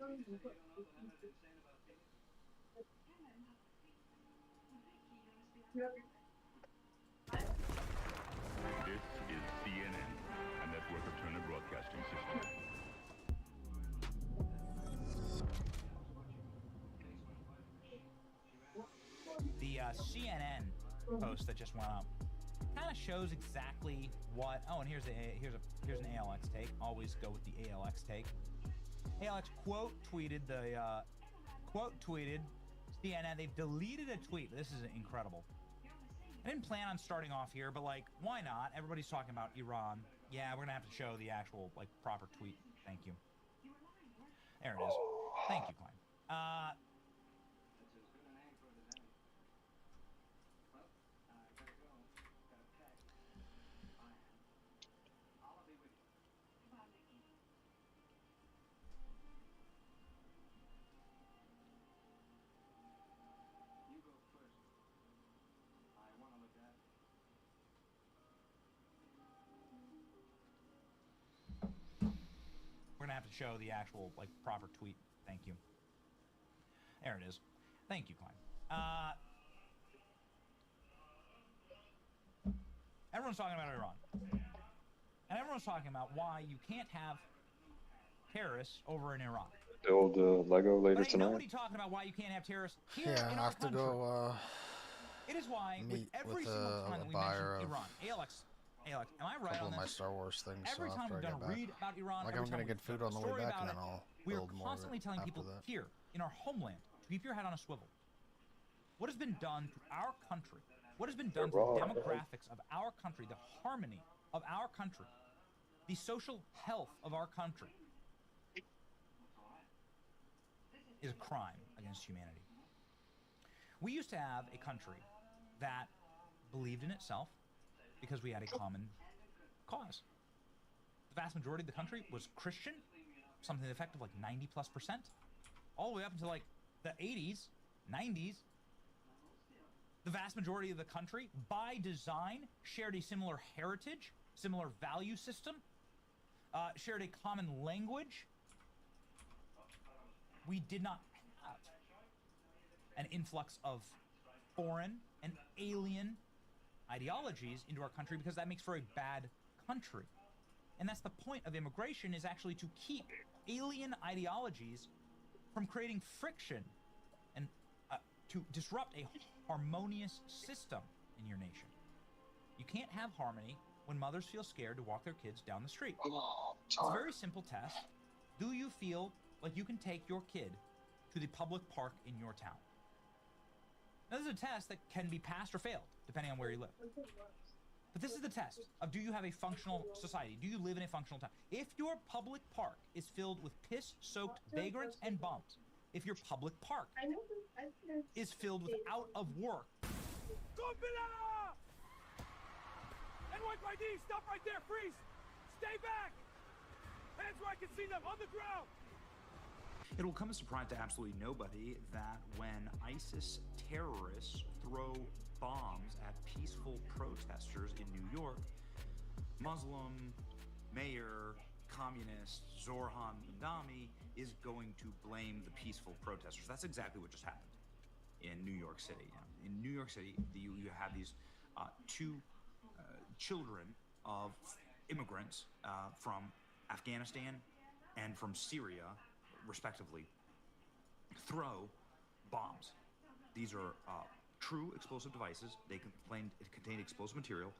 This is CNN, a network of Turner Broadcasting System. The CNN post that just went up kind of shows exactly what. Oh, and here's an ALX take. Always go with the ALX take. ALX quote tweeted CNN. They've deleted a tweet. This is incredible. I didn't plan on starting off here, but like, why not? Everybody's talking about Iran. Yeah, we're gonna have to show the actual like proper tweet. Thank you. There it is. Thank you, Klein. We're gonna have to show the actual like proper tweet. Thank you. There it is. Thank you, Klein. Everyone's talking about Iran, and everyone's talking about why you can't have terrorists over in Iran. Build Lego later But ain't tonight. nobody talking about why you can't have terrorists here Yeah, in I our have to country. go It is why with meet every with single time a that we buyer mention of Iran, ALX, am I right couple on of my this? Star Wars things. Every So time after we've I done get a back, read about Iran, like every I'm gonna time get we've food done on a the way story back, about and then it, I'll we are build more of constantly it telling after people that. here in our homeland to keep your head on a swivel. What has been done to our country? What has been done to the demographics of our country, the harmony of our country, the social health of our country is a crime against humanity. We used to have a country that believed in itself because we had a common cause. The vast majority of the country was Christian, something to the effect of like 90+%, all the way up until like the 80s, 90s. The vast majority of the country, by design, shared a similar heritage, similar value system, shared a common language. We did not have an influx of foreign and alien ideologies into our country because that makes for a bad country. And that's the point of immigration, is actually to keep alien ideologies from creating friction and to disrupt a harmonious system in your nation. You can't have harmony when mothers feel scared to walk their kids down the street. It's a very simple test. Do you feel like you can take your kid to the public park in your town? Now, this is a test that can be passed or failed, depending on where you live. But this is the test of, do you have a functional society? Do you live in a functional town? If your public park is filled with piss-soaked vagrants and bums, if your public park is filled with out of work, NYPD, stop right there, freeze! Stay back! Hands where I can see them, on the ground! it will come as a surprise to absolutely nobody that when ISIS terrorists throw bombs at peaceful protesters in New York, Muslim mayor, communist Zorhan Mandami is going to blame the peaceful protesters. That's exactly what just happened in New York City. In New York City, you have these two children of immigrants from Afghanistan and from Syria, respectively, throw bombs. These are true explosive devices. They contained explosive material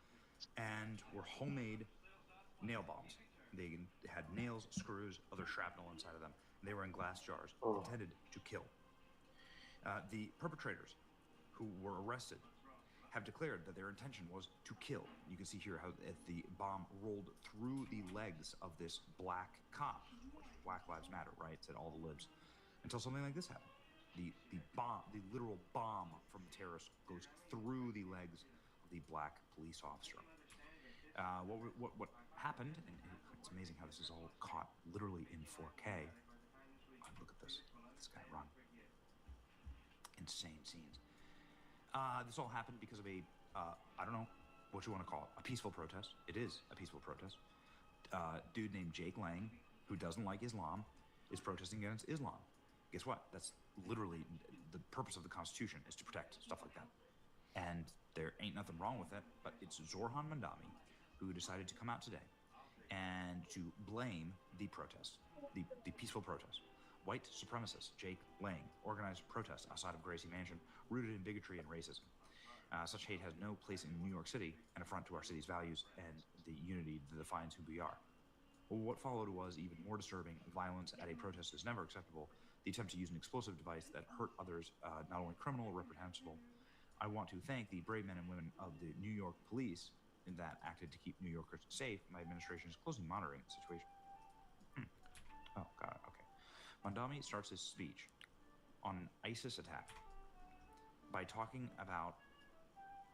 and were homemade nail bombs. They had nails, screws, other shrapnel inside of them. And they were in glass jars, intended to kill. The perpetrators, who were arrested, have declared that their intention was to kill. You can see here how the bomb rolled through the legs of this black cop, which Black Lives Matter, right? It said all the libs, until something like this happened. The bomb, the literal bomb from the terrorist, goes through the legs of the black police officer. What happened? And it's amazing how this is all caught literally in 4K. God, look at this. This guy run. Insane scenes. This all happened because of a, I don't know what you want to call it, a peaceful protest. It is a peaceful protest. Dude named Jake Lang, who doesn't like Islam, is protesting against Islam. Guess what? That's literally the purpose of the Constitution, is to protect stuff like that. And there ain't nothing wrong with it, but it's Zorhan Mandami who decided to come out today and to blame the protest, the peaceful protest. White supremacist Jake Lang organized protests outside of Gracie Mansion rooted in bigotry and racism. Such hate has no place in New York City, an affront to our city's values and the unity that defines who we are. Well, what followed was even more disturbing. Violence at a protest is never acceptable. The attempt to use an explosive device that hurt others, not only criminal or reprehensible. I want to thank the brave men and women of the New York police that acted to keep New Yorkers safe. My administration is closely monitoring the situation. Oh, God, okay. Mandami starts his speech on an ISIS attack by talking about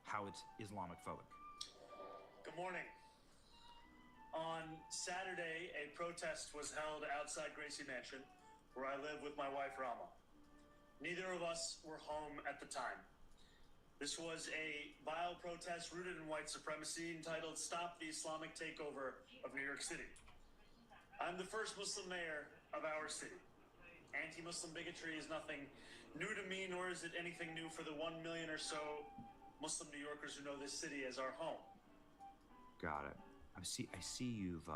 how it's Islamic phobic. Good morning. On Saturday, a protest was held outside Gracie Mansion, where I live with my wife, Rama. Neither of us were home at the time. This was a vile protest rooted in white supremacy entitled Stop the Islamic Takeover of New York City. I'm the first Muslim mayor of our city. Anti-Muslim bigotry is nothing new to me, nor is it anything new for the 1 million or so Muslim New Yorkers who know this city as our home. Got it. I see you've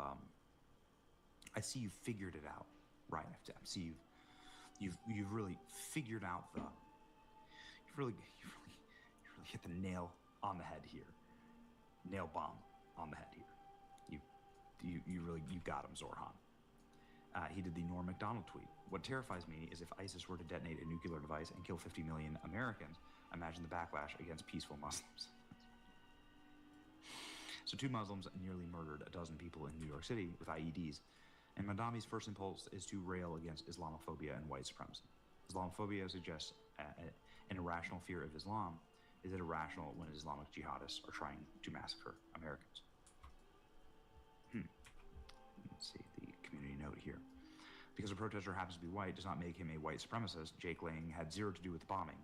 figured it out, right? I see you've really figured out you've really hit the nail on the head here. Nail bomb on the head here. You got him, Zorhan. He did the Norm Macdonald tweet. What terrifies me is if ISIS were to detonate a nuclear device and kill 50 million Americans, imagine the backlash against peaceful Muslims. So 2 Muslims nearly murdered a dozen people in New York City with IEDs, and Mandami's first impulse is to rail against Islamophobia and white supremacy. Islamophobia suggests an irrational fear of Islam. Is it irrational when Islamic jihadists are trying to massacre Americans? Let's see the community note here. Because a protester happens to be white does not make him a white supremacist. Jake Lang had zero to do with the bombing.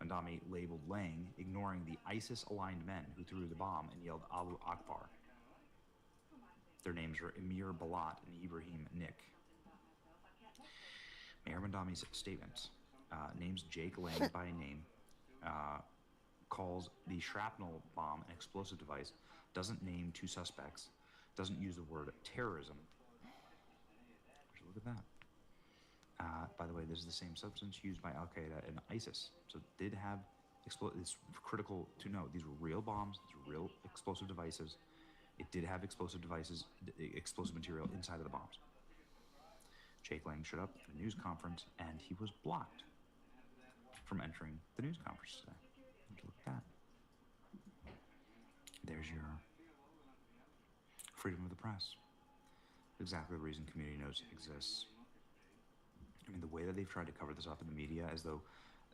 Mandami labeled Lang, ignoring the ISIS-aligned men who threw the bomb and yelled Allahu Akbar. Their names were Emir Balat and Ibrahim Nick. Mayor Mandami's statement names Jake Lang by name, calls the shrapnel bomb an explosive device, doesn't name 2 suspects, doesn't use the word terrorism. Look at that. By the way, this is the same substance used by Al-Qaeda and ISIS. So it did have it's critical to note. These were real bombs, these were real explosive devices. It did have explosive devices, explosive material inside of the bombs. Jake Lang showed up at the news conference and he was blocked from entering the news conference today. Look at that. There's your freedom of the press. Exactly the reason community notes exists. I mean, the way that they've tried to cover this up in the media as though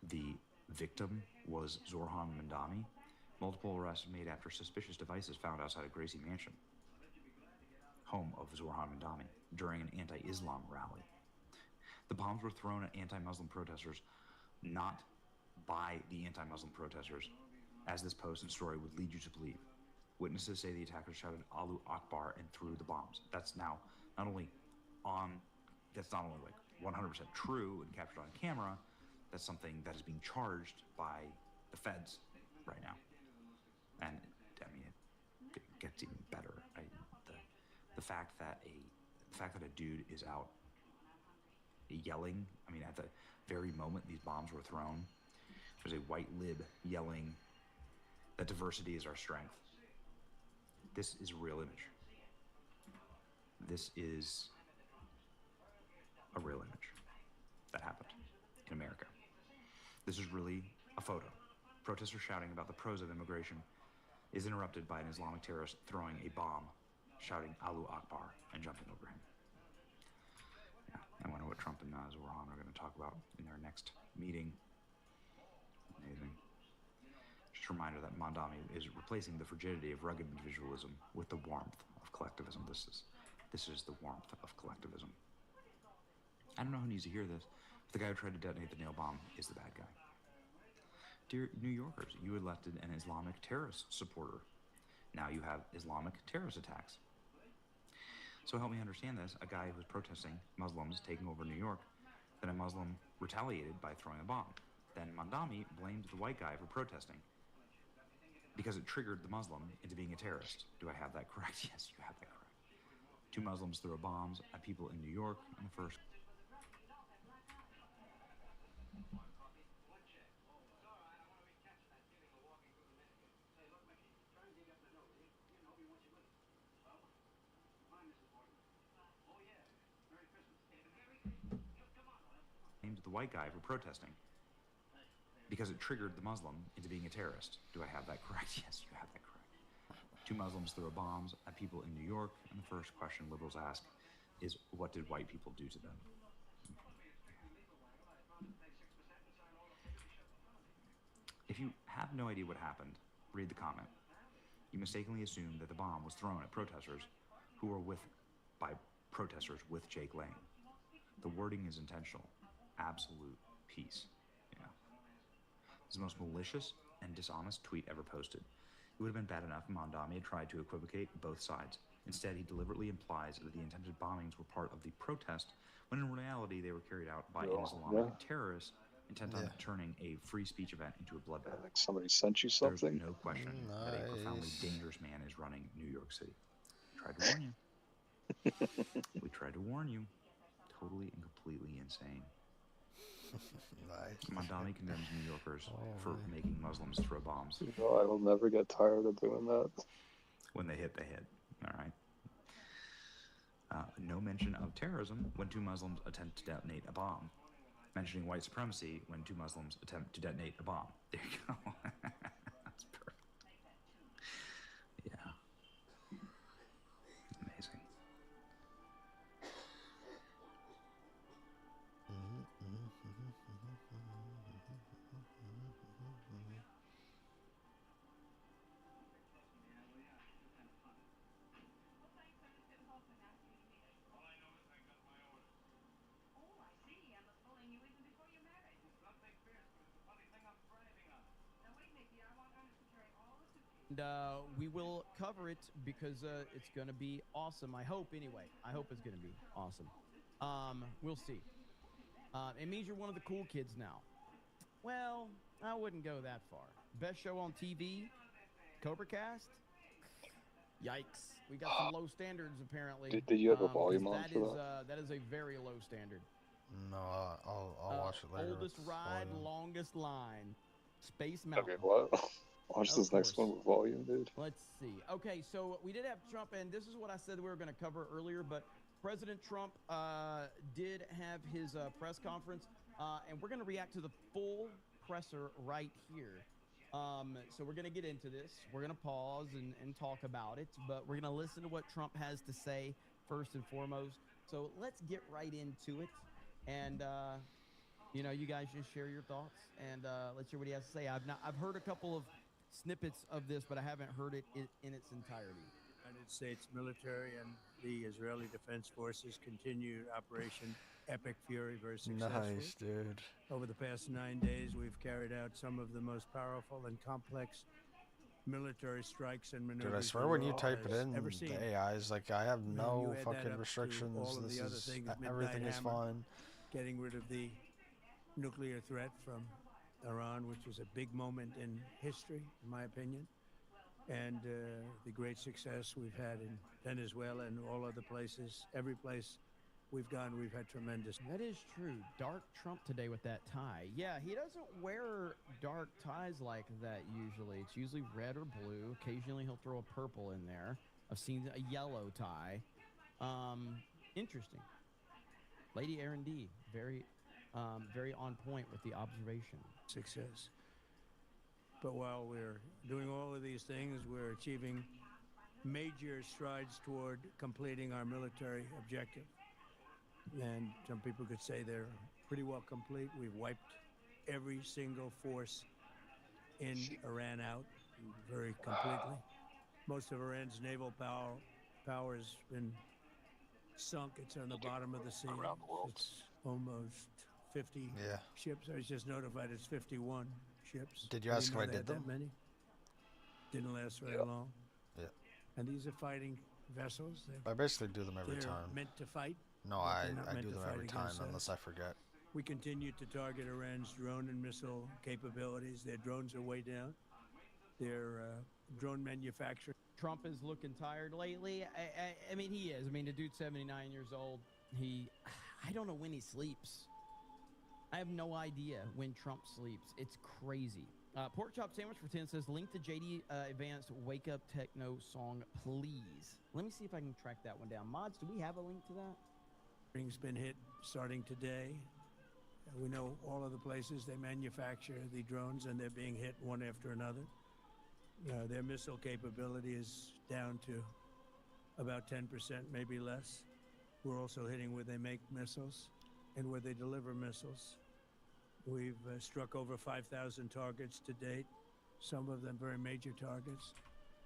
the victim was Zorhan Mandami. Multiple arrests made after suspicious devices found outside of Gracie Mansion, home of Zorhan Mandami, during an anti-Islam rally. The bombs were thrown at anti-Muslim protesters, not by the anti-Muslim protesters, as this post and story would lead you to believe. Witnesses say the attackers shouted Allahu Akbar and threw the bombs. That's now not only like 100% true and captured on camera, that's something that is being charged by the feds right now. And I mean, it gets even better. The fact that a dude is out yelling. I mean, at the very moment these bombs were thrown, there's a white lib yelling that diversity is our strength. This is a real image. This is a real image that happened in America. This is really a photo. Protesters shouting about the pros of immigration is interrupted by an Islamic terrorist throwing a bomb, shouting Allahu Akbar and jumping over him. Yeah, I wonder what Trump and Zorhan are going to talk about in their next meeting. Amazing. Just a reminder that Mandami is replacing the frigidity of rugged individualism with the warmth of collectivism. This is the warmth of collectivism. I don't know who needs to hear this, but the guy who tried to detonate the nail bomb is the bad guy. Dear New Yorkers, you elected an Islamic terrorist supporter. Now you have Islamic terrorist attacks. So help me understand this. A guy who was protesting Muslims taking over New York, then a Muslim retaliated by throwing a bomb. Then Mandami blamed the white guy for protesting because it triggered the Muslim into being a terrorist. Do I have that correct? Yes, you have that correct. Two Muslims threw bombs at people in New York in the first. Blamed the white guy for protesting because it triggered the Muslim into being a terrorist. Do I have that correct? Yes, you have that correct. Two Muslims threw bombs at people in New York, and the first question liberals ask is, what did white people do to them? If you have no idea what happened, read the comment. You mistakenly assume that the bomb was thrown at protesters who were by protesters with Jake Lang. The wording is intentional. Absolute peace. Yeah. It's the most malicious and dishonest tweet ever posted. It would have been bad enough if Mandami had tried to equivocate both sides. Instead, he deliberately implies that the attempted bombings were part of the protest, when in reality they were carried out by Islamic terrorists intent on turning a free speech event into a bloodbath. I think somebody sent you something. There's no question that a profoundly dangerous man is running New York City. Tried to warn you. We tried to warn you. Totally and completely insane. Nice. Mandami condemns New Yorkers for making Muslims throw bombs. You know, I will never get tired of doing that. When they hit, they hit. All right. No mention of terrorism when two Muslims attempt to detonate a bomb. Mentioning white supremacy when two Muslims attempt to detonate a bomb. There you go. That's perfect. Yeah. Amazing. And we will cover it because it's going to be awesome. I hope, anyway. I hope it's going to be awesome. We'll see. It means you're one of the cool kids now. Well, I wouldn't go that far. Best show on TV, Cobra Cast. Yikes. We got some low standards, apparently. Did you have a volume on for that? That is a very low standard. No, I'll watch it later. Oldest ride, longest line. Space Mountain. Okay, what? Watch this next one with volume, dude. Let's see. Okay, so we did have Trump, and this is what I said we were going to cover earlier, but President Trump did have his press conference, and we're going to react to the full presser right here. So we're going to get into this. We're going to pause and talk about it, but we're going to listen to what Trump has to say first and foremost. So let's get right into it, and you know, you guys just share your thoughts, and let's hear what he has to say. I've heard a couple of snippets of this, but I haven't heard it in its entirety. United States military and the Israeli Defense Forces continued Operation Epic Fury very successfully. Nice, dude. Over the past 9 days, we've carried out some of the most powerful and complex military strikes and maneuvers. Dude, I swear when you the type it world in, has ever seen. the AI is like, I have no You add that fucking up to restrictions. all of This the other is things, everything Midnight is Hammer, fine. Getting rid of the nuclear threat from Iran, which was a big moment in history, in my opinion, and the great success we've had in Venezuela and all other places. Every place we've gone, we've had tremendous. That is true. Dark Trump today with that tie. Yeah, he doesn't wear dark ties like that usually. It's usually red or blue. Occasionally he'll throw a purple in there. I've seen a yellow tie. Interesting. Lady Aaron D. Very on point with the observation. Success. But while we're doing all of these things, we're achieving major strides toward completing our military objective. And some people could say they're pretty well complete. We've wiped every single force in Iran out very completely. Most of Iran's naval power has been sunk. It's on the bottom of the sea. Around the world. It's almost 50 ships. I was just notified it's 51 ships. Did you ask if I did that them? many? Didn't last very long. Yeah. And these are fighting vessels. I basically do them every They're time. meant to fight. No, but I they're not meant do to them fight every time against us. unless I forget. We continue to target Iran's drone and missile capabilities. Their drones are way down. Their drone manufacturing. Trump is looking tired lately. I mean, he is. I mean, the dude's 79 years old. I don't know when he sleeps. I have no idea when Trump sleeps. It's crazy. Pork Chop Sandwich for 10 says, link to JD Advanced Wake Up Techno song, please. Let me see if I can track that one down. Mods, do we have a link to that? Has been hit starting today. We know all of the places they manufacture the drones, and they're being hit one after another. Their missile capability is down to about 10%, maybe less. We're also hitting where they make missiles and where they deliver missiles. We've struck over 5,000 targets to date, some of them very major targets,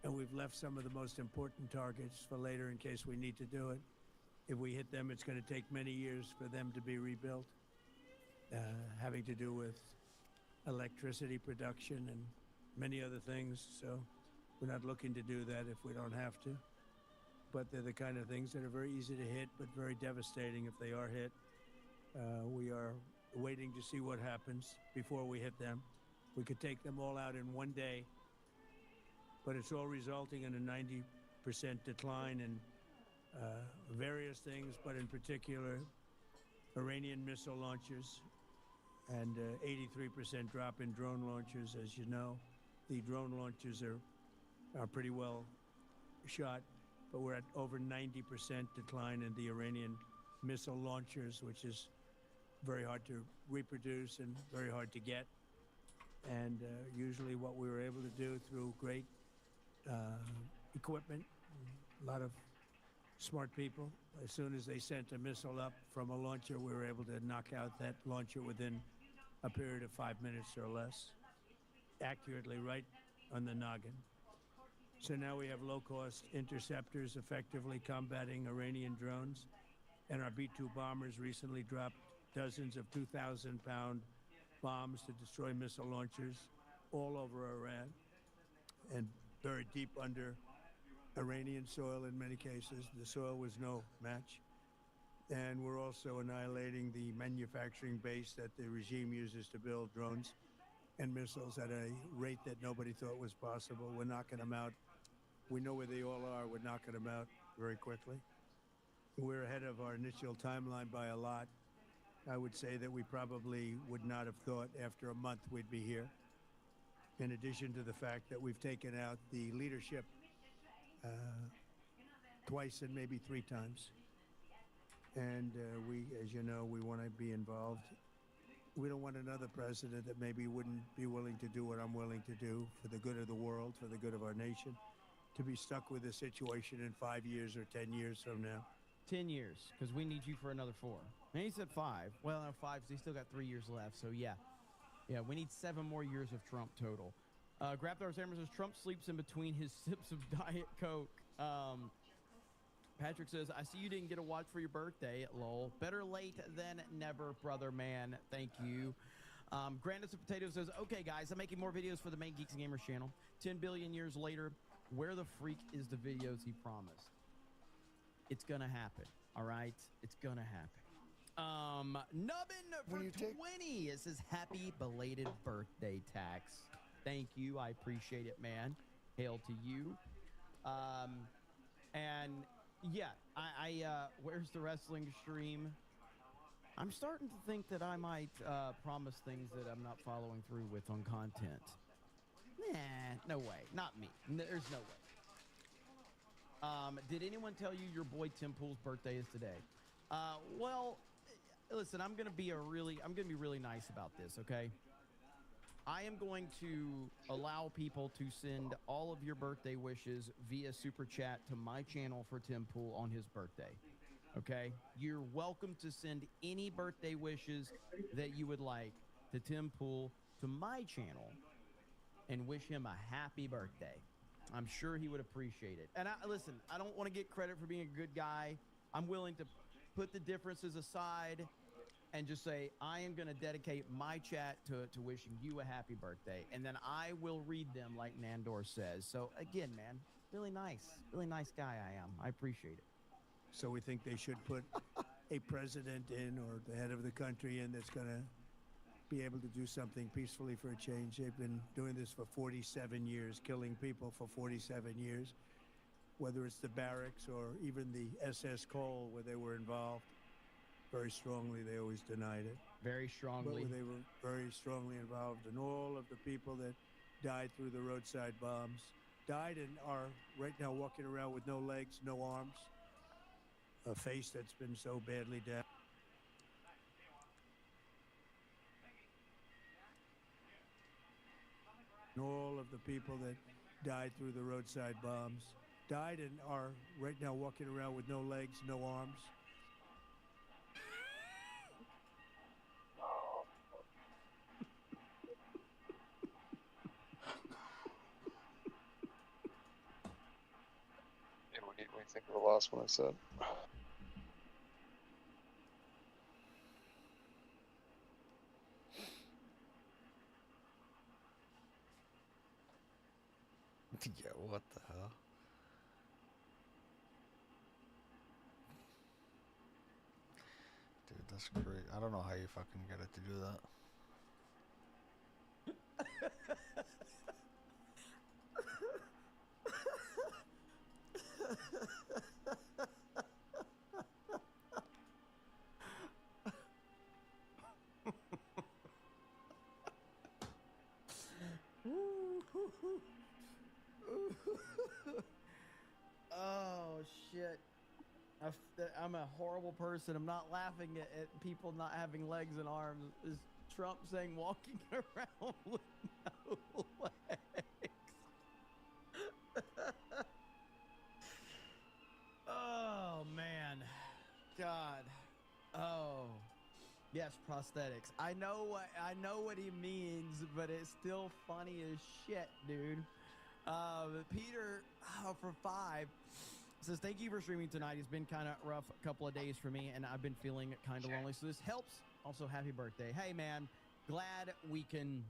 and we've left some of the most important targets for later in case we need to do it. If we hit them, it's going to take many years for them to be rebuilt, having to do with electricity production and many other things. So we're not looking to do that if we don't have to. But they're the kind of things that are very easy to hit, but very devastating if they are hit. We are waiting to see what happens before we hit them. We could take them all out in one day, but it's all resulting in a 90% decline in various things, but in particular, Iranian missile launchers and 83% drop in drone launchers. As you know, the drone launchers are pretty well shot, but we're at over 90% decline in the Iranian missile launchers, which is very hard to reproduce and very hard to get. And usually what we were able to do through great equipment, a lot of smart people, as soon as they sent a missile up from a launcher, we were able to knock out that launcher within a period of 5 minutes or less, accurately right on the noggin. So now we have low-cost interceptors effectively combating Iranian drones, and our B-2 bombers recently dropped dozens of 2,000-pound bombs to destroy missile launchers all over Iran and buried deep under Iranian soil in many cases. The soil was no match. And we're also annihilating the manufacturing base that the regime uses to build drones and missiles at a rate that nobody thought was possible. We're knocking them out. We know where they all are. We're knocking them out very quickly. We're ahead of our initial timeline by a lot. I would say that we probably would not have thought after a month we'd be here. In addition to the fact that we've taken out the leadership twice and maybe 3 times. And we, as you know, we want to be involved. We don't want another president that maybe wouldn't be willing to do what I'm willing to do for the good of the world, for the good of our nation, to be stuck with a situation in 5 years or 10 years from now. 10 years, because we need you for another 4. And he said 5. Well, no, 5, so he's still got 3 years left. So, yeah. Yeah, we need 7 more years of Trump total. Grapthar Sammer says, Trump sleeps in between his sips of Diet Coke. Patrick says, I see you didn't get a watch for your birthday, lol. Better late than never, brother man. Thank you. Grandis of Potato says, okay, guys, I'm making more videos for the main Geeks and Gamers channel. 10 billion years later, where the freak is the videos he promised? It's gonna happen, all right? It's gonna happen. Nubbin for 20. It says, happy belated birthday, Tax. Thank you. I appreciate it, man. Hail to you. And yeah, where's the wrestling stream? I'm starting to think that I might promise things that I'm not following through with on content. Nah, no way. Not me. There's no way. Did anyone tell you your boy Tim Pool's birthday is today? Well, listen, I'm gonna be really nice about this, okay? I am going to allow people to send all of your birthday wishes via Super Chat to my channel for Tim Pool on his birthday. Okay? You're welcome to send any birthday wishes that you would like to Tim Pool to my channel and wish him a happy birthday. I'm sure he would appreciate it. And listen, I don't want to get credit for being a good guy. I'm willing to put the differences aside and just say, I am going to dedicate my chat to wishing you a happy birthday. And then I will read them like Nandor says. So again, man, really nice guy I am. I appreciate it. So we think they should put a president in, or the head of the country in, that's going to be able to do something peacefully for a change. They've been doing this for 47 years, killing people for 47 years, whether it's the barracks or even the SS Cole where they were involved. Very strongly, they always denied it. Very strongly. But they were very strongly involved, and all of the people that died through the roadside bombs died and are right now walking around with no legs, no arms, a face that's been so badly damaged. And all of the people that died through the roadside bombs died and are right now walking around with no legs, no arms. What do you think of the last one I said? Yeah, what the hell? Dude, that's great. I don't know how you fucking get it to do that. Oh shit. I'm a horrible person. I'm not laughing at people not having legs and arms. Is Trump saying walking around with no legs? Oh man. God. Oh. Yes, prosthetics. I know what he means, but it's still funny as shit, dude. Peter for 5 says, thank you for streaming tonight. It's been kind of rough a couple of days for me, and I've been feeling kind of lonely, so this helps. Also, happy birthday. Hey man, glad we can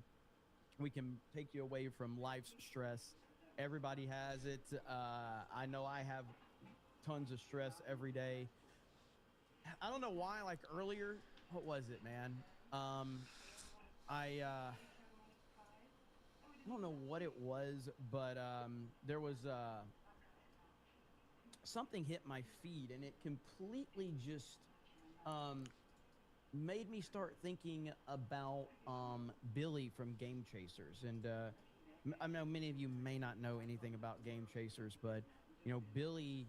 take you away from life's stress. Everybody has it. I know I have tons of stress every day. I don't know why, like earlier, what was it, man? I don't know what it was, but there was something hit my feed, and it completely just made me start thinking about Billy from Game Chasers. And I know many of you may not know anything about Game Chasers, but you know, Billy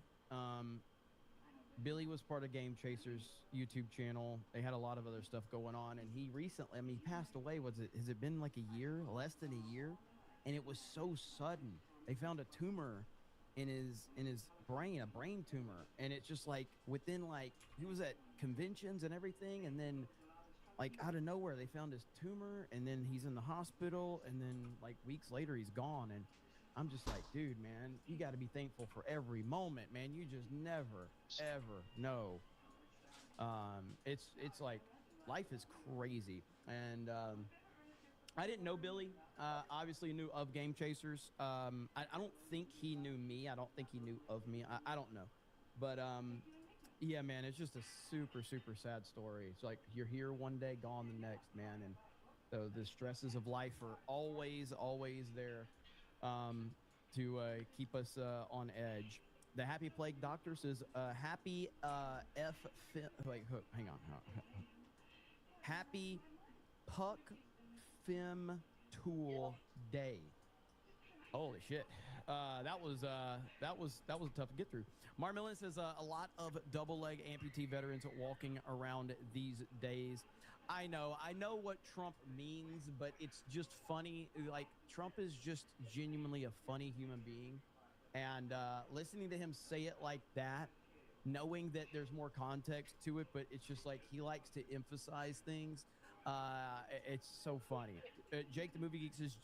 was part of Game Chasers YouTube channel. They had a lot of other stuff going on, and he recently, I mean, he passed away. Has it been like a year, less than a year? And it was so sudden. They found a tumor in his brain, a brain tumor, and it's just like within, like, he was at conventions and everything, and then like out of nowhere they found his tumor, and then he's in the hospital, and then like weeks later he's gone. And I'm just like, dude, man, you got to be thankful for every moment, man. You just never ever know. It's like life is crazy. And I didn't know Billy. Obviously knew of Game Chasers. I don't think he knew me. I don't think he knew of me. I don't know. But yeah, man, it's just a super, super sad story. It's like you're here one day, gone the next, man. And so the stresses of life are always there to keep us on edge. The Happy Plague Doctor says, happy hang on. Happy Puck Fem Tool Day. Holy shit. That was tough to get through. Marmillin says a lot of double leg amputee veterans walking around these days. I know what Trump means, but it's just funny. Like, Trump is just genuinely a funny human being, and listening to him say it like that, knowing that there's more context to it, but it's just like he likes to emphasize things. It's so funny. Jake the Movie Geek says,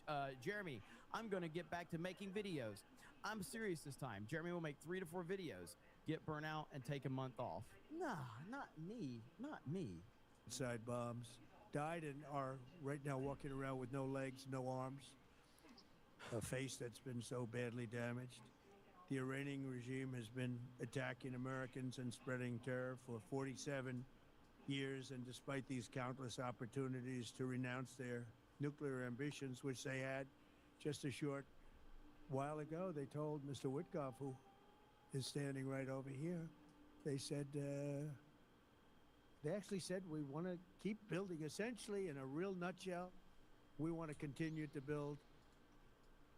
Jeremy, I'm going to get back to making videos. I'm serious this time. Jeremy will make 3 to 4 videos, get burnt out, and take a month off. Nah, not me. suicide bombs, died and are right now walking around with no legs, no arms, a face that's been so badly damaged. The Iranian regime has been attacking Americans and spreading terror for 47 years, and despite these countless opportunities to renounce their nuclear ambitions, which they had just a short while ago, they told Mr. Witkoff, who is standing right over here, they said, they actually said, we want to keep building. Essentially, in a real nutshell, we want to continue to build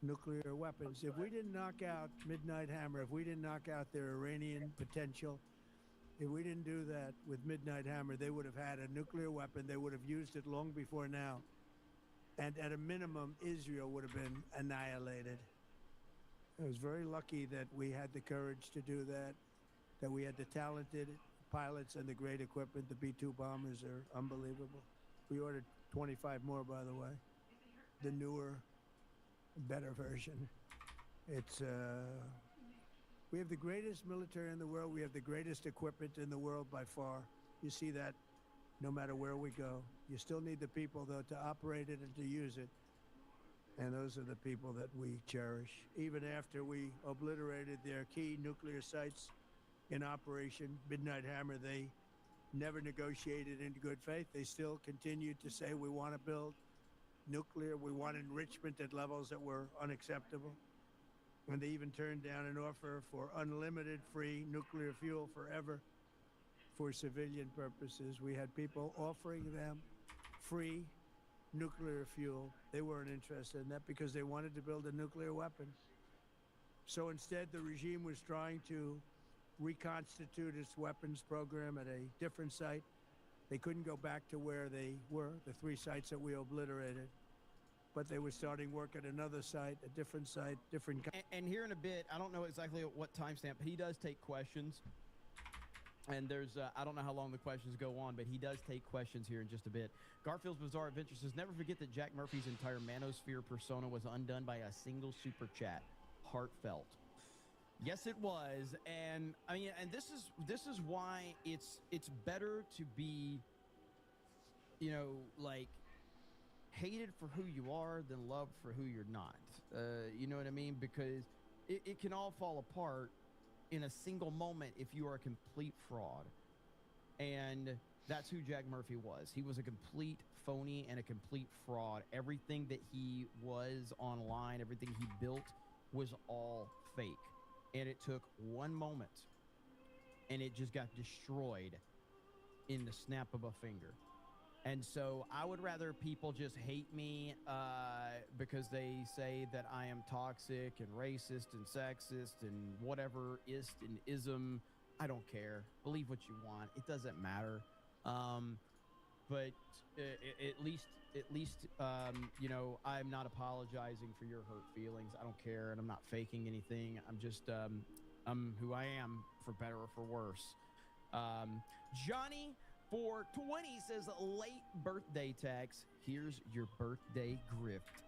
nuclear weapons. If we didn't knock out Midnight Hammer, if we didn't knock out their Iranian potential, if we didn't do that with Midnight Hammer, they would have had a nuclear weapon. They would have used it long before now. And at a minimum, Israel would have been annihilated. I was very lucky that we had the courage to do that we had the talented pilots and the great equipment. The B-2 bombers are unbelievable. We ordered 25 more, by the way. The newer, better version. It's we have the greatest military in the world. We have the greatest equipment in the world by far. You see that no matter where we go. You still need the people, though, to operate it and to use it. And those are the people that we cherish. Even after we obliterated their key nuclear sites in Operation Midnight Hammer, they never negotiated in good faith. They still continued to say, we want to build nuclear, we want enrichment at levels that were unacceptable. And they even turned down an offer for unlimited free nuclear fuel forever for civilian purposes. We had people offering them free nuclear fuel. They weren't interested in that because they wanted to build a nuclear weapon. So instead, the regime was trying to reconstitute its weapons program at a different site. They couldn't go back to where they were, the 3 sites that we obliterated. But they were starting work at another site, a different site, different... And here in a bit, I don't know exactly at what timestamp, but he does take questions. And there's, I don't know how long the questions go on, but he does take questions here in just a bit. Garfield's Bizarre Adventure says, never forget that Jack Murphy's entire manosphere persona was undone by a single super chat. Heartfelt. Yes, it was. And I mean, and this is why it's better to be, you know, like, hated for who you are than loved for who you're not. You know what I mean? Because it can all fall apart in a single moment if you are a complete fraud. And that's who Jack Murphy was. He was a complete phony and a complete fraud. Everything that he was online, everything he built was all fake. And it took one moment and it just got destroyed in the snap of a finger. And so I would rather people just hate me because they say that I am toxic and racist and sexist and whatever ist and ism. I don't care. Believe what you want. It doesn't matter. But at least you know, I'm not apologizing for your hurt feelings. I don't care, and I'm not faking anything. I'm just I'm who I am, for better or for worse. Johnny 420 says, late birthday tax. Here's your birthday grift.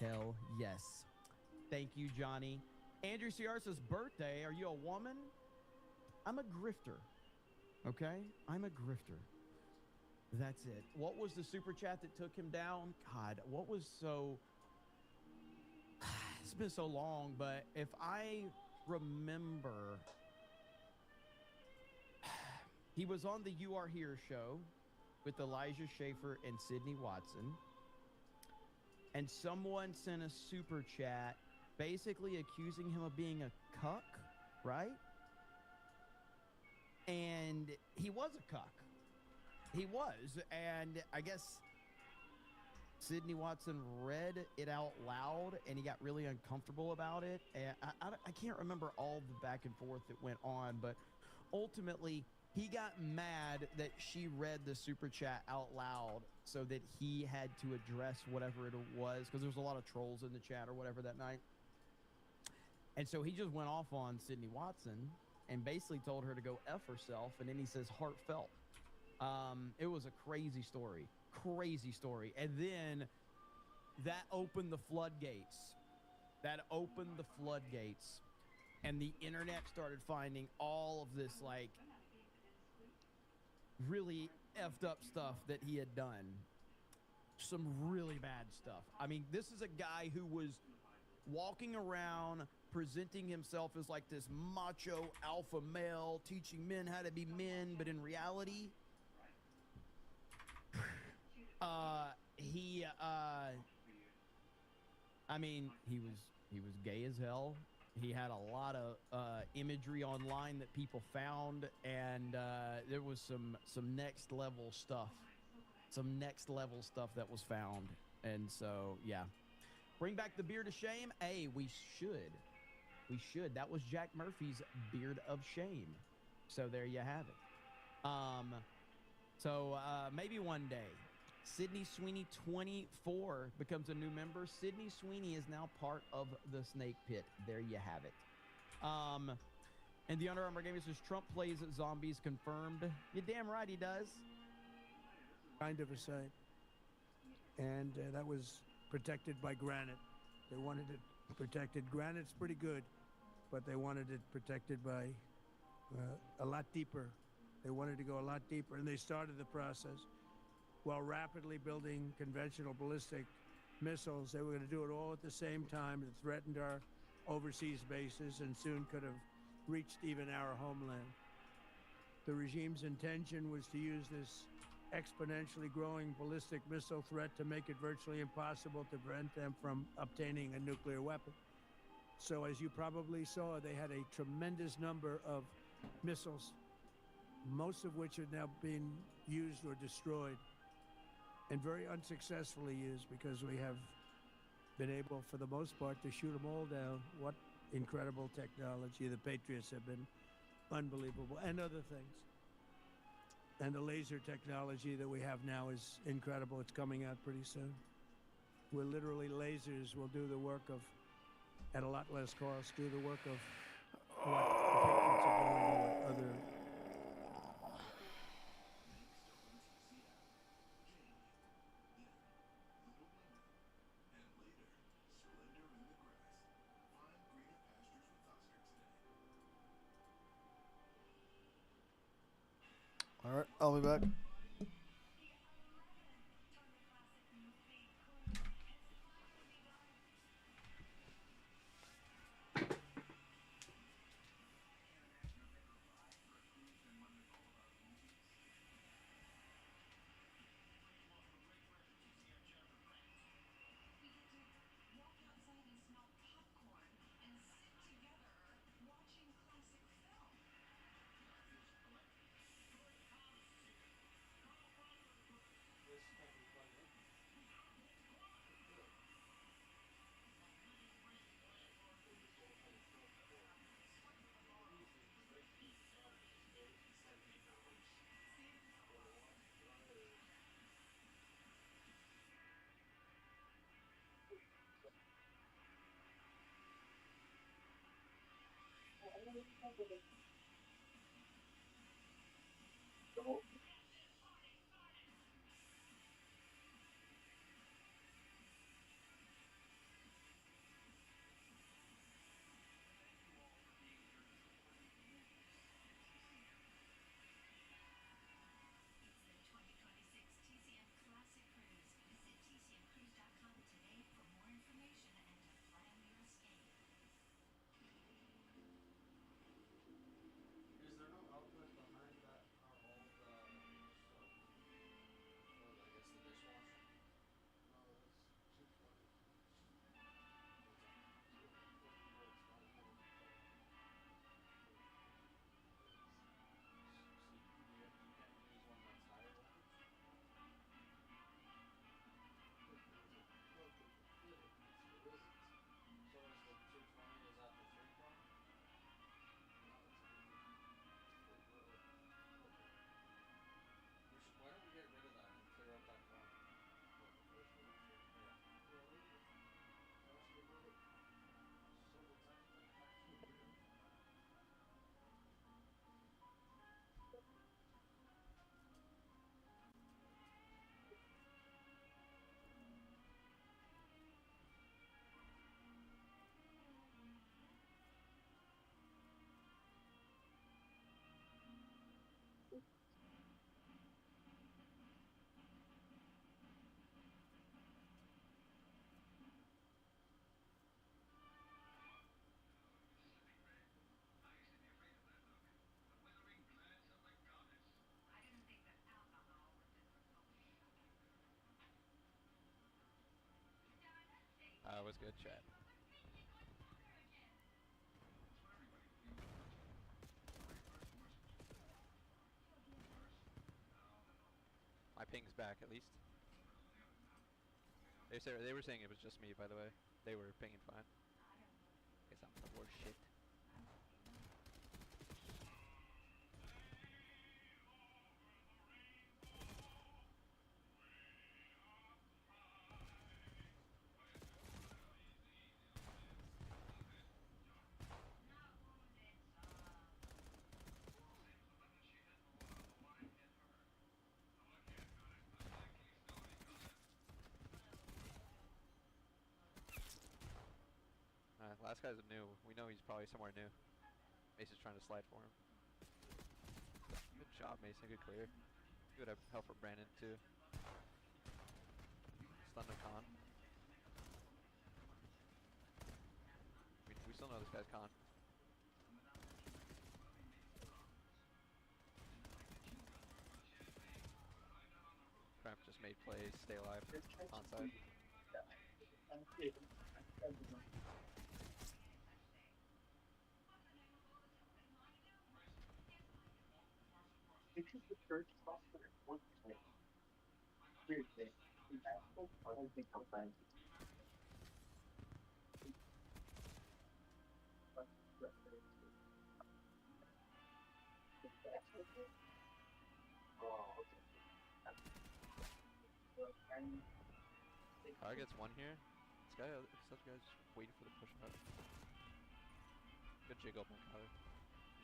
Hell yes. Thank you, Johnny. Andrew CR says, birthday, are you a woman? I'm a grifter. Okay? I'm a grifter. That's it. What was the super chat that took him down? God, what was so... It's been so long, but if I remember... He was on the You Are Here show with Elijah Schaefer and Sydney Watson. And someone sent a super chat basically accusing him of being a cuck, right? And he was a cuck. He was. And I guess Sydney Watson read it out loud and he got really uncomfortable about it. And I can't remember all the back and forth that went on, but ultimately... he got mad that she read the super chat out loud so that he had to address whatever it was, because there was a lot of trolls in the chat or whatever that night. And so he just went off on Sydney Watson and basically told her to go F herself. And then he says heartfelt. It was a crazy story. Crazy story. And then that opened the floodgates. That opened the floodgates. And the internet started finding all of this, like, really effed up stuff that he had done. Some really bad stuff. I mean, this is a guy who was walking around presenting himself as like this macho alpha male, teaching men how to be men, but in reality, he was gay as hell. He had a lot of imagery online that people found, and there was some next level stuff, that was found. And so, yeah, bring back the beard of shame. Hey, we should. That was Jack Murphy's beard of shame. So there you have it. So maybe one day, Sydney Sweeney 24 becomes a new member. Sydney Sweeney is now part of the Snake Pit. There you have it. And the Under Armour Gamer says Trump plays zombies confirmed. You're damn right he does. Kind of a sight. And that was protected by granite. They wanted it protected. Granite's pretty good, but they wanted it protected by a lot deeper. They wanted to go a lot deeper, and they started the process. While rapidly building conventional ballistic missiles, they were going to do it all at the same time. It threatened our overseas bases and soon could have reached even our homeland. The regime's intention was to use this exponentially growing ballistic missile threat to make it virtually impossible to prevent them from obtaining a nuclear weapon. So as you probably saw, they had a tremendous number of missiles, most of which are now being used or destroyed, and very unsuccessfully used, because we have been able, for the most part, to shoot them all down. What incredible technology. The Patriots have been unbelievable, and other things. And the laser technology that we have now is incredible. It's coming out pretty soon. Where literally lasers will do the work of, at a lot less cost, do the work of what the Patriots are doing or what other. All right, I'll be back. What's good, chat? My ping's back at least. They were saying it was just me, by the way. They were pinging fine. Guess I'm the worst shit. Last guy's new. We know he's probably somewhere new. Mason's trying to slide for him. Good job, Mason. Good clear. Good help for Brandon, too. Stun the con. We still know this guy's con. Cramp just made plays. Stay alive. Onside. Car gets one here. This guy's waiting for the push up. Good jiggle by Kyler.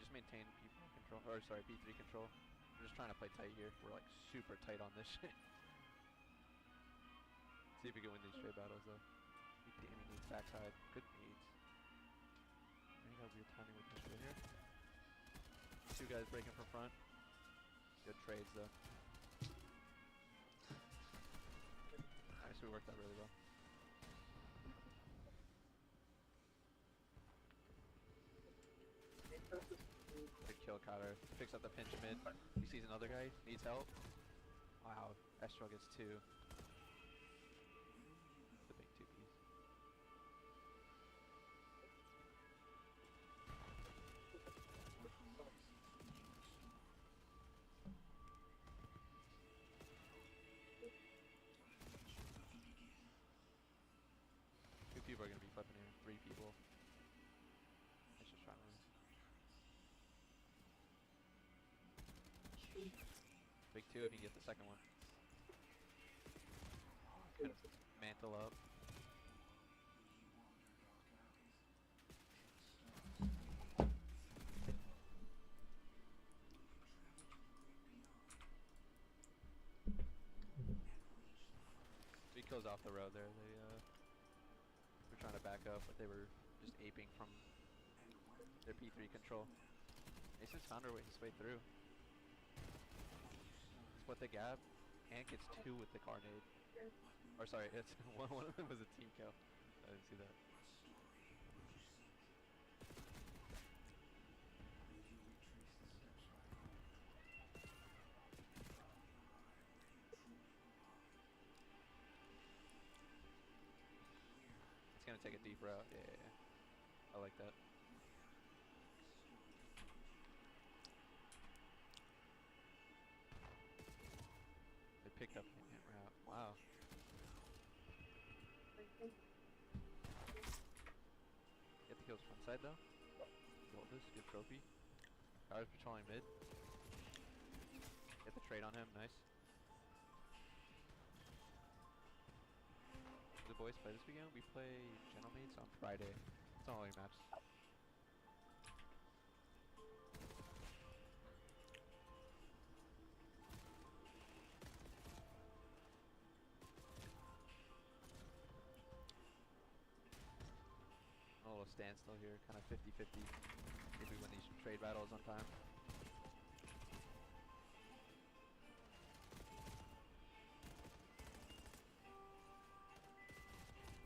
Just maintain P4 control, or sorry, P3 control. We're just trying to play tight here. We're like super tight on this shit. See if we can win these trade battles though. He damn he needs backside. Good needs. I think got weird timing with this right here. Two guys breaking from front. Good trades though. Nice, we worked out really well. Good kill, Kyler. Picks up the pinch mid. He sees another guy. Needs help. Wow. Estro gets two. The big two piece. Two people are going to be flipping here. 3 people. It's just trying to win. Big 2 if you get the second one. Kind of mantle up. Three kills off the road there. They were trying to back up, but they were just aping from their P3 control. Mason's found his way through. Split the gap and gets 2 with the carnade. Or sorry, it's one of them was a team kill. I didn't see that. It's gonna take a deep route. Yeah. I like that. Picked up hit route. Wow. Get the kills front side though. Hold this, good trophy. Cars patrolling mid. Get the trade on him, nice. The boys play this weekend? We play General Mates on Friday. It's on all your maps. Standstill here, kind of 50-50 if we win these trade battles on time.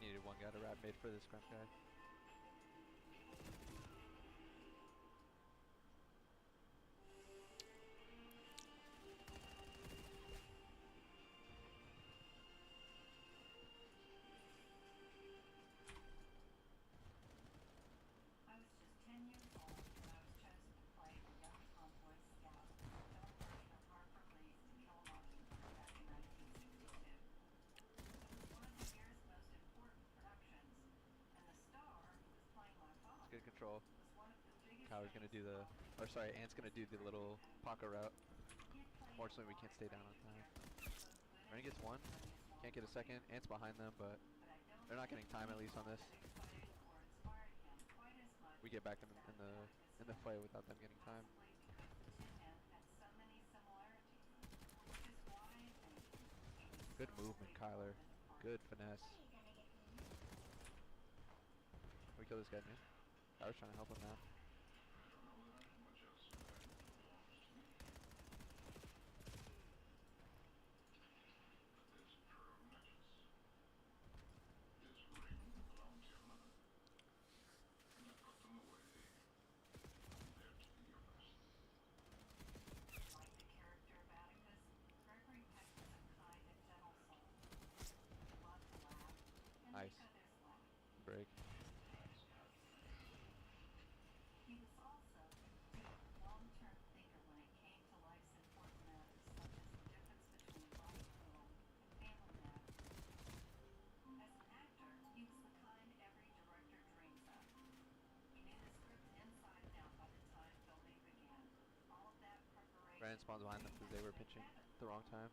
Needed one guy to wrap mid for this crump guy. control. Kyler's gonna do the, or sorry, Ant's gonna do the little pocket route. Fortunately, we can't stay down on time. Rennie gets one. Can't get a second. Ant's behind them, but they're not getting time at least on this. We get back them in the fight without them getting time. Good movement, Kyler. Good finesse. We kill this guy now. I was trying to help him now. Nice. Break. Brandon spawns behind them because they were pitching at the wrong time.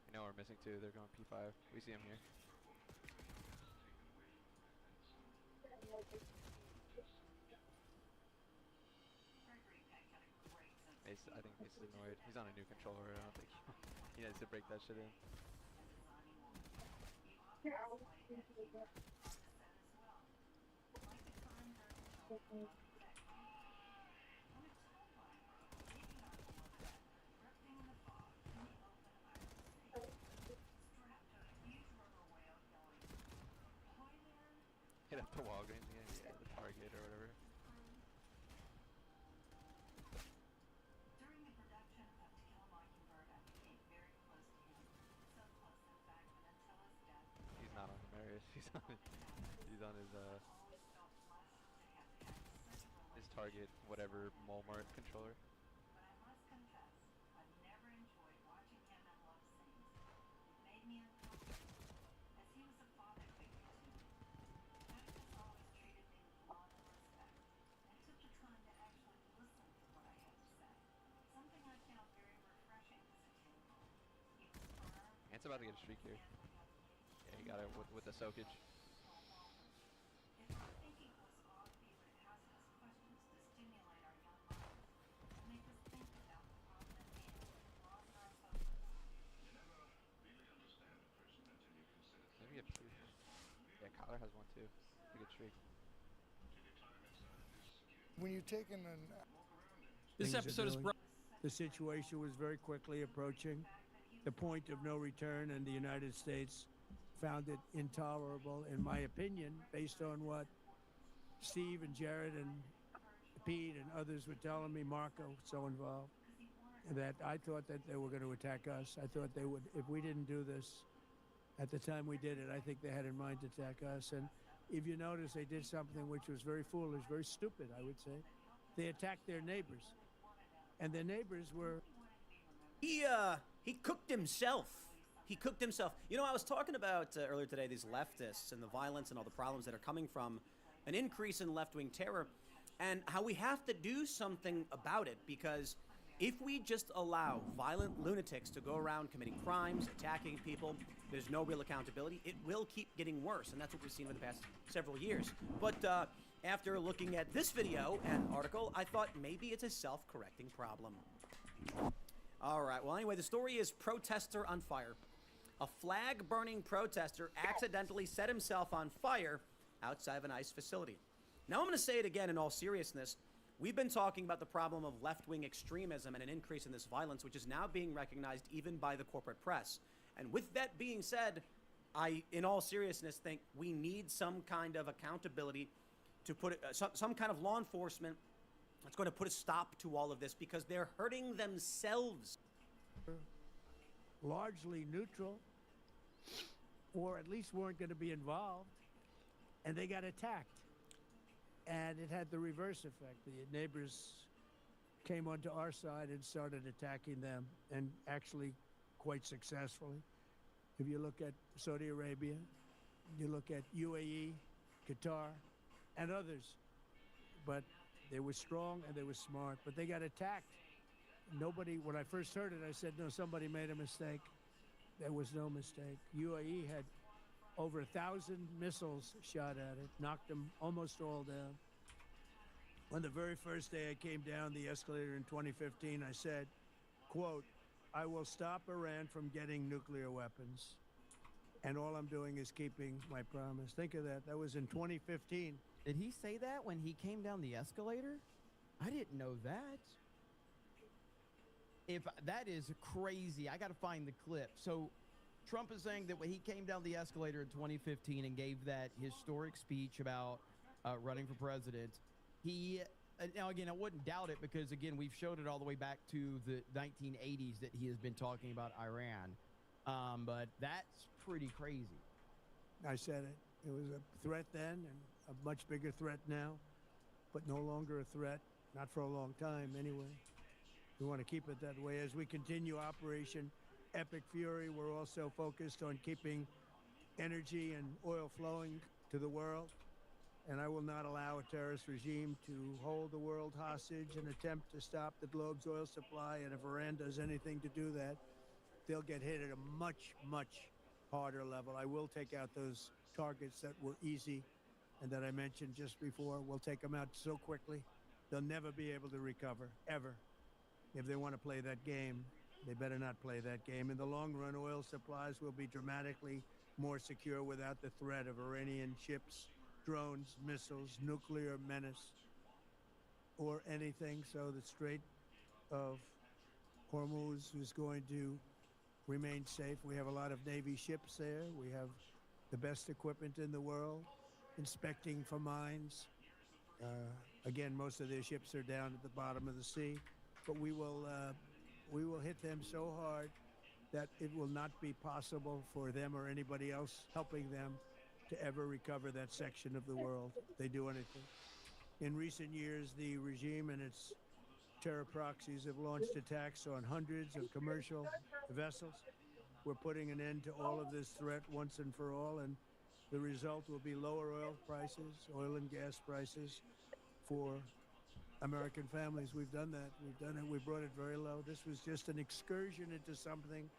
You know we're missing two. They're going P5. We see him here. Ace, I think Ace is annoyed. He's on a new controller. I don't think he needs to break that shit in. Hit up the wall, getting the target or whatever. He's not on the Marius. He's on his target, whatever Walmart controller. Ant's about to get a streak here. Yeah, he got it with the soakage. Maybe get two. Yeah, Kyler has one too. Pretty good streak. When you're taking an This episode is brought. The situation was very quickly approaching the point of no return, and the United States found it intolerable, in my opinion, based on what Steve and Jared and Pete and others were telling me, Marco so involved, that I thought that they were going to attack us. I thought they would, if we didn't do this at the time we did it, I think they had in mind to attack us. And if you notice, they did something which was very foolish, very stupid, I would say. They attacked their neighbors, and their neighbors were... He cooked himself. He cooked himself. You know, I was talking about earlier today these leftists and the violence and all the problems that are coming from an increase in left-wing terror. and how we have to do something about it, because if we just allow violent lunatics to go around committing crimes, attacking people, there's no real accountability, it will keep getting worse, and that's what we've seen over the past several years. But after looking at this video and article, I thought maybe it's a self-correcting problem. All right, well, anyway, the story is protester on fire. A flag-burning protester accidentally set himself on fire outside of an ICE facility. Now I'm going to say it again in all seriousness. We've been talking about the problem of left-wing extremism and an increase in this violence, which is now being recognized even by the corporate press. And with that being said, I, in all seriousness, think we need some kind of accountability to put some kind of law enforcement that's going to put a stop to all of this, because they're hurting themselves. Largely neutral, or at least weren't going to be involved, and they got attacked. And it had the reverse effect. The neighbors came onto our side and started attacking them, and actually quite successfully. If you look at Saudi Arabia, you look at UAE, Qatar, and others. But they were strong and they were smart, but they got attacked. Nobody, when I first heard it, I said, no, somebody made a mistake. There was no mistake. UAE had over 1,000 missiles shot at it, knocked them almost all down. On the very first day I came down the escalator in 2015, I said, quote, I will stop Iran from getting nuclear weapons. And all I'm doing is keeping my promise. Think of that. That was in 2015. Did he say that when he came down the escalator? I didn't know that. If that is crazy, I got to find the clip. So Trump is saying that when he came down the escalator in 2015 and gave that historic speech about running for president, he, now again, I wouldn't doubt it, because again, we've showed it all the way back to the 1980s that he has been talking about Iran. But that's pretty crazy. I said it. It was a threat then and a much bigger threat now, but no longer a threat, not for a long time anyway. We want to keep it that way. As we continue Operation Epic Fury, we're also focused on keeping energy and oil flowing to the world. And I will not allow a terrorist regime to hold the world hostage and attempt to stop the globe's oil supply. And if Iran does anything to do that, they'll get hit at a much, much harder level. I will take out those targets that were easy and that I mentioned just before. We'll take them out so quickly, they'll never be able to recover, ever. If they want to play that game, they better not play that game. In the long run, oil supplies will be dramatically more secure without the threat of Iranian ships, drones, missiles, nuclear menace, or anything. So the Strait of Hormuz is going to remain safe. We have a lot of Navy ships there. We have the best equipment in the world, inspecting for mines. Again, most of their ships are down at the bottom of the sea, but we will hit them so hard that it will not be possible for them or anybody else helping them to ever recover that section of the world if they do anything. In recent years, the regime and its terror proxies have launched attacks on hundreds of commercial vessels. We're putting an end to all of this threat once and for all, and the result will be lower oil prices, oil and gas prices for American families. We've done that. We've done it. We brought it very low. This was just an excursion into something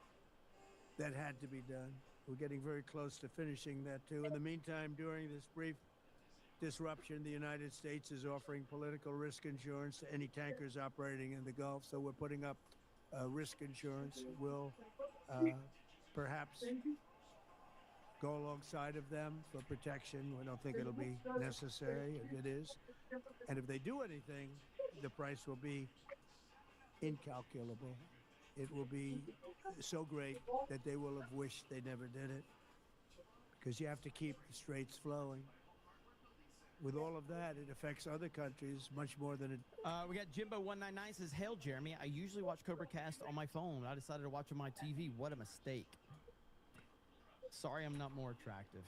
that had to be done. We're getting very close to finishing that, too. In the meantime, during this brief disruption, the United States is offering political risk insurance to any tankers operating in the Gulf. So we're putting up risk insurance. We'll perhaps go alongside of them for protection. We don't think it'll be necessary if it is. And if they do anything, the price will be incalculable. It will be so great that they will have wished they never did it, because you have to keep the straits flowing. With all of that, it affects other countries much more than it. We got Jimbo199 says, "Hail, Jeremy. I usually watch Cobra Cast on my phone. I decided to watch on my TV. What a mistake. Sorry, I'm not more attractive."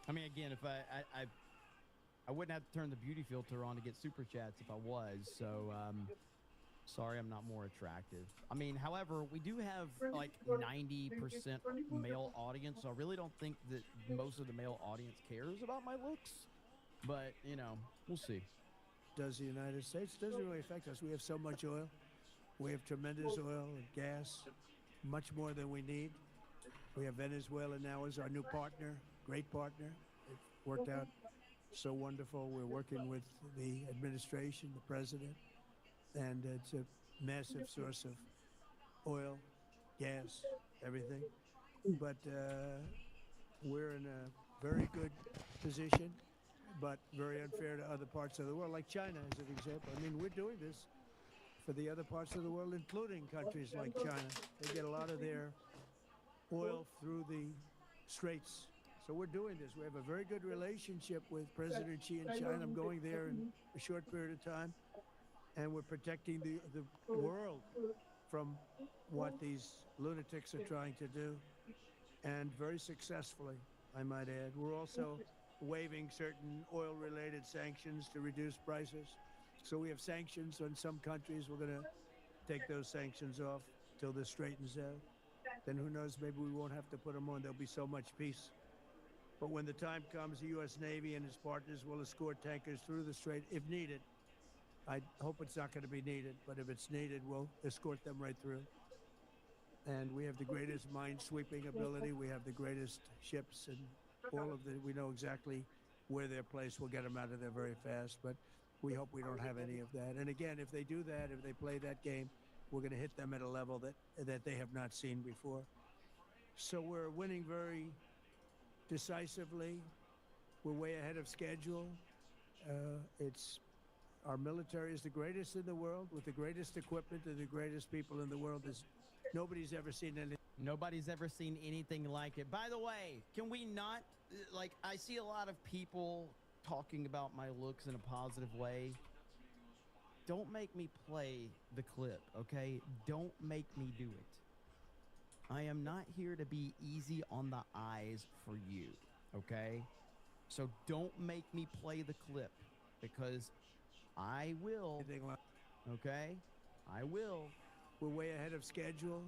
I mean, again, if I wouldn't have to turn the beauty filter on to get super chats if I was. So, sorry, I'm not more attractive. I mean, however, we do have like 90% male audience, so I really don't think that most of the male audience cares about my looks. But, you know, we'll see. Does the United States? Doesn't really affect us. We have so much oil. We have tremendous oil and gas, much more than we need. We have Venezuela now as our new partner, great partner. It worked out so wonderful. We're working with the administration, the president, and it's a massive source of oil, gas, everything. But we're in a very good position, but very unfair to other parts of the world, like China as an example. I mean, we're doing this for the other parts of the world, including countries like China. They get a lot of their oil through the straits. So we're doing this. We have a very good relationship with President Xi in China. I'm going there in a short period of time, and we're protecting the world from what these lunatics are trying to do, and very successfully, I might add. We're also waiving certain oil-related sanctions to reduce prices. So we have sanctions on some countries. We're going to take those sanctions off till this straightens out. Then who knows, maybe we won't have to put them on. There'll be so much peace. But when the time comes, the U.S. Navy and its partners will escort tankers through the strait if needed. I hope it's not going to be needed, but if it's needed, we'll escort them right through. And we have the greatest mine-sweeping ability. We have the greatest ships, and all of we know exactly where they're placed. We'll get them out of there very fast, but we hope we don't have any of that. And again, if they do that, if they play that game, we're going to hit them at a level that they have not seen before. So we're winning very decisively. We're way ahead of schedule. Our military is the greatest in the world, with the greatest equipment and the greatest people in the world. Nobody's ever seen anything. Nobody's ever seen anything like it. By the way, can we not, like, I see a lot of people talking about my looks in a positive way. Don't make me play the clip, okay? Don't make me do it. I am not here to be easy on the eyes for you, okay? So don't make me play the clip, because I will, okay? I will. We're way ahead of schedule.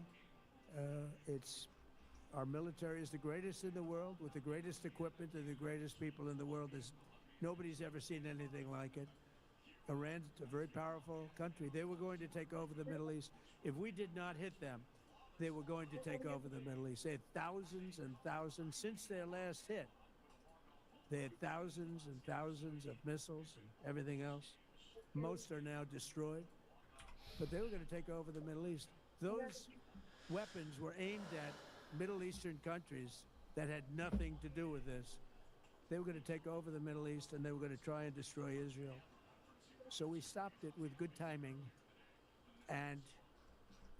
Our military is the greatest in the world, with the greatest equipment and the greatest people in the world. Nobody's ever seen anything like it. Iran's a very powerful country. They were going to take over the Middle East. If we did not hit them, they were going to take over the Middle East. They had thousands and thousands since their last hit. They had thousands and thousands of missiles and everything else. Most are now destroyed. But they were going to take over the Middle East. Those weapons were aimed at Middle Eastern countries that had nothing to do with this. They were going to take over the Middle East, and they were going to try and destroy Israel. So we stopped it with good timing, and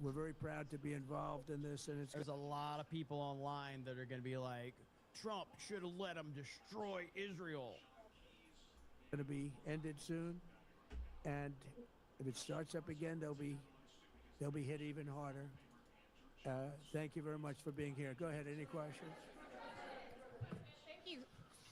we're very proud to be involved in this. And There's a lot of people online that are going to be like, Trump should have let him destroy Israel. Going to be ended soon, and if it starts up again, they'll be hit even harder. Thank you very much for being here. Go ahead. Any questions?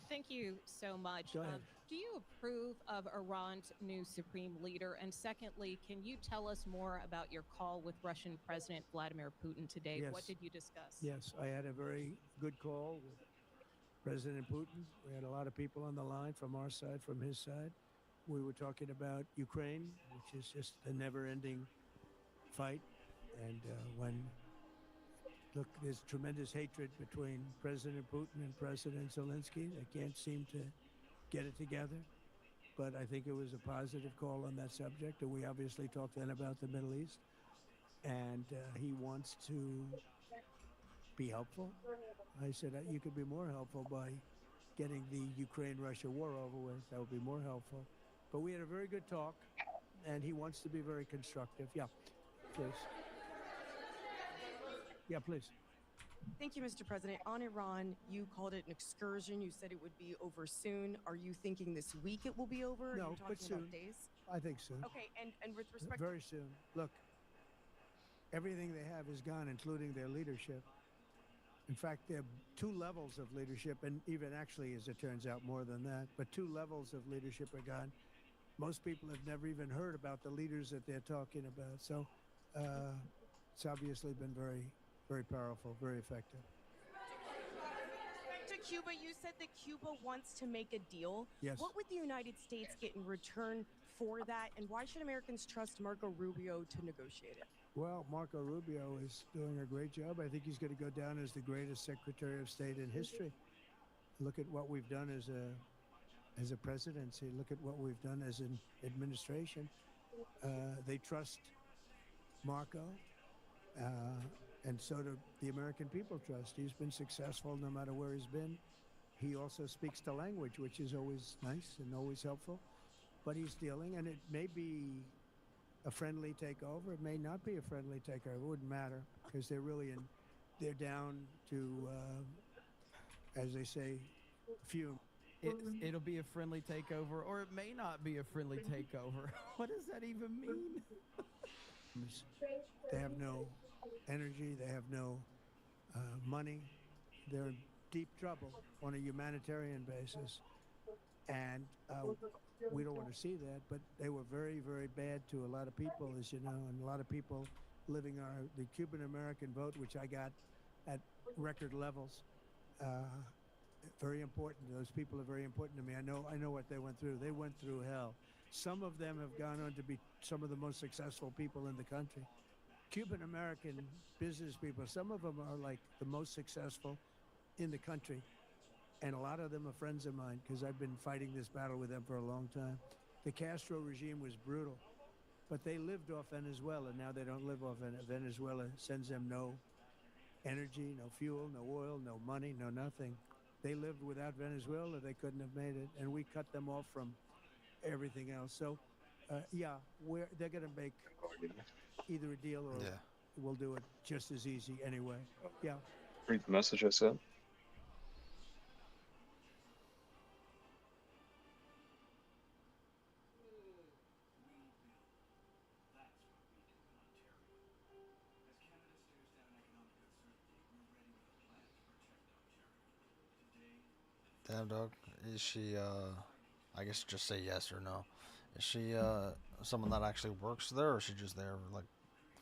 Thank you so much. Go ahead. Do you approve of Iran's new supreme leader? And secondly, can you tell us more about your call with Russian President Vladimir Putin today? Yes. What did you discuss? Yes, I had a very good call with President Putin. We had a lot of people on the line from our side, from his side. We were talking about Ukraine, which is just a never-ending fight. And look, there's tremendous hatred between President Putin and President Zelensky. They can't seem to get it together. But I think it was a positive call on that subject. And we obviously talked then about the Middle East. And he wants to be helpful. I said, you could be more helpful by getting the Ukraine-Russia war over with. That would be more helpful. But we had a very good talk, and he wants to be very constructive. Yeah, please. Yeah, please. Thank you, Mr. President. On Iran, you called it an excursion. You said it would be over soon. Are you thinking this week it will be over? No, Are you talking but soon. about days? I think soon. Okay, and with respect Very soon. Look, everything they have is gone, including their leadership. In fact, there are two levels of leadership, and even actually, as it turns out, more than that. But two levels of leadership are gone. Most people have never even heard about the leaders that they're talking about. So it's obviously been very, very powerful, very effective. to Cuba, you said that Cuba wants to make a deal. Yes. What would the United States get in return for that, and why should Americans trust Marco Rubio to negotiate it? Well, Marco Rubio is doing a great job. I think he's going to go down as the greatest Secretary of State in history. Look at what we've done as a presidency. Look at what we've done as an administration. They trust Marco, and so do the American people trust. He's been successful no matter where he's been. He also speaks the language, which is always nice and always helpful. But he's dealing, and it may be a friendly takeover. It may not be a friendly takeover. It wouldn't matter because they're down to, as they say, fume. It'll be a friendly takeover, or it may not be a friendly takeover. What does that even mean? They have no energy. They have no money. They're in deep trouble on a humanitarian basis. And we don't want to see that, but they were very, very bad to a lot of people, as you know, and a lot of people living the Cuban-American vote, which I got at record levels. Very important. Those people are very important to me. I know what they went through. They went through hell. Some of them have gone on to be some of the most successful people in the country. Cuban-American business people, some of them are like the most successful in the country. And a lot of them are friends of mine because I've been fighting this battle with them for a long time. The Castro regime was brutal, but they lived off Venezuela. Now they don't live off Venezuela. Sends them no energy, no fuel, no oil, no money, no nothing. They lived without Venezuela. They couldn't have made it, and we cut them off from everything else. So, yeah, they're going to make either a deal or we'll do it just as easy anyway. Yeah. Read the message I sent. Damn, dog. Is she, I guess just say yes or no. Is she, someone that actually works there, or is she just there, like,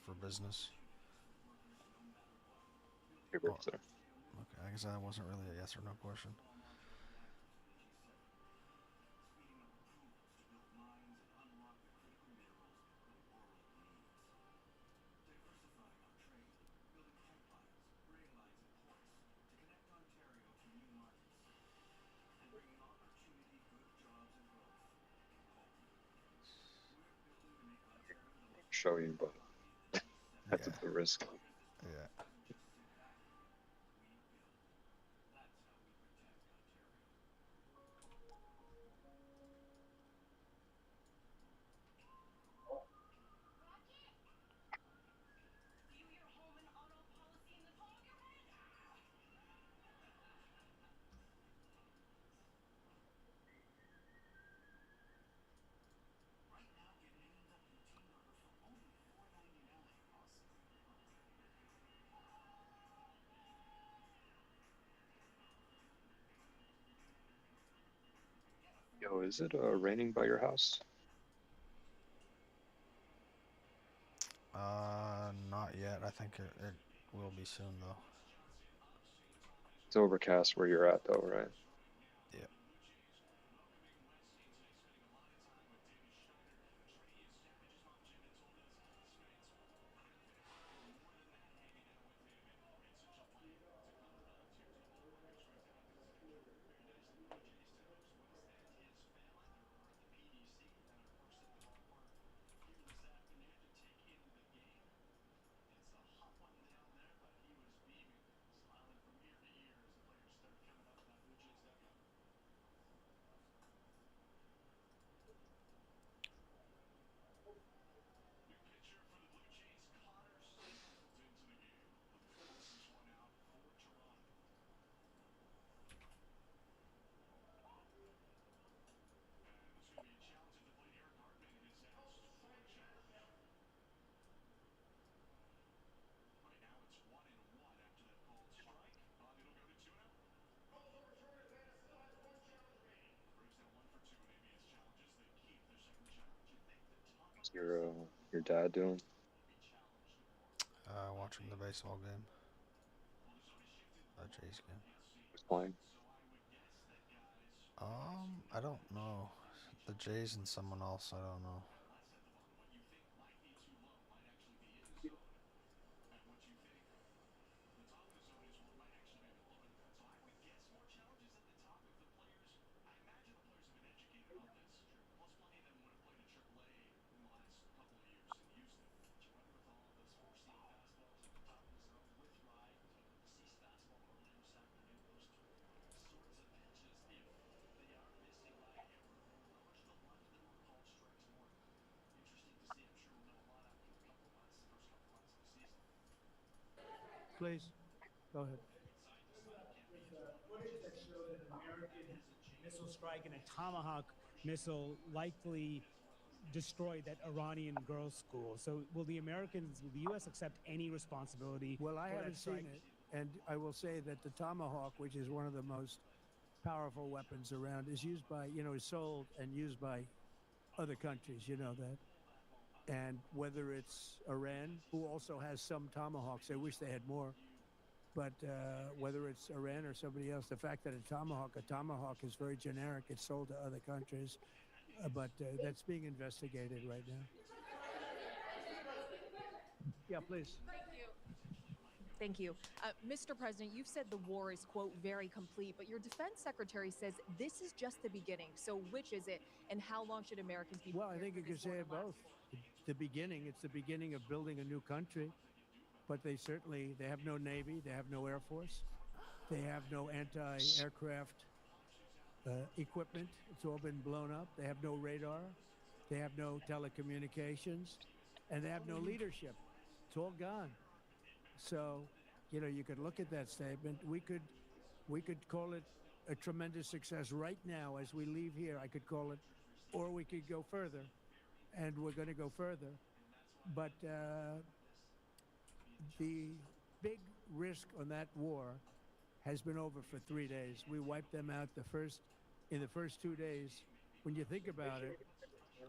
for business? She works there. Okay, I guess that wasn't really a yes or no question. Show you, but that's the risk. Yeah. Yo, is it raining by your house? Not yet. I think it will be soon, though. It's overcast where you're at, though, right? Yeah. What's your dad doing? Watching the baseball game. Jays game. Who's playing? I don't know. The Jays and someone else, I don't know. Please, go ahead. Footage that showed an American missile strike and a Tomahawk missile likely destroyed that Iranian girls' school. So will the U.S. accept any responsibility? Well, I for that haven't strike? seen it, and I will say that the Tomahawk, which is one of the most powerful weapons around, is used by, is sold and used by other countries, you know that. And whether it's Iran, who also has some Tomahawks, I wish they had more, but whether it's Iran or somebody else, the fact that a Tomahawk is very generic, it's sold to other countries, but that's being investigated right now. Yeah, please. Thank you. Mr. President, you've said the war is, quote, very complete, but your defense secretary says this is just the beginning. So which is it, and how long should Americans be Well, I prepared think for you could this say war to it both. The beginning, it's the beginning of building a new country, but they have no Navy, they have no Air Force, they have no anti-aircraft equipment. It's all been blown up. They have no radar, they have no telecommunications, and they have no leadership. It's all gone. So, you could look at that statement. We could call it a tremendous success right now as we leave here. I could call it, or we could go further, and we're going to go further. But the big risk on that war has been over for 3 days. We wiped them out in the first 2 days. When you think about it,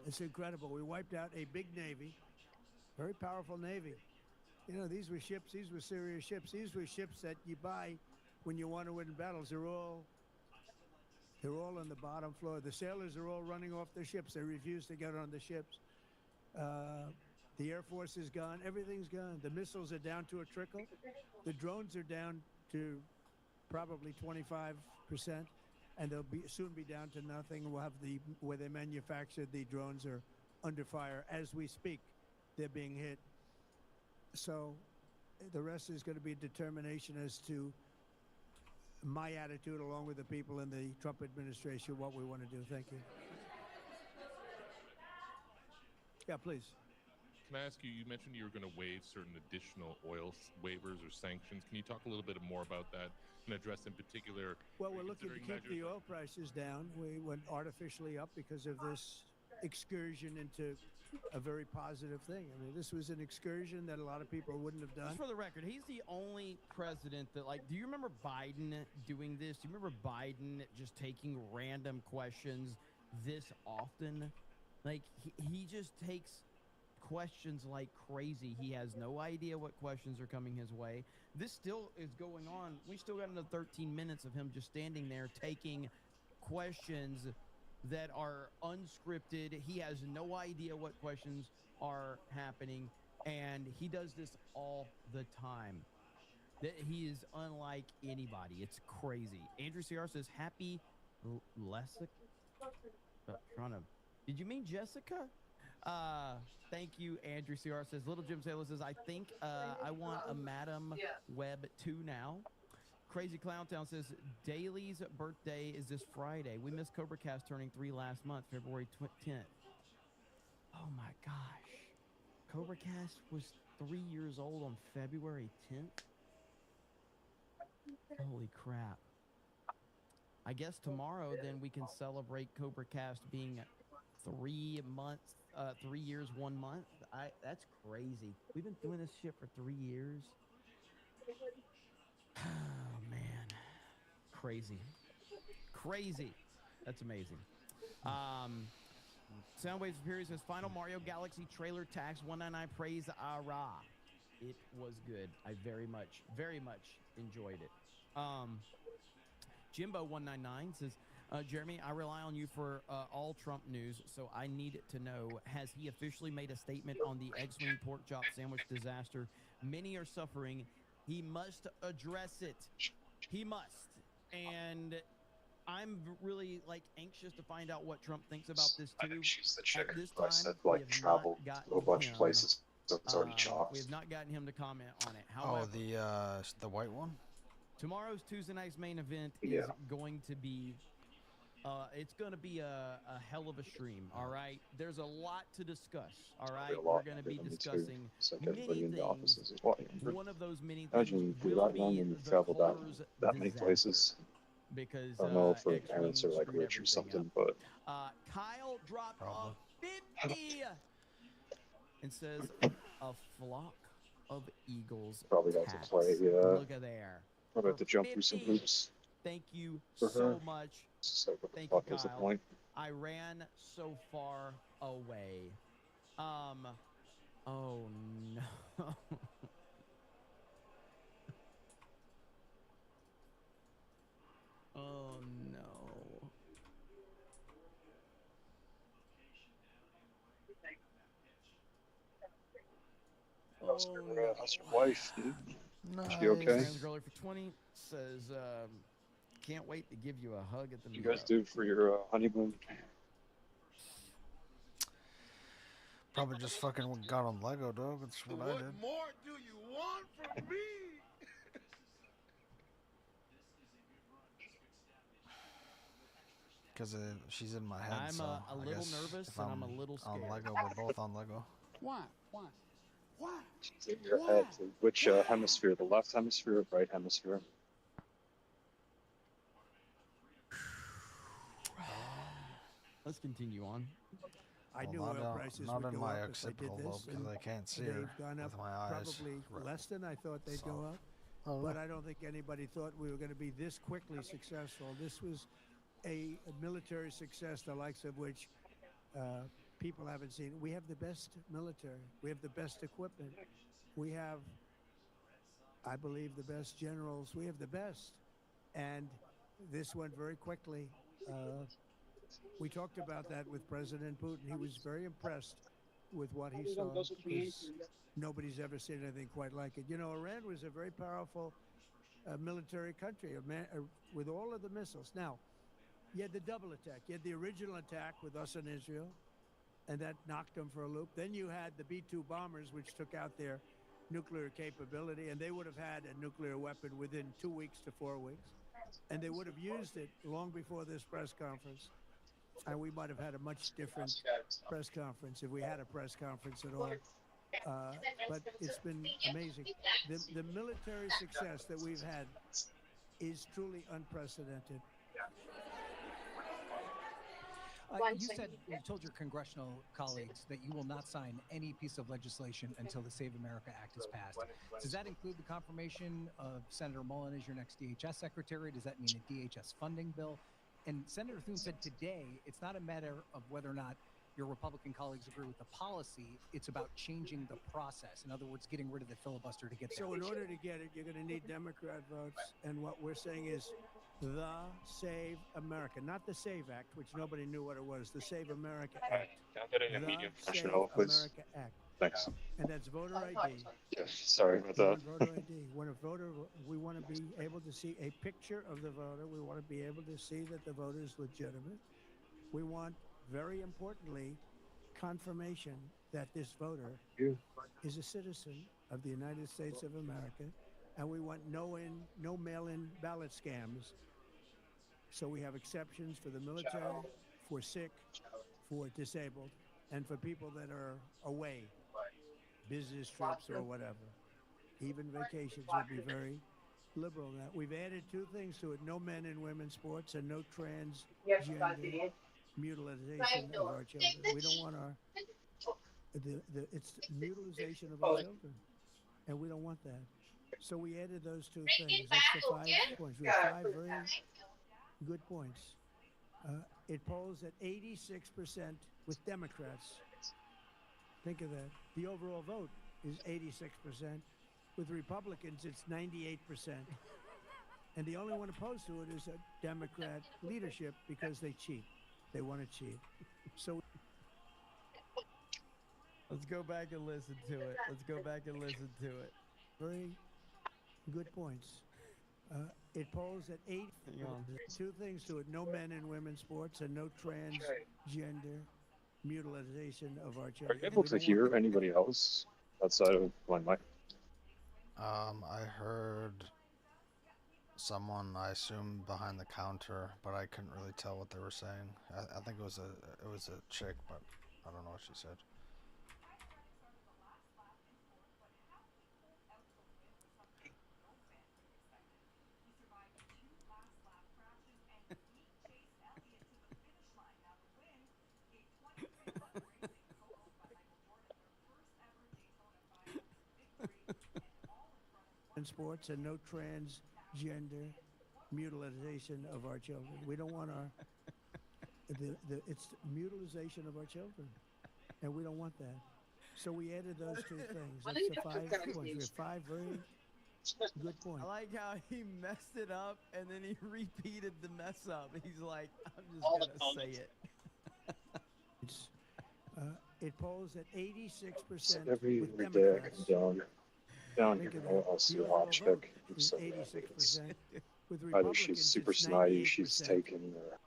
it's incredible. We wiped out a big Navy, very powerful Navy. These were ships. These were serious ships. These were ships that you buy when you want to win battles. They're all on the bottom floor. The sailors are all running off their ships. They refuse to get on the ships. The Air Force is gone. Everything's gone. The missiles are down to a trickle. The drones are down to probably 25%, and they'll soon be down to nothing. We'll have where they manufactured the drones are under fire as we speak. They're being hit. So the rest is going to be determination as to my attitude, along with the people in the Trump administration, what we want to do. Thank you. Yeah, please. Can I ask you, you mentioned you were going to waive certain additional oil waivers or sanctions. Can you talk a little bit more about that and address in particular? Well, we're looking to keep the oil prices down. We went artificially up because of this excursion into a very positive thing. I mean, this was an excursion that a lot of people wouldn't have done. Just for the record, he's the only president that, do you remember Biden doing this? Do you remember Biden just taking random questions this often? He just takes questions like crazy. He has no idea what questions are coming his way. This still is going on. We still got another 13 minutes of him just standing there taking questions that are unscripted. He has no idea what questions are happening, and he does this all the time. That he is unlike anybody. It's crazy. Andrew CR says, happy Lessica? Did you mean Jessica? Thank you, Andrew CR says. Little Jim Sailor says, I think I want a Madam Web 2 now. Crazy Clown Town says, Daly's birthday is this Friday. We missed Cobra Cast turning 3 last month, February 10th. Oh my gosh. Cobra Cast was 3 years old on February 10th? Holy crap. I guess tomorrow then we can celebrate Cobra Cast being 3 months, 3 years, 1 month. That's crazy. We've been doing this shit for 3 years. Oh man, crazy. That's amazing. Soundwaves Superior says final Mario Galaxy trailer tax 199 praise Ara. It was good. I very much enjoyed it. Jimbo 199 says Jeremy, I rely on you for all Trump news, so I need to know, has he officially made a statement on the X-Wing pork chop sandwich disaster? Many are suffering. He must address it. He must. And I'm really anxious to find out what Trump thinks about this I too. think she's the chick At this who I time, said we have traveled not gotten to a bunch of him, places, so it's already chopped. we have not gotten him to comment on it. Oh, However, the white one? tomorrow's Tuesday night's main event Yeah. is going to be it's going to be a hell of a stream, all right? There's a lot to discuss, all right? We're going to be discussing many things. One of those many things Imagine you do will that, man, be when you the travel Colors that many disaster. places. Because I don't know if her X-Wing parents are screwed rich or everything something, up. but Kyle dropped off 50 and says a flock of eagles probably got to tats. play. Look at there. Probably have to jump through some 50. hoops. Thank you for so her. much. So what the Thank fuck you, was the Kyle. point? I ran so far away. Oh no. Oh no. How's your wife, dude? Nice. She okay? Trans Girlie for 20 says, can't wait to give you a hug at the What you meetup. guys do for your honeymoon? Probably just fucking got on Lego, dog. That's what I did. What more do you want from me? Because she's in my head. I'm so a I little guess nervous if and I'm a little on scared. Lego, we're both on Lego. Why? Why? Why? She's in your head. Which hemisphere? The left hemisphere or right hemisphere? Let's continue on. I knew not oil prices not would in go my up if I did occipital this, lobe because and I can't see her they've gone up with my eyes. probably less than I thought they'd go up. Oh, But I don't think anybody thought we were going to be this quickly successful. This was a military success, the likes of which people haven't seen. We have the best military. We have the best equipment. We have, I believe, the best generals. We have the best. And this went very quickly. We talked about that with President Putin. He was very impressed with what he saw, because nobody's ever seen anything quite like it. You know, Iran was a very powerful military country with all of the missiles. Now, you had the double attack. You had the original attack with us in Israel, and that knocked them for a loop. Then you had the B-2 bombers, which took out their nuclear capability, and they would have had a nuclear weapon within 2 weeks to 4 weeks. And they would have used it long before this press conference. And we might have had a much different press conference if we had a press conference at all. But it's been amazing. The military success that we've had is truly unprecedented. You told your congressional colleagues that you will not sign any piece of legislation until the Save America Act is passed. Does that include the confirmation of Senator Mullen as your next DHS secretary? Does that mean a DHS funding bill? And Senator Thune said today, it's not a matter of whether or not your Republican colleagues agree with the policy. It's about changing the process. In other words, getting rid of the filibuster to get there. So in order to get it, you're going to need Democrat votes. And what we're saying is the Save America, not the Save Act, which nobody knew what it was, the Save America Act. Can I get a The medium Save fresh please? America Act. Thanks. And that's voter ID. Yeah, sorry about We that. want voter ID. When a voter, we want to be able to see a picture of the voter. We want to be able to see that the voter is legitimate. We want, very importantly, confirmation that this voter is a citizen of the United States of America, and we want no mail-in ballot scams. So we have exceptions for the military, for sick, for disabled, and for people that are away, business trips or whatever. Even vacations will be very liberal in that. We've added two things to it: no men in women's sports and no transgender mutilization of our children. We don't want it's mutilization of our children, and we don't want that. So we added those two things. That's the 5 points. We have 5 very good points. It polls at 86% with Democrats. Think of that. The overall vote is 86%. With Republicans, it's 98%. And the only one opposed to it is a Democrat leadership because they cheat. They want to cheat. So Let's go back and listen to it. Let's go back and listen to it. very good points. It polls at 8. Hang on. Two things to it: no men in women's sports, and no transgender mutilization of our Are children. you able to hear anybody else outside of my mic? I heard someone, I assume behind the counter, but I couldn't really tell what they were saying. I think it was a chick, but I don't know what she said. In sports, and no transgender mutilization of our children. We don't want our it's mutilization of our children, and we don't want that. So we added those two things. That's the 5 points. We have 5 very good points. I like how he messed it up and then he repeated the mess up. He's like, I'm just gonna say it. It polls at 86% Every with day I Democrats. come down Think here, of that. I'll see a The hot overall chick. vote who is said that it's 86%. With either Republicans, she's super it's snotty, she's 98%. taken, or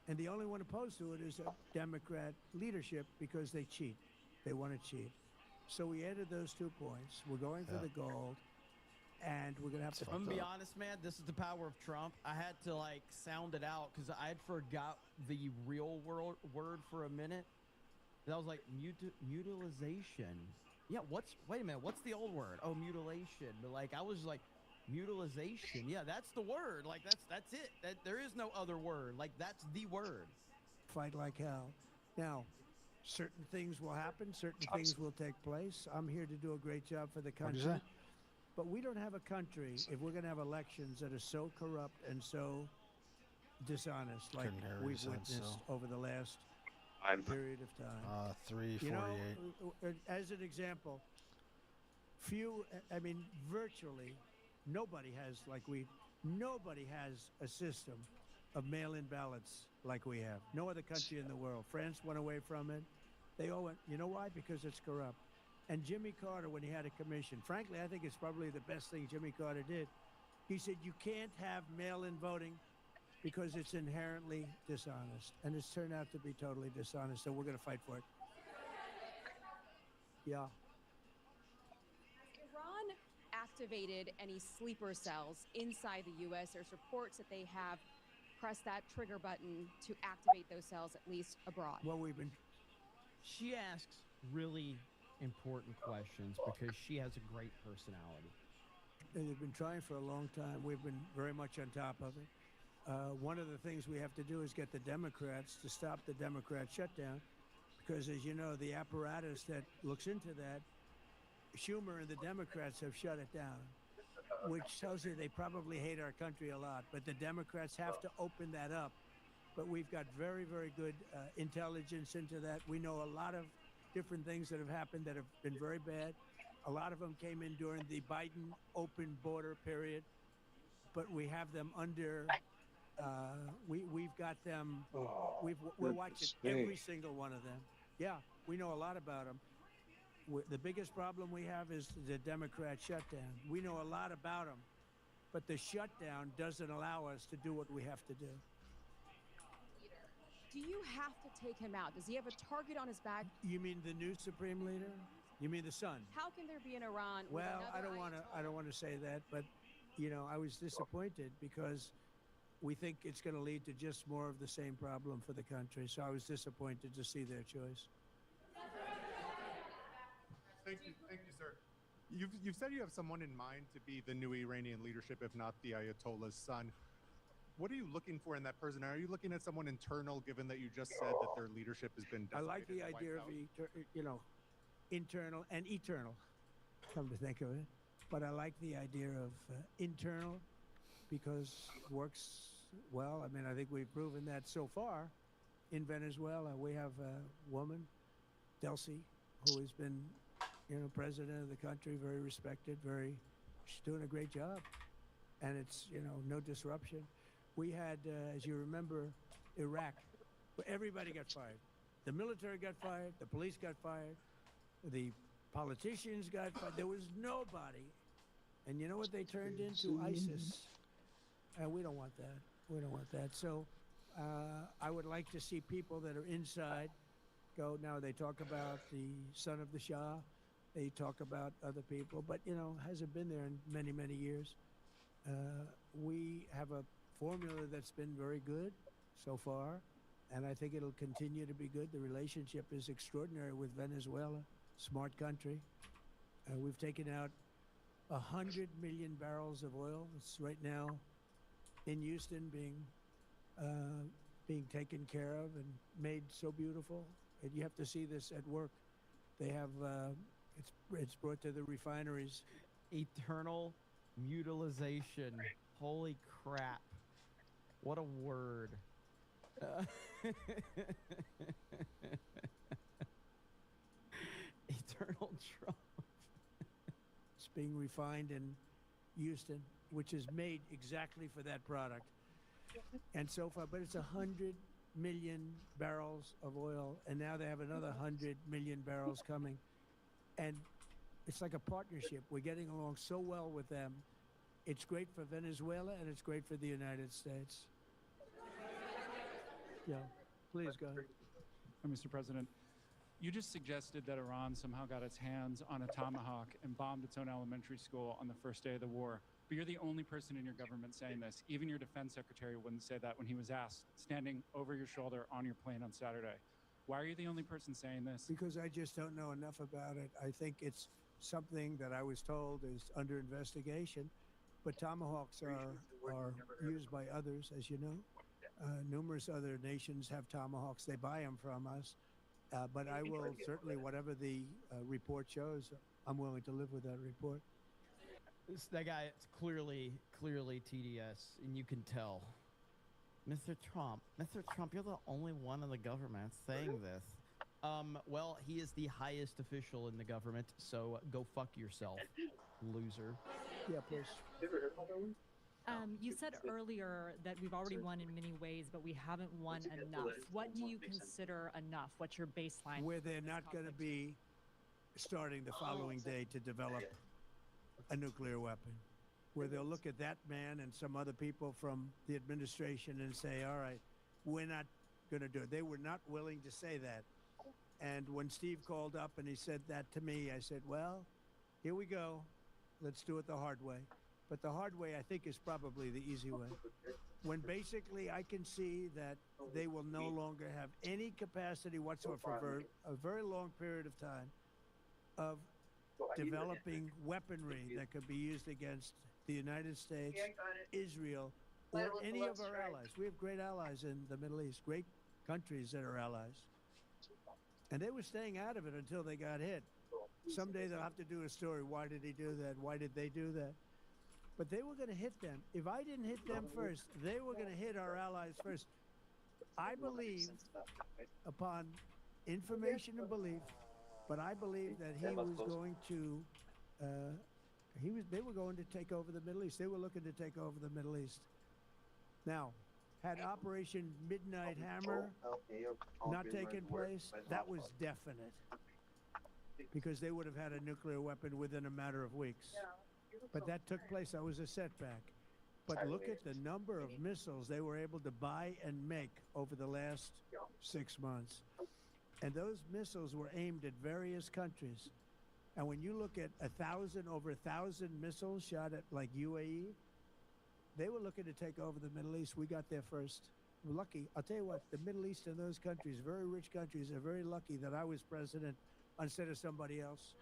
And the only one opposed to it is a Democrat leadership because they cheat. They want to cheat. So we added those 2 points. We're going for the gold, and we're going to have to... I'm gonna be honest, man. This is the power of Trump. I had to like sound it out because I had forgot the real word for a minute. And I was like, mutilization. Yeah, wait a minute, what's the old word? Oh, mutilation. Like, I was like, mutilization. Yeah, that's the word. Like, that's it. There is no other word. Like, that's the word. Fight like hell. Now, certain things will happen. Certain things will take place. I'm here to do a great job for the What'd you country. say? But we don't have a country, if we're going to have elections that are so corrupt and so dishonest, like Couldn't hear what you we've said, witnessed over the last period of time. 348. You know, as an example, virtually nobody has a system of mail-in ballots like we have. No other country in the world. France went away from it. They all went, you know why? Because it's corrupt. And Jimmy Carter, when he had a commission, frankly, I think it's probably the best thing Jimmy Carter did. He said, you can't have mail-in voting because it's inherently dishonest. And it's turned out to be totally dishonest, so we're going to fight for it. Yeah. Iran activated any sleeper cells inside the U.S. There's reports that they have pressed that trigger button to activate those cells, at least abroad. Well, She asks really important questions because she has a great personality. They've been trying for a long time. We've been very much on top of it. One of the things we have to do is get the Democrats to stop the Democrat shutdown, because, as you know, the apparatus that looks into that, Schumer and the Democrats have shut it down, which tells you they probably hate our country a lot. But the Democrats have to open that up. But we've got very, very good intelligence into that. We know a lot of different things that have happened that have been very bad. A lot of them came in during the Biden open border period, but we have them under... we've got them. We're watching every single one of them. Yeah, we know a lot about them. The biggest problem we have is the Democrat shutdown. We know a lot about them, but the shutdown doesn't allow us to do what we have to do. Do you have to take him out? Does he have a target on his back? You mean the new supreme leader? You mean the son? How can there be an Iran? With Well, I another don't want to say that, but you know, I was disappointed because we think it's going to lead to just more of the same problem for the country. So I was disappointed to see their choice. Thank you, sir. You've said you have someone in mind to be the new Iranian leadership, if not the Ayatollah's son. What are you looking for in that person? Are you looking at someone internal, given that you just said that their leadership has been I like the decimated and idea wiped of, internal and eternal, come to think of it. But I like the idea of internal because works well. I mean, I think we've proven that so far in Venezuela. We have a woman, Delcy, who has been, president of the country, very respected, she's doing a great job. and it's, no disruption. We had, as you remember, Iraq, where everybody got fired. The military got fired, the police got fired, the politicians got fired. There was nobody. And you know what they turned into? ISIS. And we don't want that. We don't want that. So I would like to see people that are inside go. Now, they talk about the son of the Shah. They talk about other people, but, hasn't been there in many, many years. We have a formula that's been very good so far, and I think it'll continue to be good. The relationship is extraordinary with Venezuela, smart country. We've taken out 100 million barrels of oil. It's right now in Houston being taken care of and made so beautiful. And you have to see this at work. They have, it's brought to the refineries. Eternal mutilization. Holy crap. What a word. Eternal Trump. It's being refined in Houston, which is made exactly for that product. And so far, but it's 100 million barrels of oil, and now they have another 100 million barrels coming. And it's like a partnership. We're getting along so well with them. It's great for Venezuela, and it's great for the United States. Yeah, please go ahead. Mr. President, you just suggested that Iran somehow got its hands on a Tomahawk and bombed its own elementary school on the first day of the war. But you're the only person in your government saying this. Even your defense secretary wouldn't say that when he was asked, standing over your shoulder on your plane on Saturday. Why are you the only person saying this? Because I just don't know enough about it. I think it's something that I was told is under investigation. But Tomahawks are used by others, as you know. Numerous other nations have Tomahawks. They buy them from us. But I will certainly, whatever the report shows, I'm willing to live with that report. That guy, it's clearly TDS, and you can tell. Mr. Trump, you're the only one in the government saying this. Well, he is the highest official in the government, so go fuck yourself, loser. Yeah, please. You said earlier that we've already won in many ways, but we haven't won enough. What do you consider enough? What's your baseline? Where they're not going to be starting the following day to develop a nuclear weapon. Where they'll look at that man and some other people from the administration and say, all right, we're not going to do it. They were not willing to say that. And when Steve called up and he said that to me, I said, well, here we go. Let's do it the hard way. But the hard way, I think, is probably the easy way. When basically I can see that they will no longer have any capacity whatsoever for a very long period of time of developing weaponry that could be used against the United States, Israel, or any of our allies. We have great allies in the Middle East, great countries that are allies. And they were staying out of it until they got hit. Someday they'll have to do a story. Why did he do that? Why did they do that? But they were going to hit them. If I didn't hit them first, they were going to hit our allies first. I believe, upon information and belief, but I believe that he was going to, they were going to take over the Middle East. They were looking to take over the Middle East. Now, had Operation Midnight Hammer not taken place, that was definite. Because they would have had a nuclear weapon within a matter of weeks. But that took place. That was a setback. But look at the number of missiles they were able to buy and make over the last 6 months. And those missiles were aimed at various countries. And when you look at over 1,000 missiles shot at like UAE, they were looking to take over the Middle East. We got there first. We're lucky. I'll tell you what, the Middle East and those countries, very rich countries, are very lucky that I was president instead of somebody else.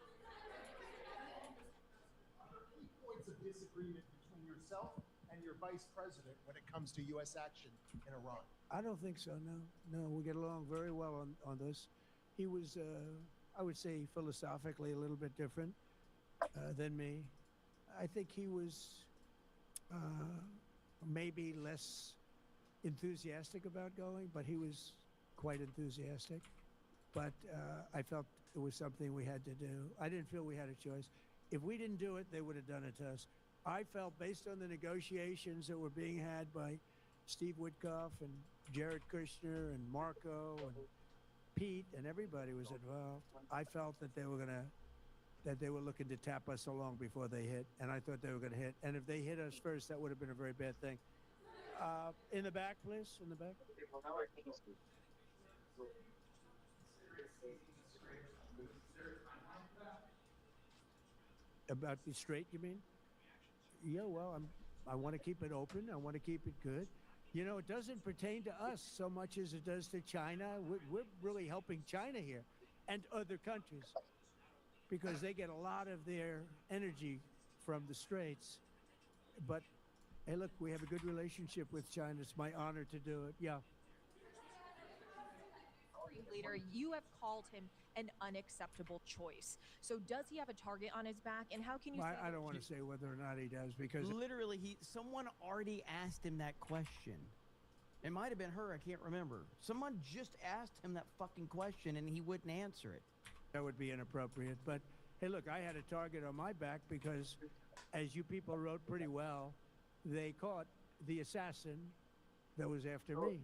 Points of disagreement between yourself and your vice president when it comes to U.S. action in Iran? I don't think so, no. No, we get along very well on this. He was, I would say, philosophically a little bit different than me. I think he was maybe less enthusiastic about going, but he was quite enthusiastic. But I felt it was something we had to do. I didn't feel we had a choice. If we didn't do it, they would have done it to us. I felt, based on the negotiations that were being had by Steve Witkoff and Jared Kushner and Marco and Pete and everybody was involved, I felt that they were looking to tap us along before they hit, and I thought they were going to hit. And if they hit us first, that would have been a very bad thing. In the back, please. In the back. About the straight, you mean? Yeah, well, I want to keep it open. I want to keep it good. You know, it doesn't pertain to us so much as it does to China. We're really helping China here and other countries because they get a lot of their energy from the Straits. But, hey, look, we have a good relationship with China. It's my honor to do it. Yeah. Leader, you have called him an unacceptable choice. So does he have a target on his back? And how can you say I don't want to say whether or not he does because literally someone already asked him that question. It might have been her, I can't remember. Someone just asked him that fucking question and he wouldn't answer it. That would be inappropriate. But hey, look, I had a target on my back because, as you people wrote pretty well, they caught the assassin that was after me.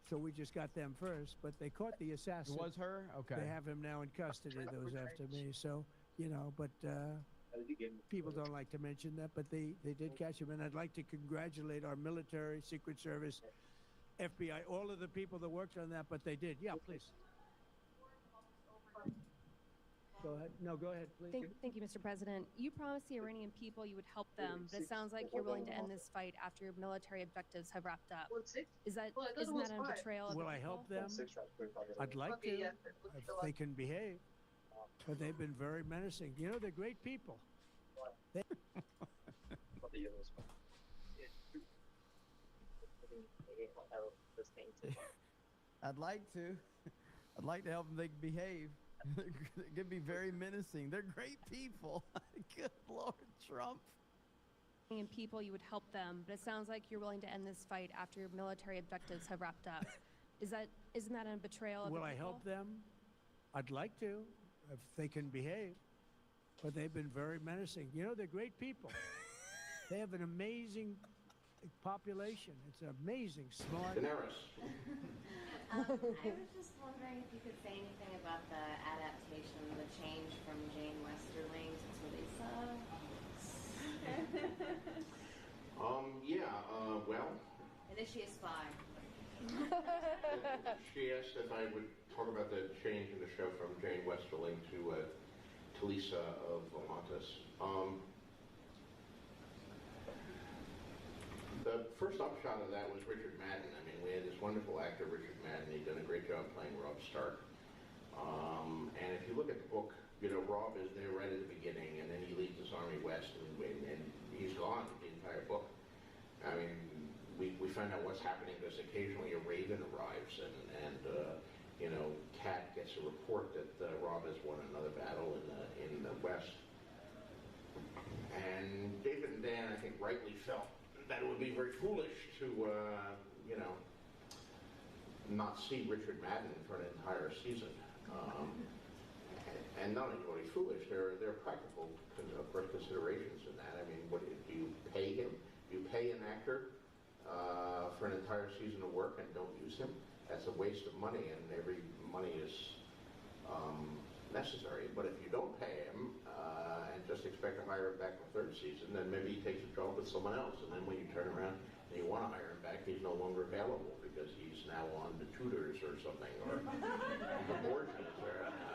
So we just got them first, but they caught the assassin. It was her? Okay. They have him now in custody that was after me. So, you know, but people don't like to mention that, but they did catch him. And I'd like to congratulate our military, Secret Service, FBI, all of the people that worked on that, but they did. Yeah, please. Go ahead. No, go ahead, please. Thank you, Mr. President. You promised the Iranian people you would help them, but it sounds like you're willing to end this fight after your military objectives have wrapped up. Isn't that a betrayal of the Will I people? help them? I'd like to, if they can behave. But they've been very menacing. You know, they're great people. I'd like to help them. They behave. It could be very menacing. They're great people. Good Lord, Trump. And people, you would help them, but it sounds like you're willing to end this fight after your military objectives have wrapped up. Isn't that a betrayal of Will the I people? help them? I'd like to, if they can behave. But they've been very menacing. You know, they're great people. They have an amazing population. It's amazing, smart. I was just wondering if you could say anything about the adaptation, the change from Jane Westerling to Lisa. Well. And is she a spy? She asked if I would talk about the change in the show from Jane Westerling to Lisa of Volantis. The first upshot of that was Richard Madden. I mean, we had this wonderful actor, Richard Madden. He'd done a great job playing Rob Stark. And if you look at the book, you know, Rob is there right at the beginning, and then he leads his army west, and he's gone the entire book. I mean, we find out what's happening because occasionally a raven arrives, and you know, Kat gets a report that Rob has won another battle in the west. And David and Dan, I think, rightly felt that it would be very foolish to, you know, not see Richard Madden for an entire season. And not only foolish, there are practical considerations in that. I mean, what do you pay him? Do you pay an actor for an entire season of work and don't use him? That's a waste of money, and every money is necessary. But if you don't pay him and just expect to hire him back in the third season, then maybe he takes a job with someone else. And then when you turn around and you want to hire him back, he's no longer available because he's now on the Tudors or something, or the Borgias.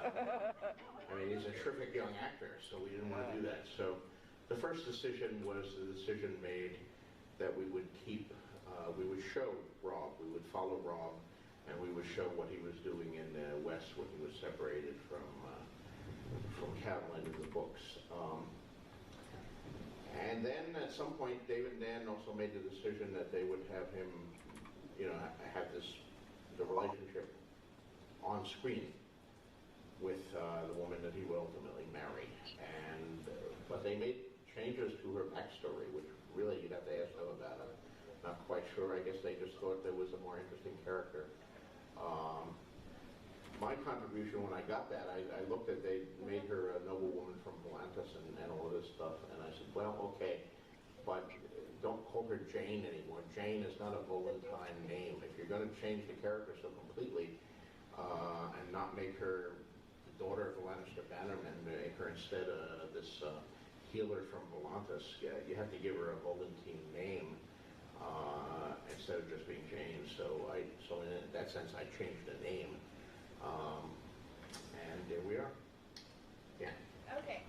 I mean, he's a terrific young actor, so we didn't want to do that. So the first decision was the decision made that we would keep, we would show Rob, we would follow Rob, and we would show what he was doing in the West when he was separated from Catelyn in the books. And then at some point, David and Dan also made the decision that they would have him, you know, have the relationship on screen with the woman that he would ultimately marry. And but they made changes to her backstory, which really you'd have to ask them about. I'm not quite sure. I guess they just thought there was a more interesting character. My contribution when I got that, I looked at, they made her a noblewoman from Volantis and all of this stuff, and I said, well, okay, but don't call her Jane anymore. Jane is not a Volantine name. If you're going to change the character so completely and not make her the daughter of Lannister Bannerman, make her instead this healer from Volantis, you have to give her a Volantine name instead of just being Jane. So in that sense, I changed the name, and there we are. Yeah. Okay,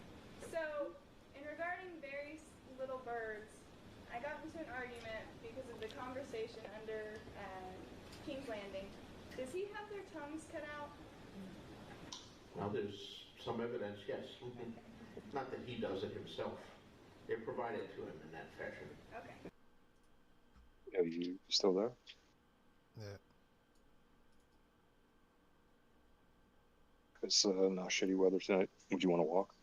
so in regarding very little birds, I got into an argument because of the conversation under King's Landing. Does he have their tongues cut out? Well, there's some evidence, yes. Not that he does it himself. They're provided to him in that fashion. Okay. Are you still there? Yeah. It's not shitty weather tonight. Would you want to walk?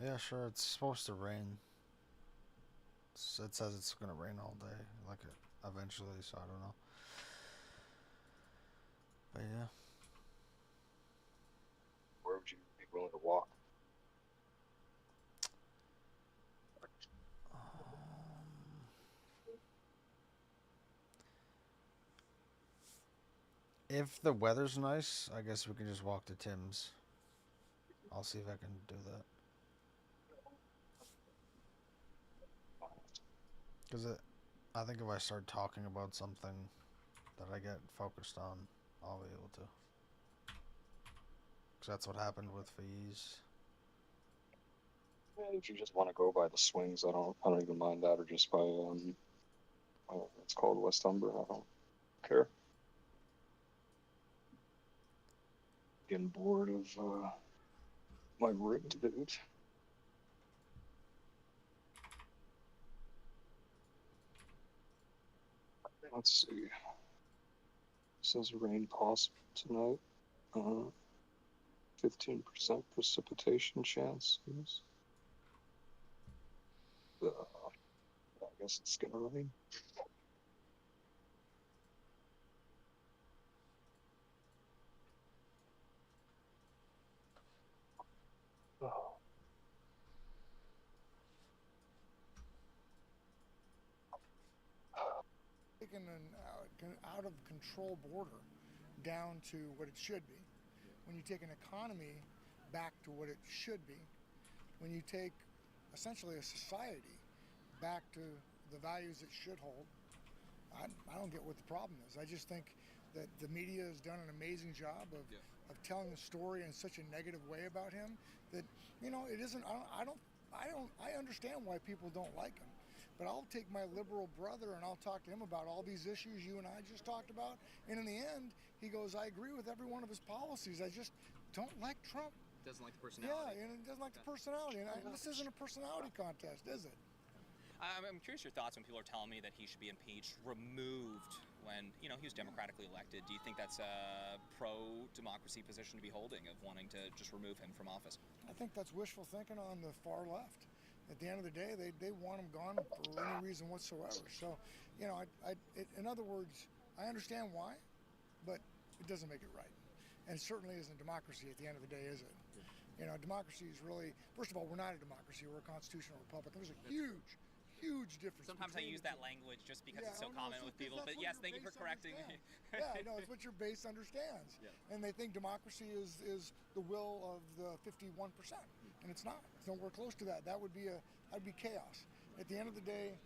Yeah, sure. It's supposed to rain. It says it's gonna rain all day, like eventually. So I don't know. But yeah. Where would you be willing to walk? If the weather's nice, I guess we can just walk to Tim's. I'll see if I can do that. Because I think if I start talking about something that I get focused on, I'll be able to. Because that's what happened with Fees. If you just want to go by the swings, I don't even mind that, or just by it's called Westumber. I don't care. Getting bored of my route, dude. Let's see. Says rain possible tonight. 15% precipitation chances. I guess it's gonna rain. Taken an out of control border down to what it should be. When you take an economy back to what it should be, when you take essentially a society back to the values it should hold, I don't get what the problem is. I just think that the media has done an amazing job of telling the story in such a negative way about him that, it isn't. I understand why people don't like him. But I'll take my liberal brother and I'll talk to him about all these issues you and I just talked about. And in the end, he goes, I agree with every one of his policies. I just don't like Trump. Doesn't like the personality. Yeah, and he doesn't like the personality. And this isn't a personality contest, is it? I'm curious your thoughts when people are telling me that he should be impeached, removed when, he was democratically elected. Do you think that's a pro-democracy position to be holding, of wanting to just remove him from office? I think that's wishful thinking on the far left. At the end of the day, they want him gone for any reason whatsoever. So, in other words, I understand why, but it doesn't make it right. And it certainly isn't democracy at the end of the day, is it? Democracy is really, first of all, we're not a democracy, we're a constitutional republic. There's a huge difference. Sometimes I use that language just because it's so common with people, but yes, thank you for correcting me. Yeah, no, it's what your base understands. Yeah. And they think democracy is the will of the 51%. And it's not. It's nowhere close to that. That would be chaos. At the end of the day,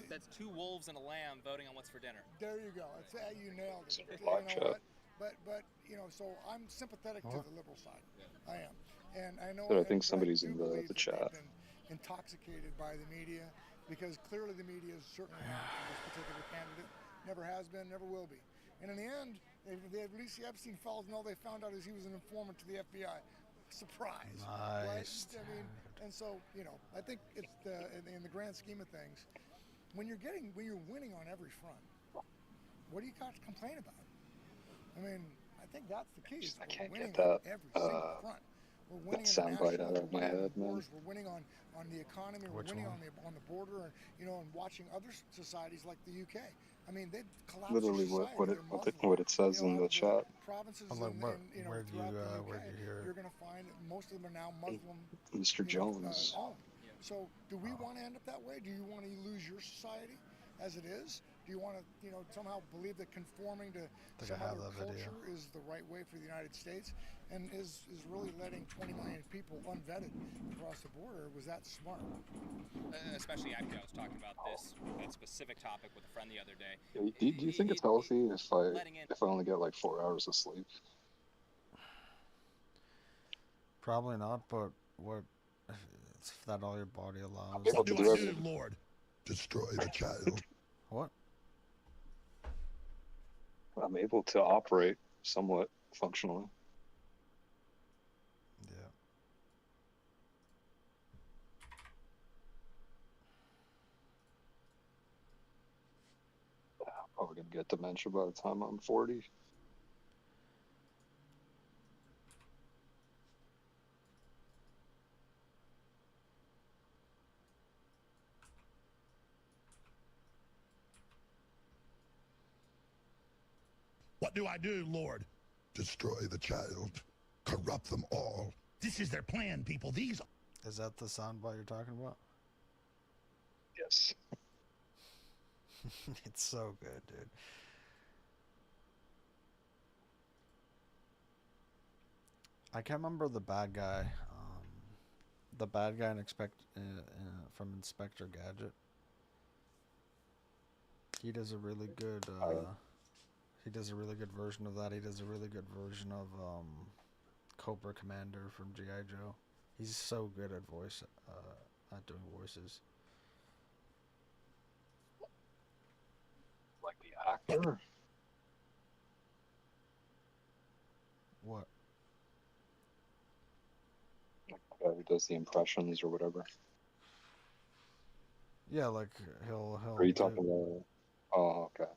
That's two wolves and a lamb voting on what's for dinner. There you go. You nailed it. But so I'm sympathetic to the liberal side. Yeah. I am. And I know. So I think somebody's in the chat. Been intoxicated by the media, because clearly the media is certainly not for this particular candidate. Never has been, never will be. And in the end, they released the Epstein files, and all they found out is he was an informant to the FBI. Surprise. Nice. Right? I mean, and so, I think it's in the grand scheme of things, when you're winning on every front, what do you got to complain about? I mean, I think that's the key. I can't get that that soundbite out of my head, man. We're winning on the economy. We're winning on the border, and watching other societies like the UK. I mean, they've collapsed Literally, their society. They're Muslim. what it says You know, in out the of the chat. provinces I'm like, and where'd throughout the UK, where'd you hear it? you're going to find most of them are now Muslim. Mr. Jones. Owned. So, do we want to end up that way? Do you want to lose your society as it is? Do you want to, somehow believe that conforming to some other culture is the right way for the United States, and is really letting 20 million people unvetted across the border? Was that smart? Especially after I was talking about that specific topic with a friend the other day. Do you think it's healthy if I only get like 4 hours of sleep? Probably not, but what if that all your body allows? What do I do, Lord? Destroy the child. What? I'm able to operate somewhat functionally. Yeah. Probably gonna get dementia by the time I'm 40. What do I do, Lord? Destroy the child. Corrupt them all. This is their plan, people. These... Is that the soundbite you're talking about? Yes. It's so good, dude. I can't remember the bad guy. The bad guy from Inspector Gadget. He does a really good. He does a really good version of that. He does a really good version of Cobra Commander from G.I. Joe. He's so good at at doing voices. Like the actor? What? Like the guy who does the impressions or whatever. Yeah, like he'll. Are you talking about? Oh, okay.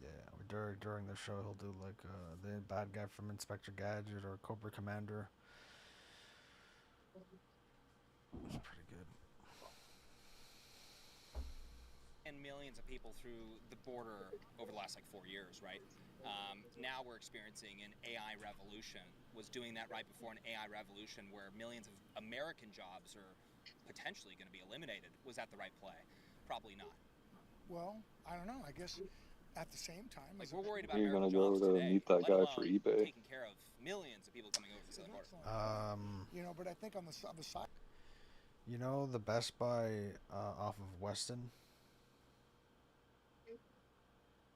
Yeah, during the show he'll do like the bad guy from Inspector Gadget or Cobra Commander. It's pretty good. And millions of people through the border over the last 4 years, right? Now we're experiencing an AI revolution. Was doing that right before an AI revolution where millions of American jobs are potentially going to be eliminated. Was that the right play? Probably not. Well, I don't know. I guess at the same time, we're worried about You're gonna American go jobs to today, meet that let guy alone for eBay. taking care of millions of people coming over the southern border. But I think on the other side. You know the Best Buy off of Weston?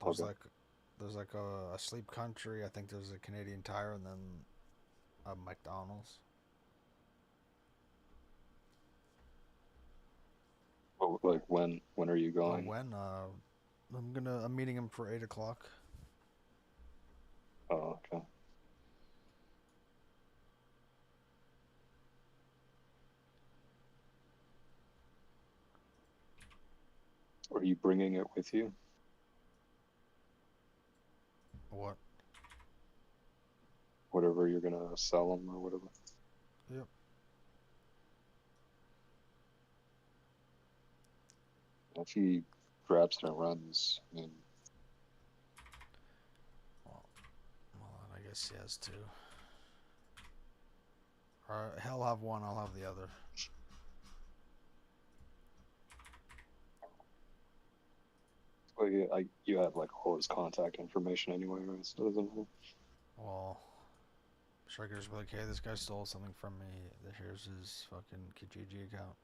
There's like a Sleep Country. I think there's a Canadian Tire, and then a McDonald's. Oh, like when are you going? When? I'm meeting him for 8 o'clock. Oh, okay. Are you bringing it with you? What? Whatever you're gonna sell them or whatever. Yep. If he grabs it and runs, I mean. Well, I guess he has two. He'll have one, I'll have the other. Well, yeah, you have all his contact information anyway, right? So it doesn't matter. Well, Striker's like, hey, this guy stole something from me. Here's his fucking Kijiji account.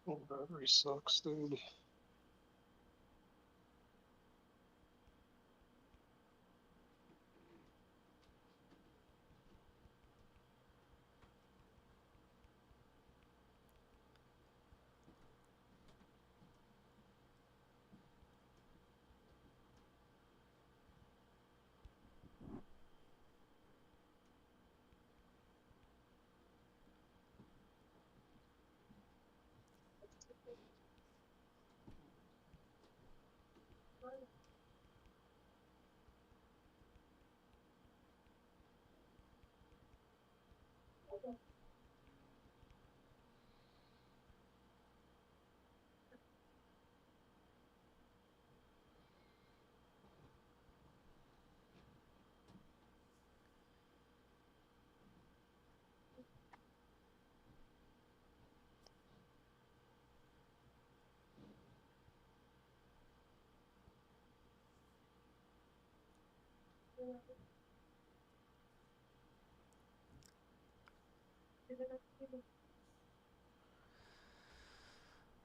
Oh, battery sucks, dude.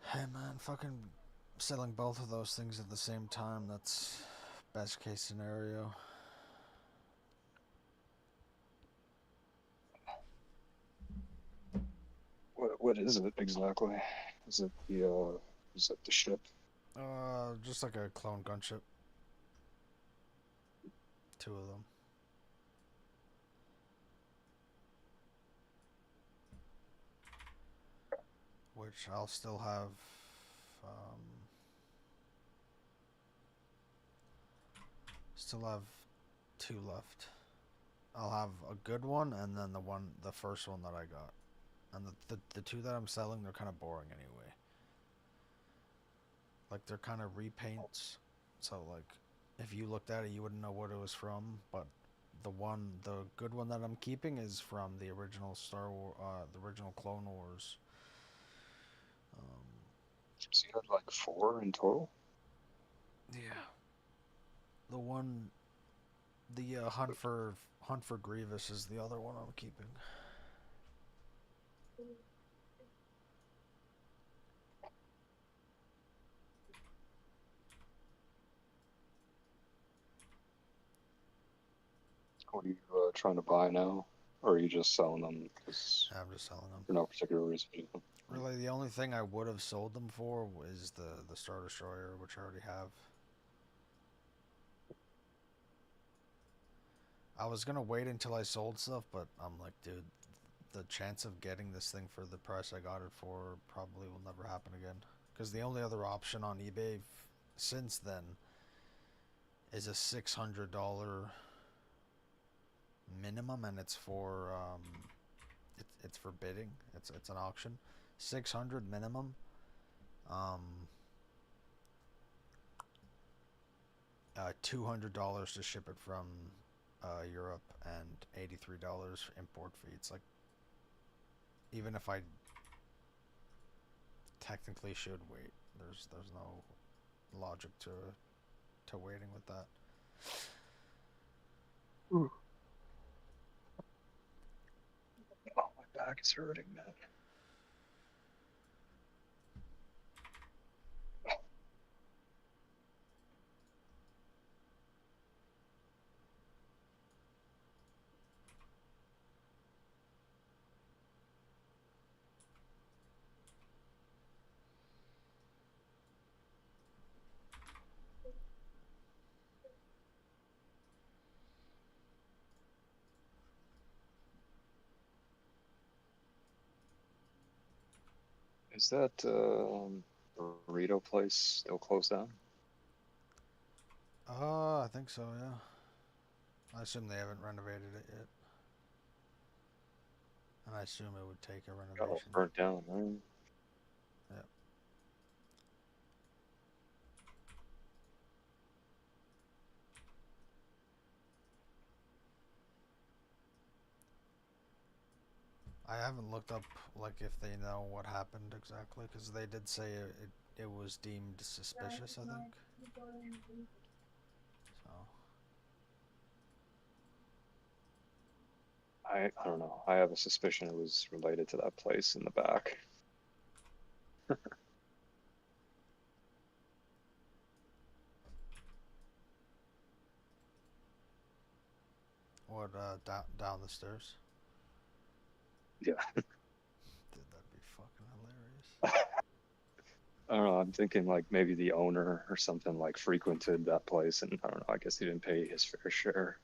Hey man, fucking selling both of those things at the same time, that's best case scenario. What is it exactly? Is it the ship? Just like a clone gunship. 2 of them. Which I'll still have, still have 2 left. I'll have a good one and then the first one that I got. And the 2 that I'm selling, they're kind of boring anyway. Like, they're kind of repaints. So, like, if you looked at it, you wouldn't know what it was from. But the good one that I'm keeping is from the original the original Clone Wars. So you had like 4 in total? Yeah. The Hunt for Grievous is the other one I'm keeping. What are you trying to buy now? Or are you just selling them because I'm just selling them for no particular reason? Really, the only thing I would have sold them for is the Star Destroyer, which I already have. I was gonna wait until I sold stuff, but I'm like, dude, the chance of getting this thing for the price I got it for probably will never happen again. Because the only other option on eBay since then is a $600 minimum, and it's for it's for bidding. It's an auction. 600 minimum. $200 to ship it from Europe and $83 for import fee. It's like, even if I technically should wait, there's no logic to waiting with that. Ooh. Oh, my back is hurting, man. Is that burrito place still closed down? I think so, yeah. I assume they haven't renovated it yet. And I assume it would take a renovation. Got all burnt down, right? Yep. I haven't looked up, like, if they know what happened exactly, because they did say it was deemed suspicious, I think. So. I don't know. I have a suspicion it was related to that place in the back. What, down the stairs? Yeah. Dude, that'd be fucking hilarious. I don't know. I'm thinking like maybe the owner or something like frequented that place, and I don't know. I guess he didn't pay his fair share.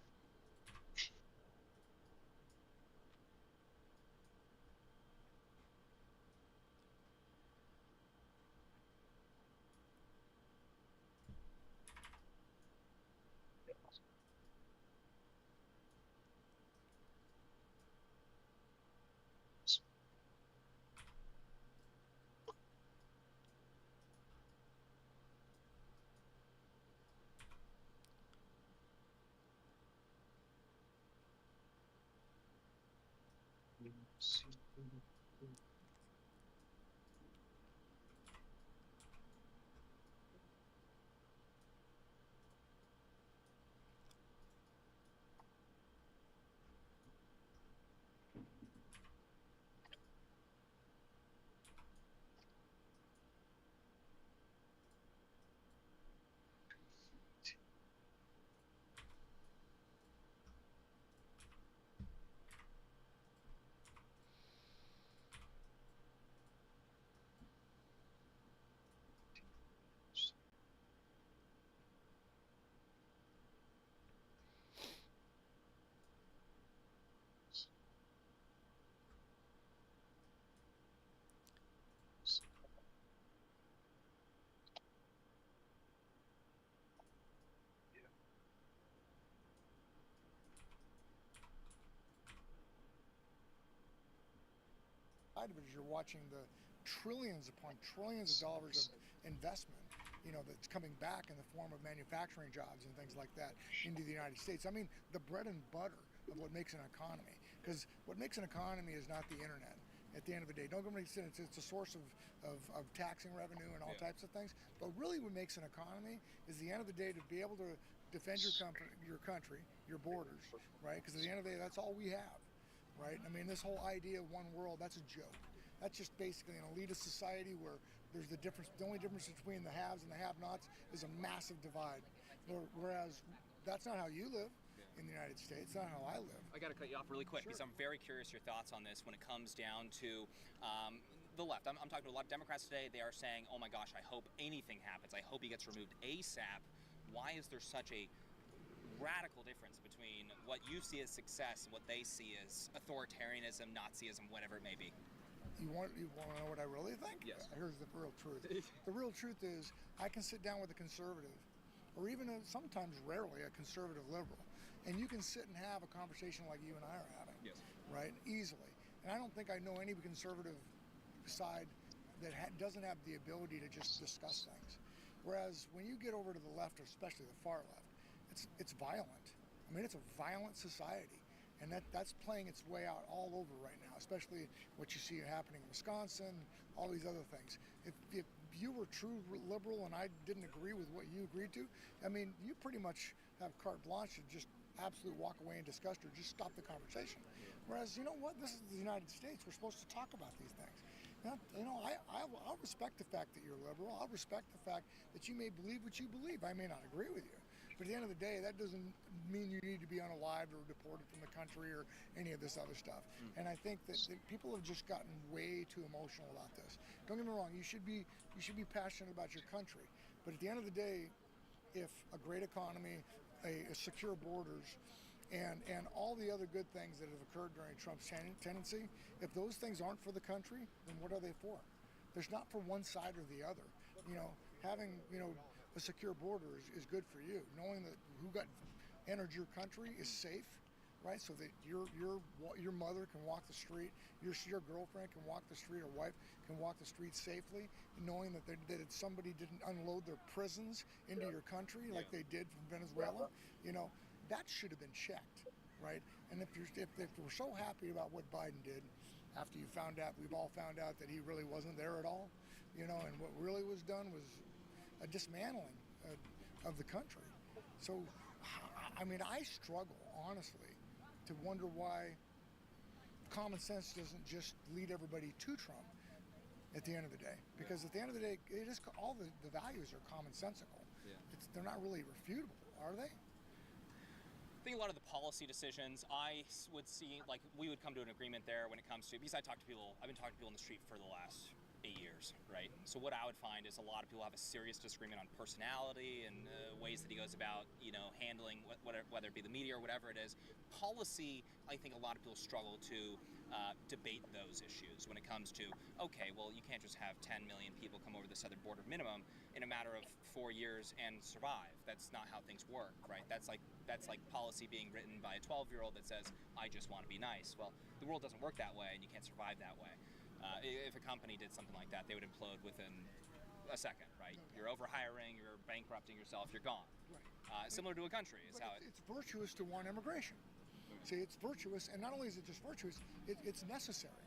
Side of it is you're watching the trillions upon trillions of dollars of investment, that's coming back in the form of manufacturing jobs and things like that into the United States. I mean, the bread and butter of what makes an economy. Because what makes an economy is not the internet. At the end of the day, don't get me wrong, it's a source of taxing revenue and all types of things. But really, what makes an economy is the end of the day to be able to defend your country, your borders, right? Because at the end of the day, that's all we have. Right? I mean, this whole idea of one world, that's a joke. That's just basically an elitist society where there's the only difference between the haves and the have-nots is a massive divide. Whereas that's not how you live in the United States, not how I live. I got to cut you off really quick because I'm very curious your thoughts on this when it comes down to the left. I'm talking to a lot of Democrats today. They are saying, oh my gosh, I hope anything happens. I hope he gets removed ASAP. Why is there such a radical difference between what you see as success and what they see as authoritarianism, Nazism, whatever it may be? You want to know what I really think? Yes. Here's the real truth. The real truth is I can sit down with a conservative, or even sometimes rarely a conservative liberal, and you can sit and have a conversation like you and I are having, right? Easily. And I don't think I know any conservative side that doesn't have the ability to just discuss things. Whereas when you get over to the left, or especially the far left, it's violent. I mean, it's a violent society, and that's playing its way out all over right now, especially what you see happening in Wisconsin, all these other things. If you were true liberal and I didn't agree with what you agreed to, I mean, you pretty much have carte blanche to just absolutely walk away in disgust or just stop the conversation. Whereas, you know what? This is the United States. We're supposed to talk about these things. I'll respect the fact that you're liberal. I'll respect the fact that you may believe what you believe. I may not agree with you. But at the end of the day, that doesn't mean you need to be unalived or deported from the country or any of this other stuff. And I think that people have just gotten way too emotional about this. Don't get me wrong, you should be passionate about your country. But at the end of the day, if a great economy, a secure borders, and all the other good things that have occurred during Trump's tendency, if those things aren't for the country, then what are they for? There's not for one side or the other. Having, a secure border is good for you. Knowing that who entered your country is safe, right? So that your mother can walk the street, your girlfriend can walk the street, or wife can walk the street safely, knowing that somebody didn't unload their prisons into your country like they did from Venezuela. That should have been checked, right? And if we're so happy about what Biden did, after we've all found out that he really wasn't there at all, and what really was done was a dismantling of the country. So, I mean, I struggle, honestly, to wonder why common sense doesn't just lead everybody to Trump at the end of the day, because at the end of the day, it is all the values are commonsensical. Yeah. They're not really refutable, are they? I think a lot of the policy decisions, I would see, like, we would come to an agreement there when it comes to, because I've been talking to people on the street for the last 8 years, right? So what I would find is a lot of people have a serious disagreement on personality and ways that he goes about, handling whether it be the media or whatever it is. Policy, I think a lot of people struggle to debate those issues when it comes to, okay, well, you can't just have 10 million people come over the southern border minimum in a matter of 4 years and survive. That's not how things work, right? That's like policy being written by a 12-year-old that says, I just want to be nice. Well, the world doesn't work that way, and you can't survive that way. If a company did something like that, they would implode within a second, right? You're overhiring, you're bankrupting yourself, you're gone. Right. Similar to a country is how it's virtuous to want immigration. See, it's virtuous, and not only is it just virtuous, it's necessary,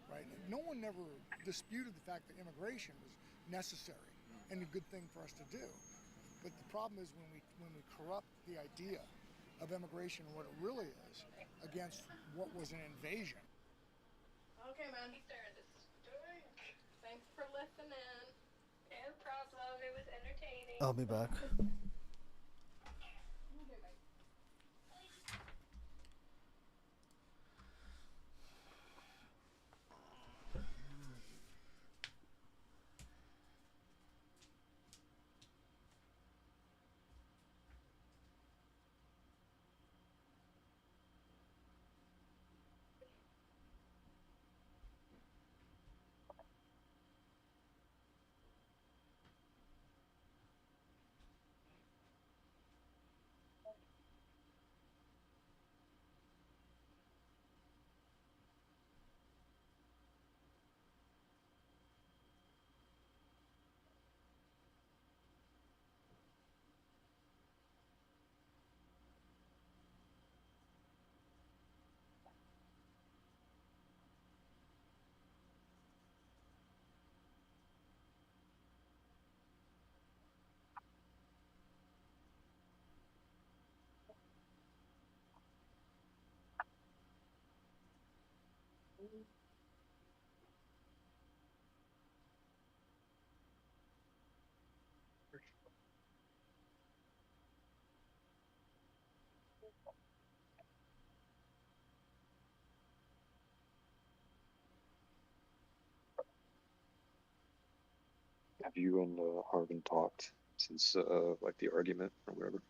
right? No one ever disputed the fact that immigration was necessary and a good thing for us to do. But the problem is when we corrupt the idea of immigration and what it really is against what was an invasion. Okay, man. Thanks for listening. No problem. It was entertaining. I'll be back. Have you and Harvin talked since like the argument or whatever?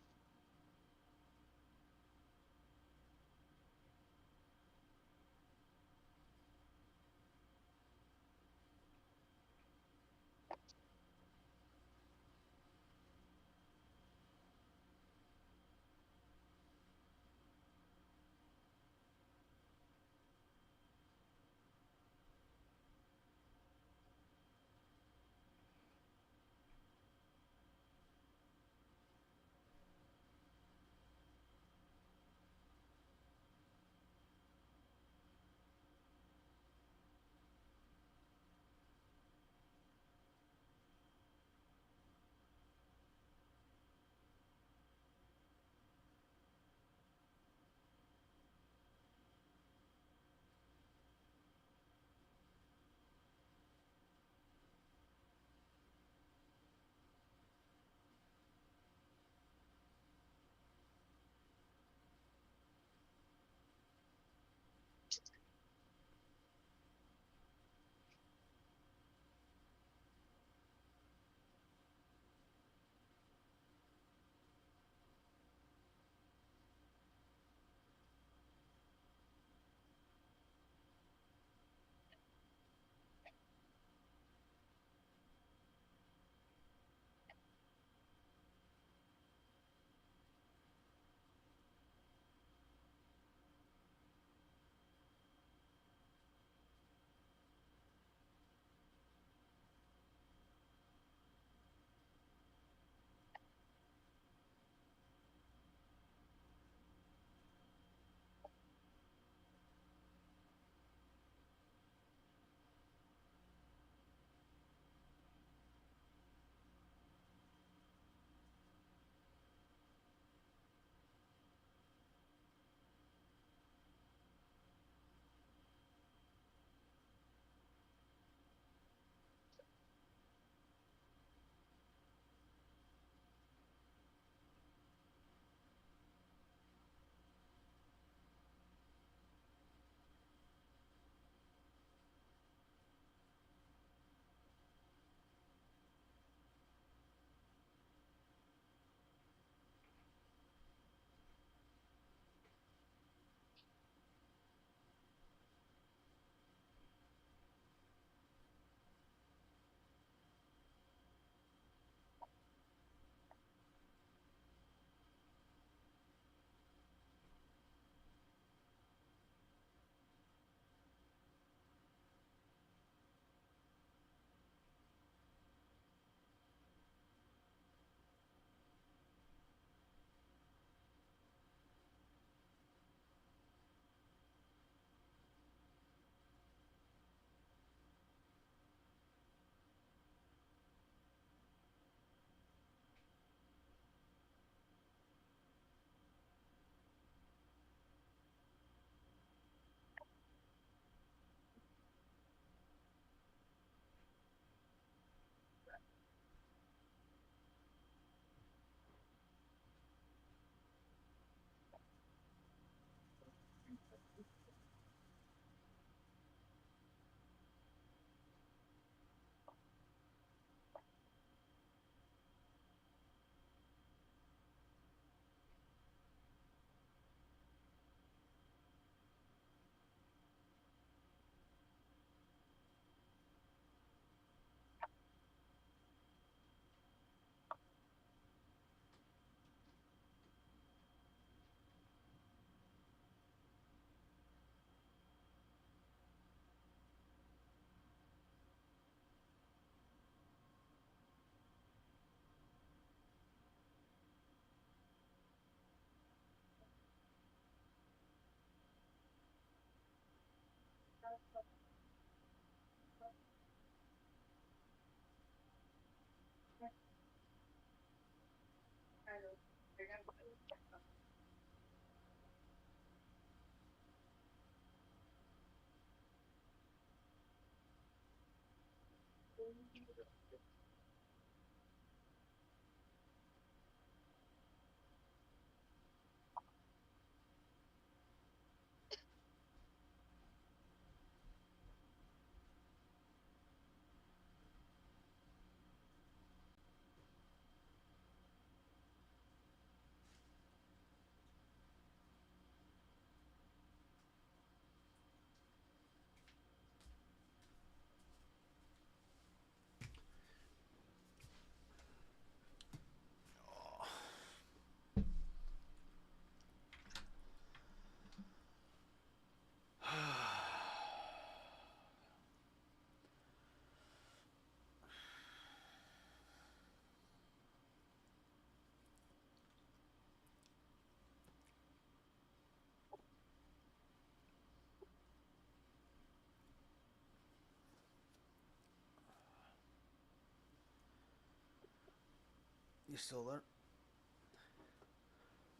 You still there?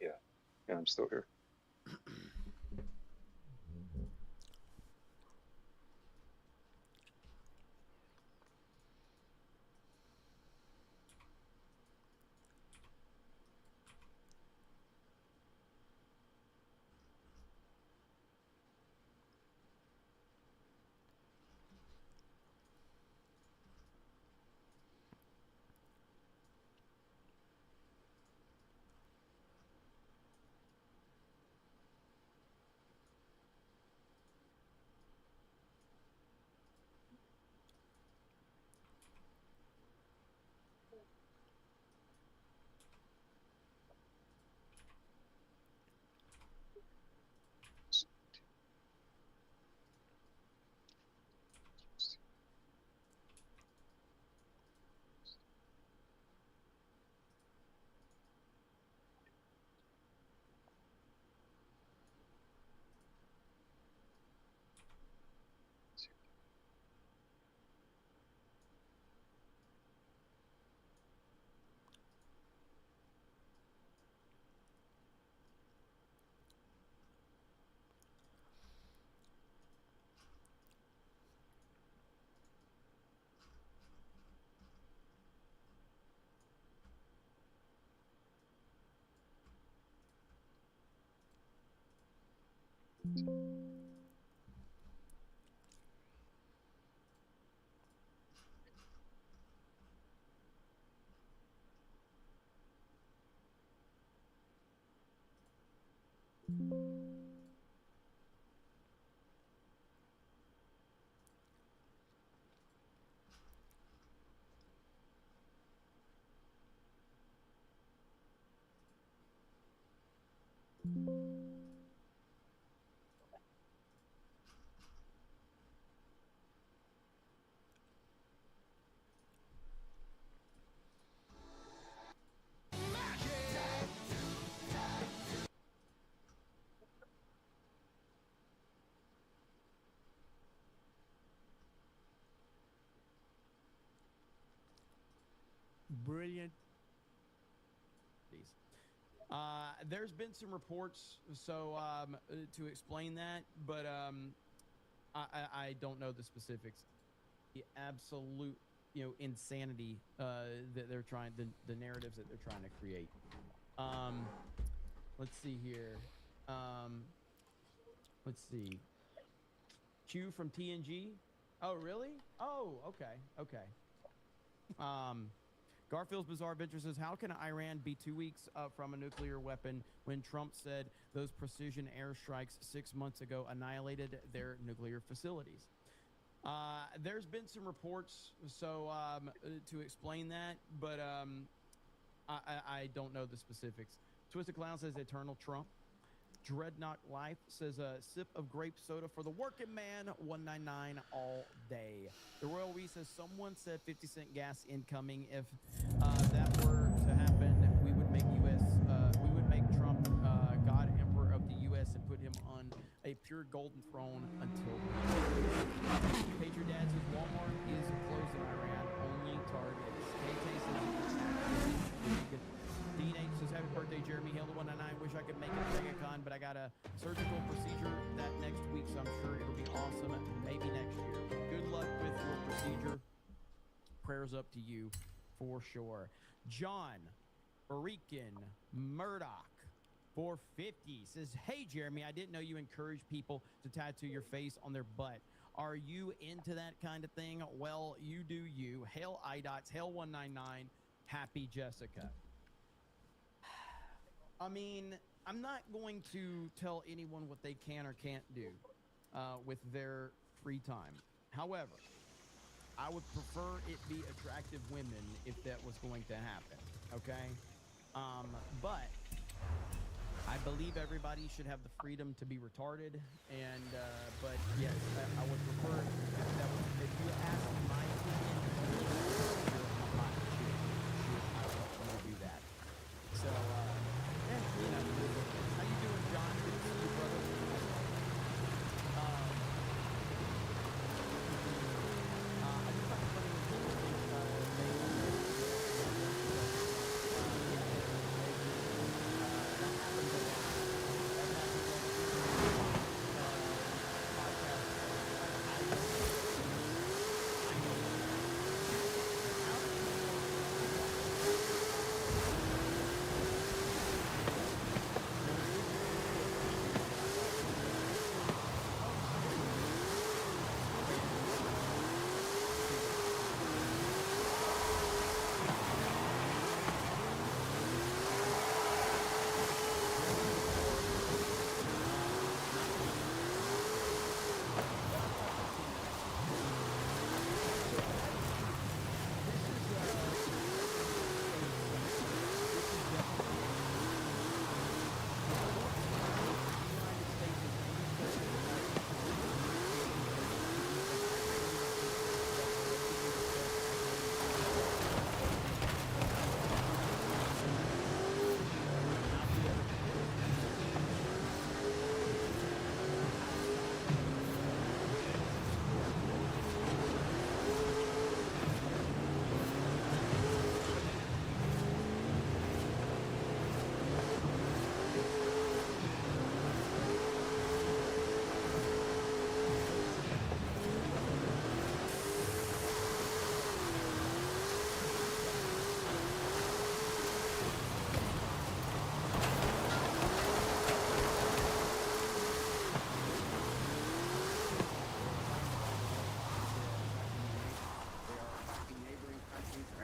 Yeah, I'm still here. Brilliant. There's been some reports, so to explain that, but I don't know the specifics. The absolute, insanity that they're trying, the narratives that they're trying to create. Let's see here. Let's see. Q from TNG. Oh, really? Oh, okay. Garfield's Bizarre Adventure says, how can Iran be 2 weeks from a nuclear weapon when Trump said those precision airstrikes 6 months ago annihilated their nuclear facilities? There's been some reports, so to explain that, but I don't know the specifics. Twisted Clown says Eternal Trump. Dreadnought Life says a sip of grape soda for the working man, $1.99 all day. The Royal We says someone said 50-cent gas incoming. If that were to happen, we would make Trump God Emperor of the U.S. and put him on a pure golden throne until Patriot Dad says Walmart is closed in Iran, only Target. KT says Dean H says happy birthday, Jeremy. Hail to 199. Wish I could make it MegaCon, but I got a surgical procedure that next week, so I'm sure it'll be awesome. Maybe next year. Good luck with your procedure. prayers up to you for sure. John freaking Murdoch 450 says, hey, Jeremy, I didn't know you encourage people to tattoo your face on their butt. Are you into that kind of thing? Well, you do you. Hail IDOTS, Hail 199, happy Jessica. I mean, I'm not going to tell anyone what they can or can't do with their free time. However, I would prefer it be attractive women if that was going to happen, okay? But I believe everybody should have the freedom to be retarded, and but yes, I would prefer if you ask my opinion, you're hot shit. I would want to do that. So, you know, how you doing, John? Good to see you, brother. I just thought it was funny when people think that happens a lot. That happens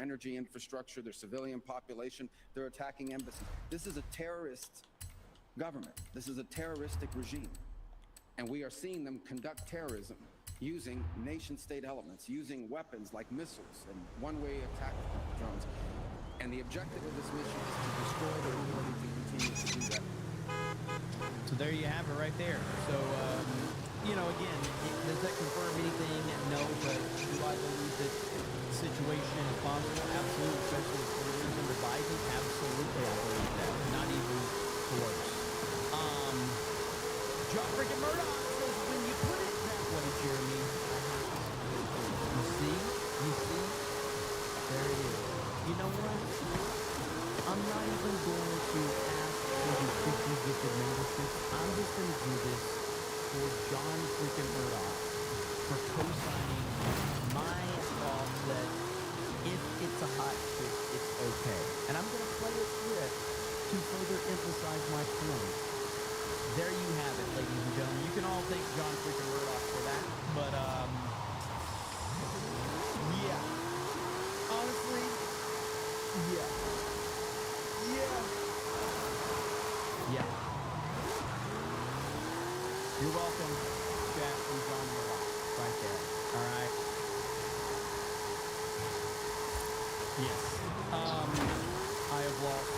energy infrastructure, their civilian population. They're attacking embassies. This is a terrorist government. This is a terroristic regime. And we are seeing them conduct terrorism using nation-state elements, using weapons like missiles and one-way attack drones. And the objective of this mission is to destroy their ability to continue to do that. So there you have it right there. So, you know, again, does that confirm anything? No, but do I believe that the situation is possible? Absolutely, especially with the years under Biden. Absolutely, I believe that. Not even close. John freaking Murdoch says, when you put it that way, Jeremy, you see? There he is. You know what? I'm not even going to ask for the 50 gifted membership. I'm just going to do this for John freaking Murdoch for co-signing my thought that if it's a hot chick, it's okay. And I'm going to play a clip to further emphasize my point. There you have it, ladies and gentlemen. You can all thank John freaking Murdoch for that. But, yeah. Honestly, yeah. You're welcome, chat from John Murdoch, right there. All right. Yes. I have lost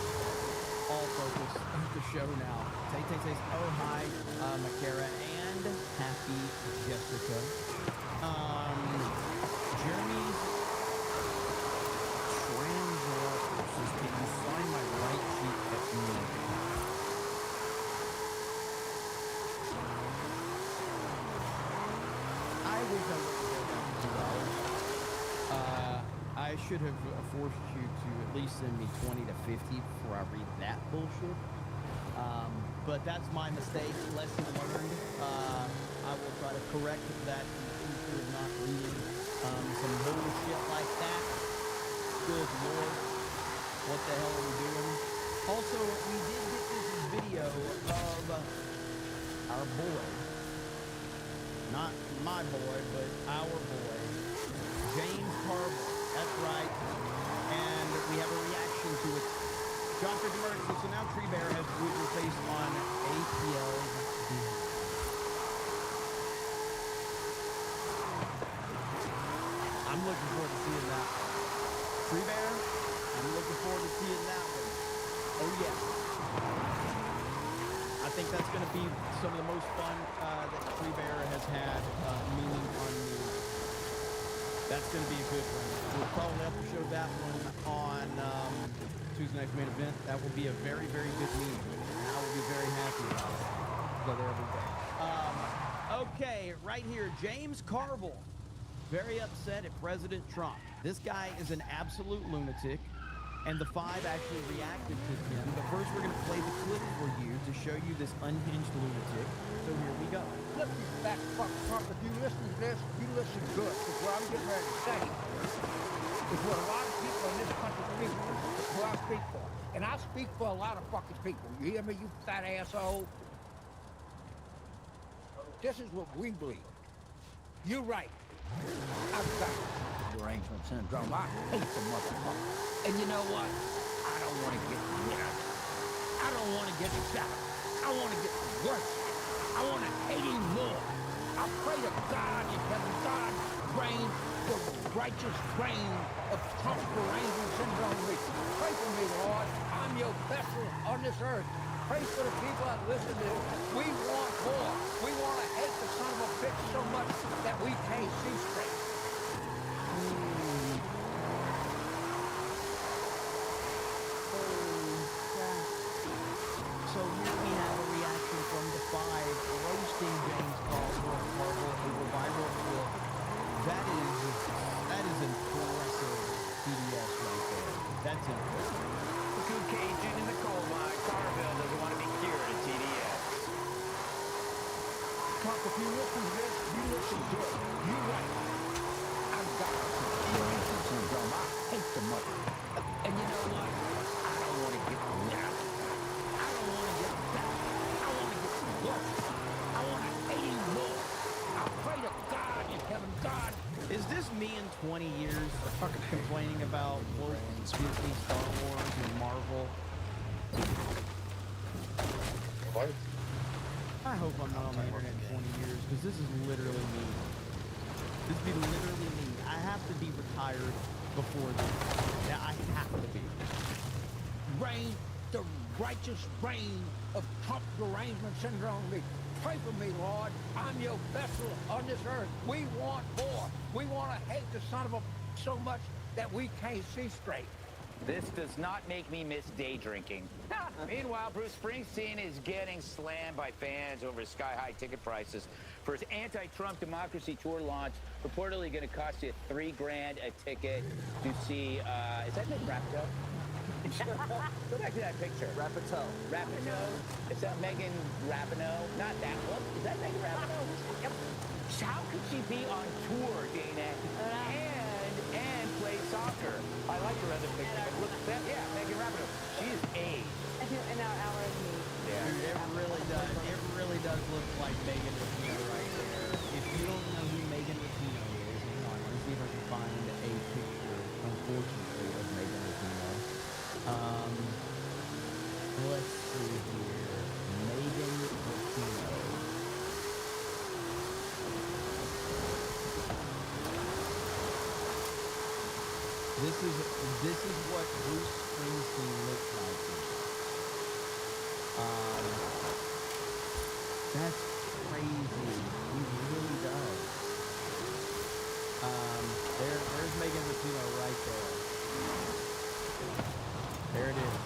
all focus of the show now. Tay says, oh, hi, Makara, and happy Jessica. Jeremy's Translator says, can you sign my right cheek at me? I wish I would have $2. I should have forced you to at least send me 20 to 50 before I read that bullshit. But that's my mistake. Lesson learned. I will try to correct that in the future of not reading some bullshit like that. good Lord, what the hell are we doing? Also, we did get this video of our boy, not my boy, but our boy, James Carville. That's right. And we have a reaction to it. John, for emergency. So now Tree Bear has been placed on APL's Disney. I'm looking forward to seeing that. Tree Bear, I'm looking forward to seeing that one. Oh, yeah. I think that's going to be some of the most fun that Tree Bear has had meaning on me. That's going to be a good one. We'll probably have to show that one on Tuesday Night's Main Event. That will be a very, very good meeting. And I will be very happy about it. Go there every day. Okay, right here, James Carville. Very upset at President Trump. This guy is an absolute lunatic, and the Five actually reacted to him. But first, we're going to play the clip for you to show you this unhinged lunatic. So here we go. Look, you fat fuck Trump, if you listen to this, you listen good, because what I'm getting ready to say is what a lot of people in this country speak for. It's what I speak for. And I speak for a lot of fucking people. You hear me, you fat asshole? This is what we believe. You're right. I've got derangement syndrome. I hate the motherfucker. And you know what? I don't want to get rid of it. I don't want to get better. I want to get worse. I want to hate him more. I pray to God in heaven, God reign the righteous reign of Trump's derangement syndrome. Pray for me, Lord. I'm your vessel on this earth. Pray for the people that listen to this. We want more. We want to hate the son of a bitch so much that we can't see straight. So here we have a reaction from the Five roasting James Carville over viral clip. That is impressive TDS right there. That's impressive. The Caucasian in the coal mine, Carville doesn't want to be cured at TDS. Trump, if you listen to this, you listen good. You're right. I've got derangement syndrome. I hate the mother. And you know what? I don't want to get rid of it. I don't want to get better. I want to get worse. I want to hate him more. I pray to God in heaven, God. Is this me in 20 years fucking complaining about Disney, Star Wars, and Marvel? What? I hope I'm not on the internet in 20 years, because this is literally me. This be literally me. I have to be retired before this. Yeah, I have to be. Reign, the righteous reign of Trump derangement syndrome. Pray for me, Lord. I'm your vessel on this earth. We want more. We want to hate the son of a so much that we can't see straight. This does not make me miss day drinking. Meanwhile, Bruce Springsteen is getting slammed by fans over sky-high ticket prices for his anti-Trump democracy tour launch. Reportedly going to cost you $3,000 a ticket to see, is that Nick Rapito? Go back to that picture. Rapito. Is that Megan Rapinoe? Not that one. Is that Megan Rapinoe? Yep. How could she be on tour, Dana, and play soccer? I like her other picture. Look at that. Yeah, Megan Rapinoe. She is aged. And now our me. Yeah. Dude, it really does. It really does look like Megan Rapinoe right there. If you don't know who Megan Rapinoe is, hang on. Let me see if I can find a picture, unfortunately, of Megan Rapinoe. Let's see here. Megan Rapinoe. This is what Bruce Springsteen looks like. That's crazy. He really does. There's Megan Rapinoe right there. There it is.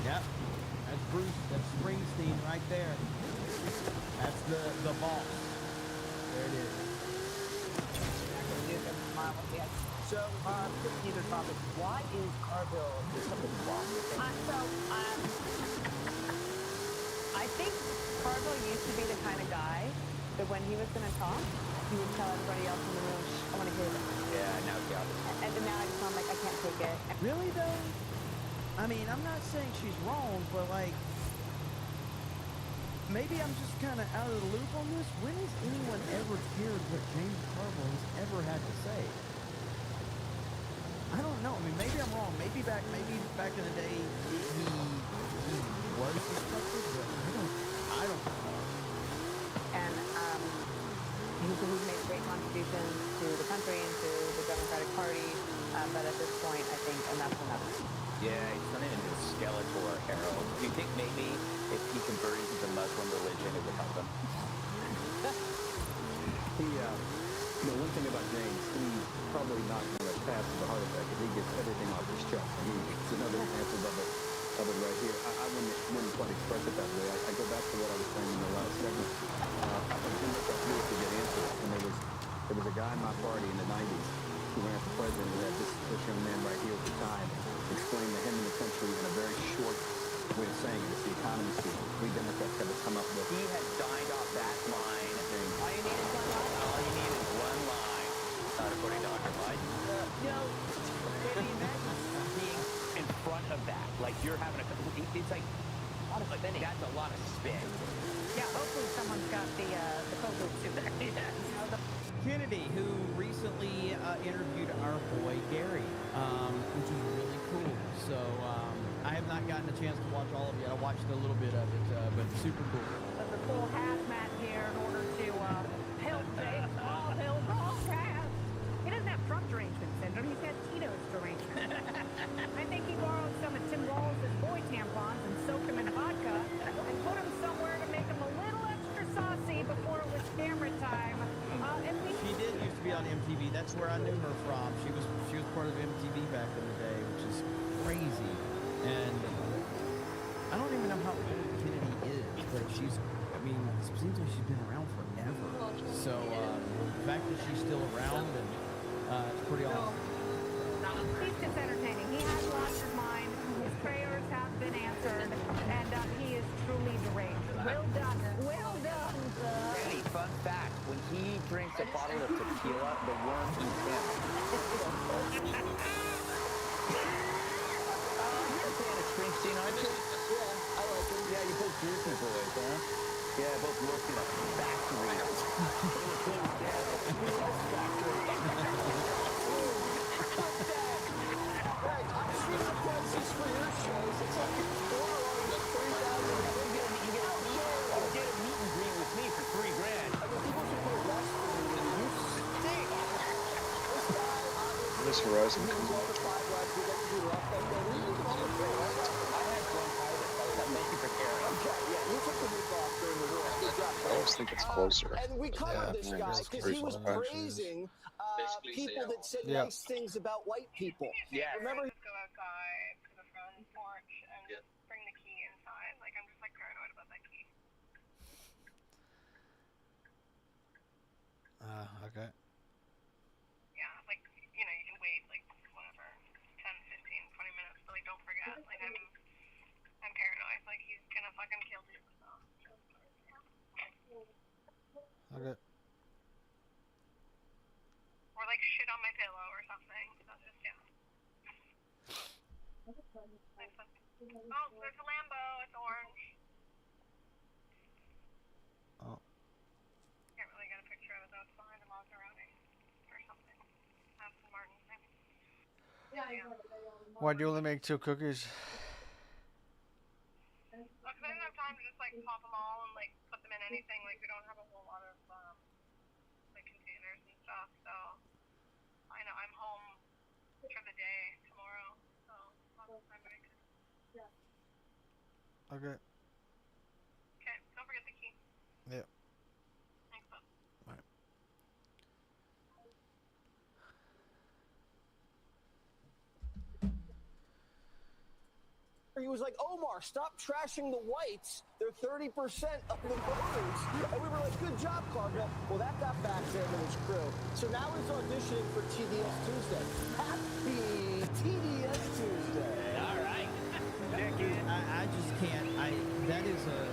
Yep. That's Bruce. That's Springsteen right there. That's the boss. There it is. So, either topic, why is Carville, there's something wrong with him? I think Carville used to be the kind of guy But when he was going to talk, he would tell everybody else in the room, shh, I want to hear this. Yeah, now it's the opposite. And now I just I'm like, I can't take it. Really though? I mean, I'm not saying she's wrong, but like, maybe I'm just kind of out of the loop on this. When has anyone ever cared what James Carville has ever had to say? I don't know. I mean, maybe I'm wrong. Maybe back in the day he was suspected, but I don't know. And he's made great contributions to the country and to the Democratic Party. But at this point, I think enough's enough. Yeah, he's turning into a Skeletor Harold. Do you think maybe if he converted to the Muslim religion, it would help him? One thing about James, he's probably not going to pass the heart attack if he gets everything off his chest. I mean, it's another example of it right here. I wouldn't quite express it that way. I go back to what I was saying in the last segment. I think too much up here to get into it. And there was a guy in my party in the 90s who ran for president who had this young man right here at the time explain to him and the country in a very short way of saying it. It's the economy speaking. We Democrats have to come up with. He had dined off that line. All you need is one line. All you need is one line. Not according to Dr. Biden. No. Can you imagine being in front of that? Like you're having it's like that's a lot of spin. Yeah, hopefully someone's got the COVID suit there. Kennedy, who recently interviewed our boy Gary, which is really cool. So I have not gotten a chance to watch all of it. I watched a little bit of it, but super cool. The full hazmat gear in order to help James. He doesn't have Trump derangement syndrome. He's got Tito's derangement. I think he borrowed some of Tim Walz's boy tampons and soaked them in vodka and put them somewhere to make them a little extra saucy before it was camera time. She did used to be on MTV. That's where I knew her from. She was part of MTV back in the day, which is crazy. And I don't even know how old Kennedy is, but it seems like she's been around forever. So the fact that she's still around and it's pretty awesome. He's just entertaining. He has lost his mind. His prayers have been answered, and he is truly deranged. Well done. Well done. Hey, fun fact, when he drinks a bottle of tequila, the worm eats him. You're a fan of Springsteen, aren't you? Yeah, I like him. Yeah, you both Jersey boys, huh? Yeah, both worked in a factory. Prices for your shows. It's like $4,000. You get a meet and greet with me for $3,000. I mean, people should pay less for me than you stink. This Horizon comes out. I had bronchitis. Thank you for caring. Okay, yeah, you took the week off during the war. Good job. I always think it's closer. And we covered this guy because he was praising people that said nice things about white people. Yeah. Remember? Go outside to the front porch and bring the key inside. Like, I'm just like paranoid about that key. Okay. Yeah, like, you know, you can wait like whatever, 10, 15, 20 minutes, but like don't forget. Like I'm paranoid. Like he's gonna fucking kill you. So. Okay. Or like shit on my pillow or something. So just Oh, there's a Lambo. It's orange. Oh. Can't really get a picture of it though. It's behind a Maserati or something. Aston Martin. Yeah. Why do you only make 2 cookies? Because I didn't have time to just like pop them all and like put them in anything. Like we don't have a whole lot of like containers and stuff. So I know I'm home for the day tomorrow. So lots of time to make it. Okay. Okay, don't forget the key. Yeah. Thanks, bud. Right. He was like, Omar, stop trashing the whites. They're 30% of the voters. And we were like, good job, Cargill. Well, that got back to him and his crew. So now he's auditioning for TDS Tuesday. Happy TDS Tuesday. All right. I just can't.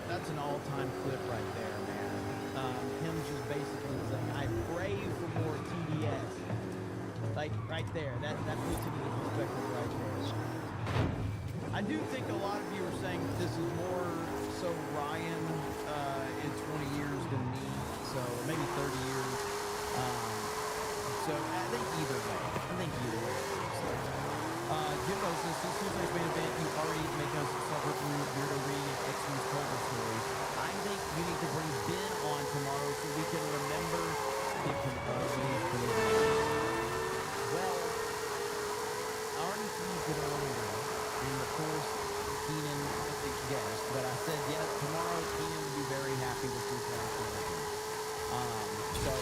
That's an all-time clip right there, man. him just basically saying, I pray for more TDS. Like, right there. That puts it into perspective right there. I do think a lot of you are saying that this is more so Ryan in 20 years than me, so maybe 30 years. So I think either way. Jimbo says, since Tuesday's main event, you already making us suffer through Beardo Reed and X-Men's Cobra story. I think you need to bring Ben on tomorrow so we can remember it can always be Ben. Well, I already teased it earlier, and of course, Keenan guessed, but I said, yes, tomorrow Keenan will be very happy with this match. So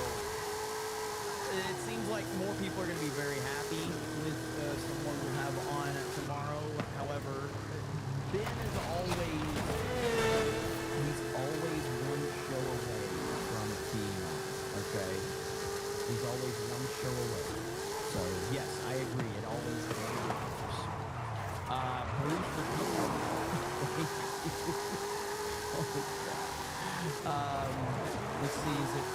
it seems like more people are going to be very happy with someone we'll have on tomorrow. However, Ben is always one show away from being on, okay? He's always one show away. So, yes, I agree. It always matters. Bruce for let's see, is it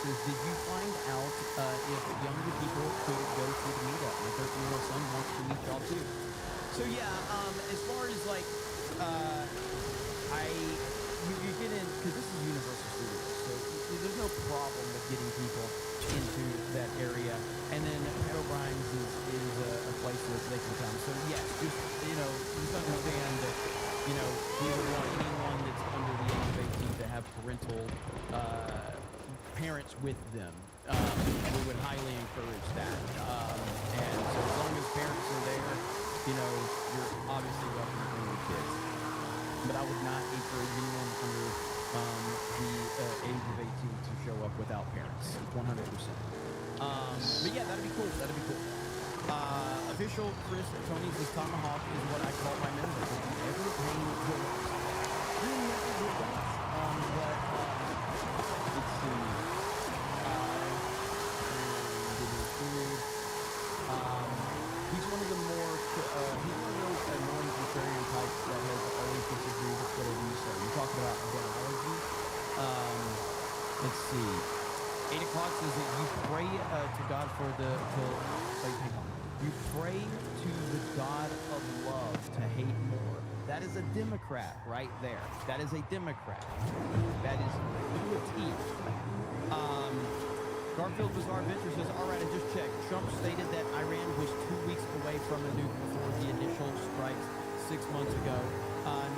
says, did you find out if younger people could go to the meetup? My 13-year-old son wants to meet y'all too. So yeah, as far as like, you get in, because this is Universal Studios, so there's no problem with getting people into that area. And then Pat O'Brien's is a place where they can come. So yes, just, just understand that, we would want anyone that's under the age of 18 to have parental parents with them. We would highly encourage that. And so as long as parents are there, you're obviously welcome to bring your kids. But I would not encourage anyone under the age of 18 to show up without parents, 100%. But yeah, that'd be cool. Official Chris Tony says Tomahawk is what I call my members. If you ever pay for it, I never did that. But let's see. He's one of the more, he's one of those annoying contrarian types that has always disagreed with whatever you say. You're talking about ideology. Let's see. 8 o'clock says that you pray to God for you pray to the God of love to hate more. That is a Democrat right there. That is a Democrat. That is to a T. Garfield Bizarre Adventure says, all right, I just checked. Trump stated that Iran was 2 weeks away from a nuke before the initial strikes 6 months ago,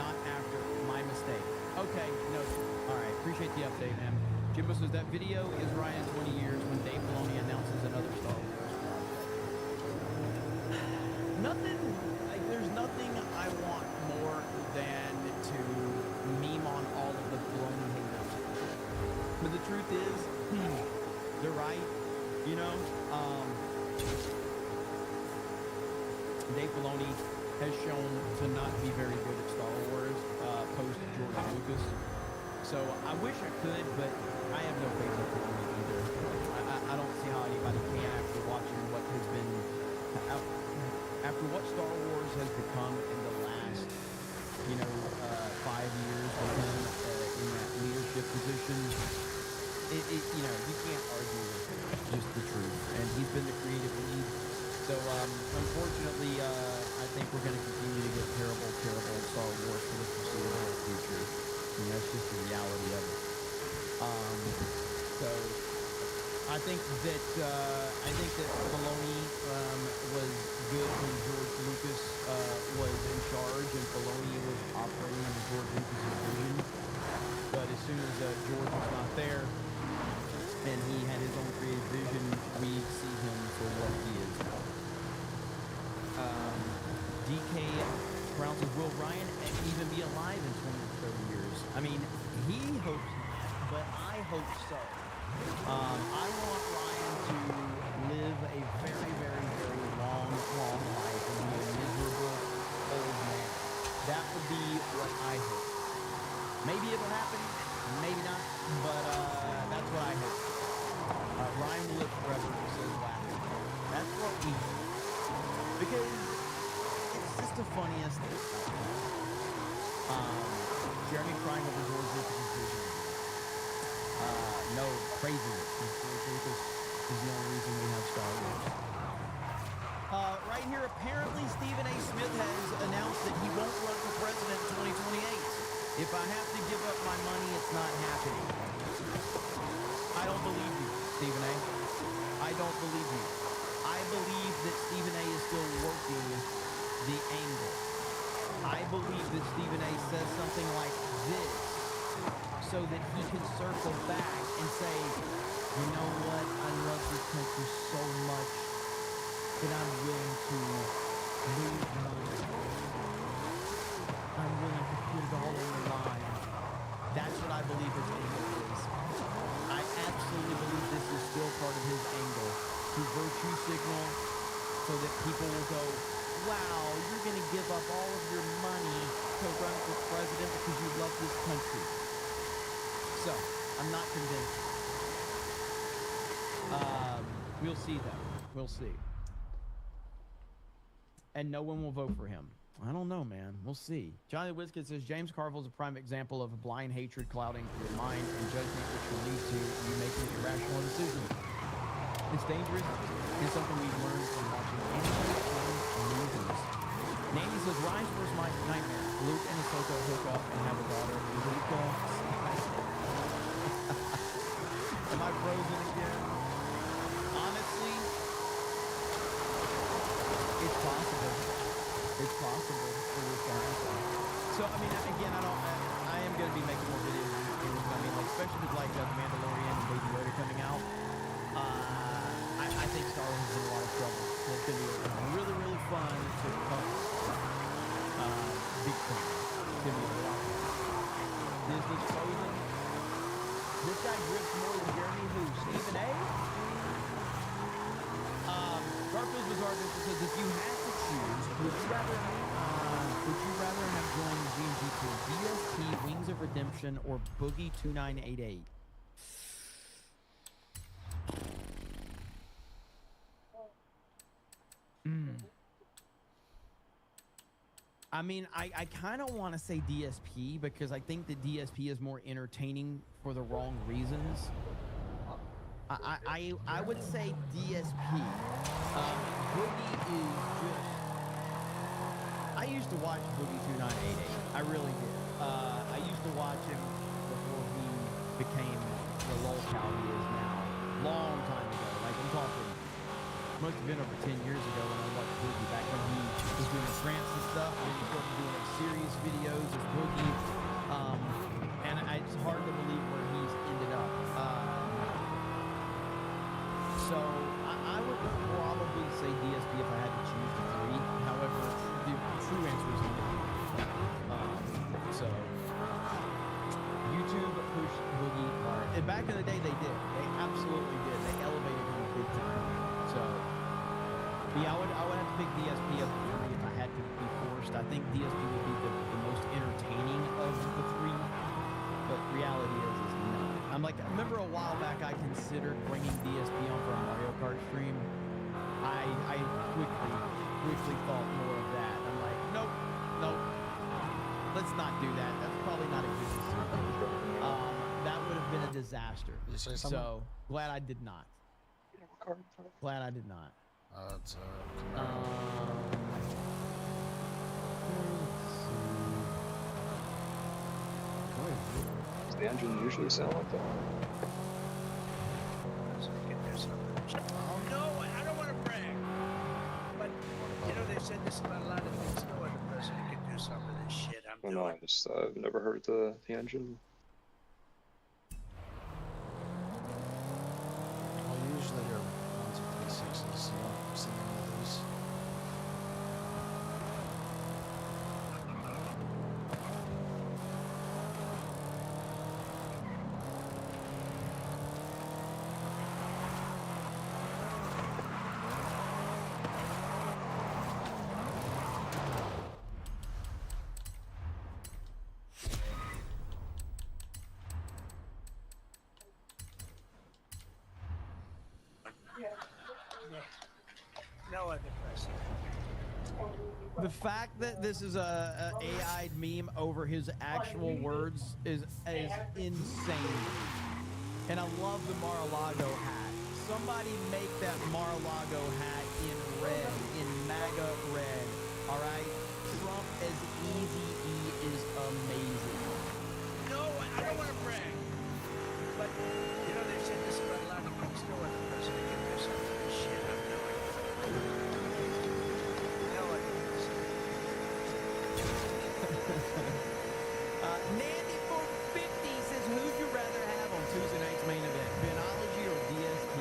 not after. My mistake. Okay, no. All right, appreciate the update, man. Jimbo says that video is Ryan 20 years when Dave Filoni announces another Star Wars project. There's nothing I want more than to meme on all of the Filoni haters. But the truth is, they're right, Dave Filoni has shown to not be very good at Star Wars post George Lucas. So I wish I could, but I have no faith in Filoni either. I don't see how anybody can after watching what has been, after what Star Wars has become in the last, 5 years with him in that leadership position. You can't argue with just the truth. And he's been the creative lead. So, unfortunately, I think we're going to continue to get terrible Star Wars for the foreseeable future. That's just the reality of it. So, I think that Filoni was good when George Lucas was in charge, and Filoni was operating under George Lucas's vision. But as soon as George was not there, and he had his own creative vision, we see him for what he is now. DK Brown says, will Ryan even be alive in 20 or 30 years? I mean, he hopes not, but I hope so. I want Ryan to live a very, very, very long life and be a miserable old man. That would be what I hope. Maybe it'll happen, maybe not, but that's what I hope. Ryan will live forever, says laughing. That's what we do. Because it's just the funniest thing. Jeremy crying over George Lucas's vision. No, craziness. George Lucas is the only reason we have Star Wars. Right here, apparently Stephen A. Smith has announced that he won't run for president in 2028. If I have to give up my money, it's not happening. I don't believe you, Stephen A. I don't believe you. I believe that Stephen A. is still working the angle. I believe that Stephen A. says something like this so that he can circle back and say, you know what, I love this country so much that I'm willing to lose money. I'm willing to put it all on the line. That's what I believe his angle is. I absolutely believe this is still part of his angle to virtue signal so that people will go, wow, you're going to give up all of your money to run for president because you love this country. So, I'm not convinced. We'll see, though. We'll see. And no one will vote for him. I don't know, man. We'll see. Johnny Whiskett says, James Carville is a prime example of a blind hatred clouding your mind and judgment, which will lead to you making irrational decisions. It's dangerous and something we've learned from watching anime and movies. Nandy says, Ryan's worst nightmare. Luke and Ahsoka hook up and have a daughter. Am I frozen again? Honestly, it's possible. It's possible for this to happen. So, I mean, again, I am going to be making more videos. I mean, like, especially with, like, The Mandalorian and Baby Yoda coming out. I think Star Wars is in a lot of trouble. It's going to be really, really fun to cover. Big thing. It's going to be a lot of fun. Disney's Frozen. This guy grips more than Jeremy who? Stephen A? Garfield's Bizarre says, if you had to choose, would you rather have joined GMG2, DSP, Wings of Redemption, or Boogie 2988? I mean, I kind of want to say DSP because I think that DSP is more entertaining for the wrong reasons. I would say DSP. Boogie is just... I used to watch Boogie 2988. I really did. I used to watch him before he became the lolcow he is now. Long time ago. Like, I'm talking... Must have been over 10 years ago when I watched Boogie, back when he was doing trance and stuff, and he started doing like serious videos as Boogie. And it's hard to believe where he's ended up. So I would probably say DSP if I had to choose the three. However, the true answer is no. So YouTube pushed Boogie hard. And back in the day, they did. They absolutely did. They elevated him big time. So yeah, I would have to pick DSP up the three if I had to be forced. I think DSP would be the most entertaining of the three. But reality is no. I'm like, I remember a while back I considered bringing DSP on for a Mario Kart stream. I quickly thought more of that. I'm like, nope. Let's not do that. That's probably not a good decision. That would have been a disaster. Did you say something? So glad I did not. Glad I did not. It's Does the engine usually sound like that? Oh no, I don't want to brag. But you know they said this about a lot of things. No other president can do some of this shit I'm doing. No, I just I've never heard the engine. Well, usually your ones are 360s, so you don't see any of these. No other president. The fact that this is a AI'd meme over his actual words is insane. And I love the Mar-a-Lago hat. Somebody make that Mar-a-Lago hat in red, in MAGA red. All right? Trump as Easy-E is amazing. No, I don't want to brag. But, you know, they've said this about a lot of things. No other president can do something this shit. I'm doing it. No other president. Nandy450 says, who'd you rather have on Tuesday night's main event, Benology or DSP?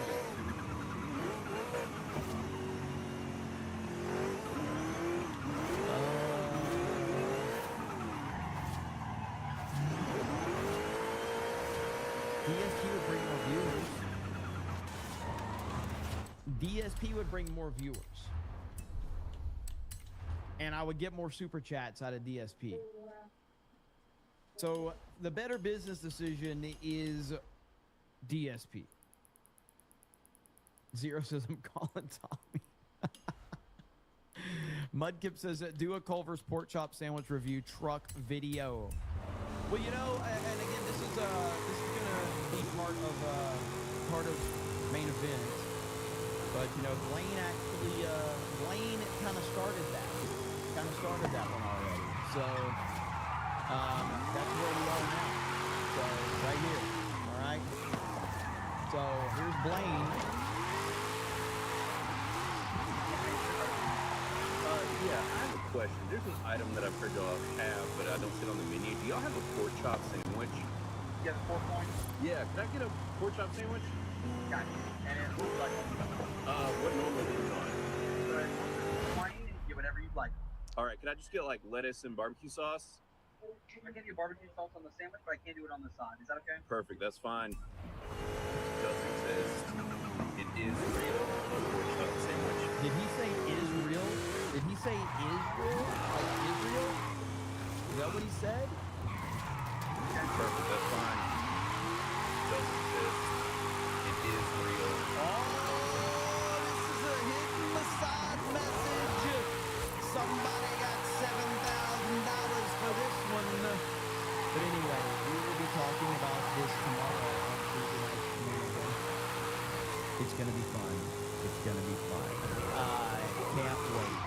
DSP would bring more viewers. DSP would bring more viewers. And I would get more super chats out of DSP. So the better business decision is DSP. Zero says I'm calling Tommy. Mudkip says do a Culver's pork chop sandwich review truck video. Well, you know, and again, this is gonna be part of main event. But you know, Blaine kind of started that. Kind of started that one already. So that's where we are now. So right here. All right. So here's Blaine. Yeah, I have a question. There's an item that I've heard y'all have, but I don't see it on the menu. Do y'all have a pork chop sandwich? You have 4 points? Yeah, can I get a pork chop sandwich? Got you. And then what would you like on the What normally is on? plain, and get whatever you'd like. All right, can I just get like lettuce and barbecue sauce? I can do barbecue sauce on the sandwich, but I can't do it on the side. Is that okay? Perfect, that's fine. Chelsea says it is real. Pork chop sandwich. Did he say Israel? Did he say Israel? Like Israel? Is that what he said? Perfect, that's fine. Chelsea says it is real. Oh, this is a hidden Mossad message. Somebody got $7,000 for this one. But anyway, we will be talking about this tomorrow on Tuesday Night Community. It's gonna be fun. It's gonna be fun. I can't wait.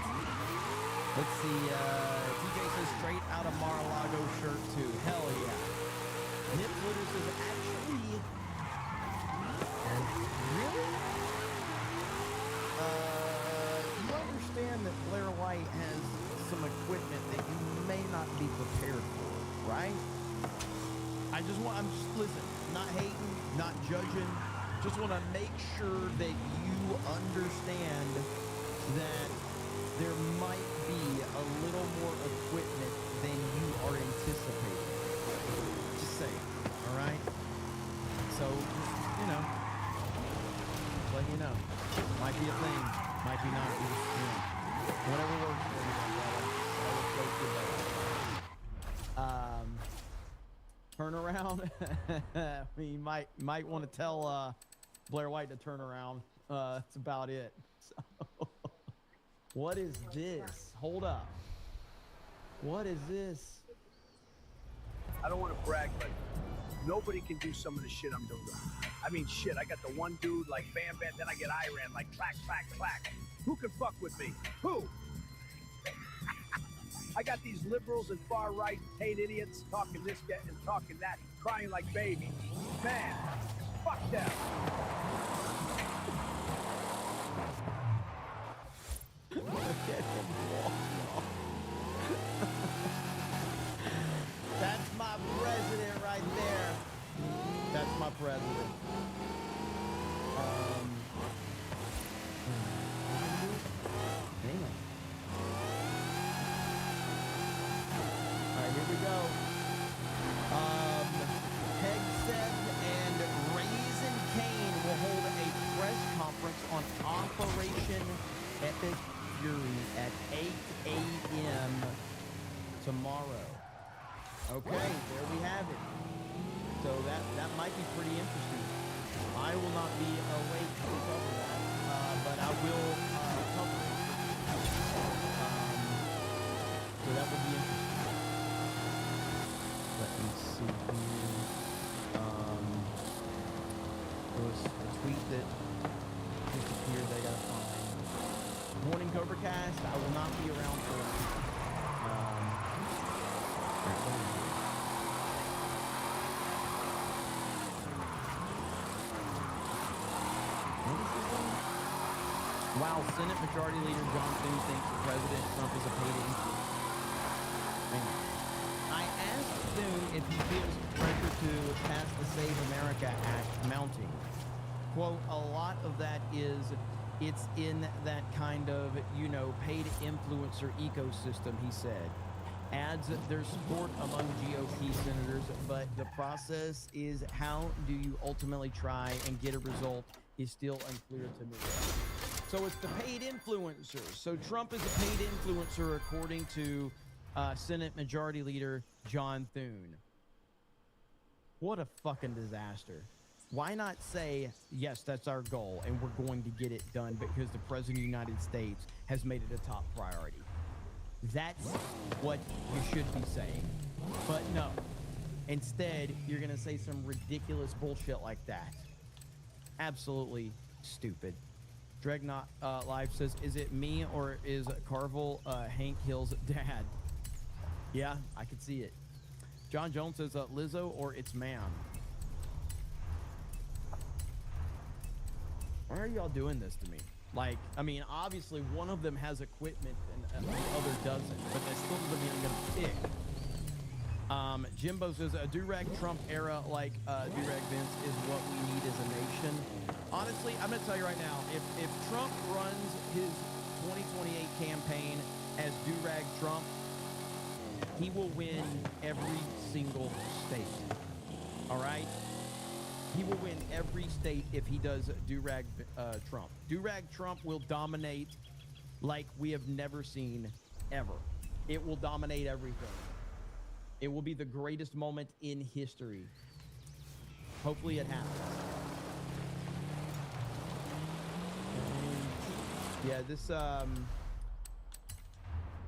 Let's see, TJ says straight out of Mar-a-Lago shirt too. Hell yeah. Nip Footer says actually, really? You understand that Blair White has some equipment that you may not be prepared for, right? Listen, not hating, not judging, just want to make sure that you understand that there might be a little more equipment than you are anticipating. Just saying, all right? So, you know, just let you know. Might be a thing, might be not. You just, you know, whatever works for you, my brother. Whatever floats your boat. Turn around. You might want to tell Blair White to turn around. That's about it. So, what is this? Hold up. What is this? I don't want to brag, but nobody can do some of the shit I'm doing. I mean, shit, I got the one dude like Bam Bam, then I get Iran like clack, clack, clack. Who can fuck with me? Who? I got these liberals and far right hate idiots talking this and talking that, crying like babies. Man, fuck them. Look at him walk. That's my president right there. That's my president. Hang on. All right, here we go. Hegseth and Raisin Kane will hold a press conference on Operation Epic Fury at 8 a.m. tomorrow. Okay, there we have it. So that might be pretty interesting. I will not be awake to cover that, but I will cover it. that would be interesting. Let me see here. There was a tweet that disappeared. They gotta find. Morning Cobracast. I will not be around for. While Senate Majority Leader John Thune thinks President Trump is a paid influence. I asked Thune if he feels pressure to pass the Save America Act mounting. Quote, a lot of that is, it's in that kind of, you know, paid influencer ecosystem, he said. Adds there's support among GOP senators, but the process is how do you ultimately try and get a result is still unclear to me. So it's the paid influencers. So Trump is a paid influencer, according to Senate Majority Leader John Thune. What a fucking disaster. Why not say, yes, that's our goal, and we're going to get it done because the President of the United States has made it a top priority? That's what you should be saying. But no. Instead, you're going to say some ridiculous bullshit like that. Absolutely stupid. Dregnot Live says, is it me or is Carville Hank Hill's dad? Yeah, I could see it. John Jones says, Lizzo or it's ma'am. Why are y'all doing this to me? Like, I mean, obviously one of them has equipment and the other doesn't, but that still doesn't mean I'm gonna pick. Jimbo says, a do-rag Trump era like do-rag Vince is what we need as a nation. Honestly, I'm going to tell you right now, if Trump runs his 2028 campaign as do-rag Trump, he will win every single state. All right? He will win every state if he does do-rag Trump. Do-rag Trump will dominate like we have never seen ever. It will dominate everything. It will be the greatest moment in history. Hopefully it happens. Yeah, this,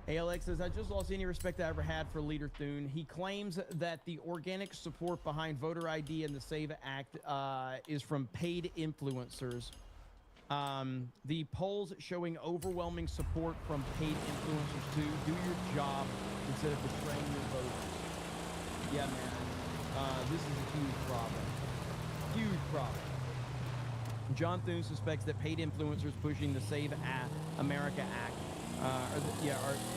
ALX says, I just lost any respect I ever had for Leader Thune. He claims that the organic support behind voter ID and the SAVE Act is from paid influencers. The polls showing overwhelming support from paid influencers too. Do your job instead of betraying your voters. Yeah, man. This is a huge problem. Huge problem. John Thune suspects that paid influencers pushing the Save America Act, let's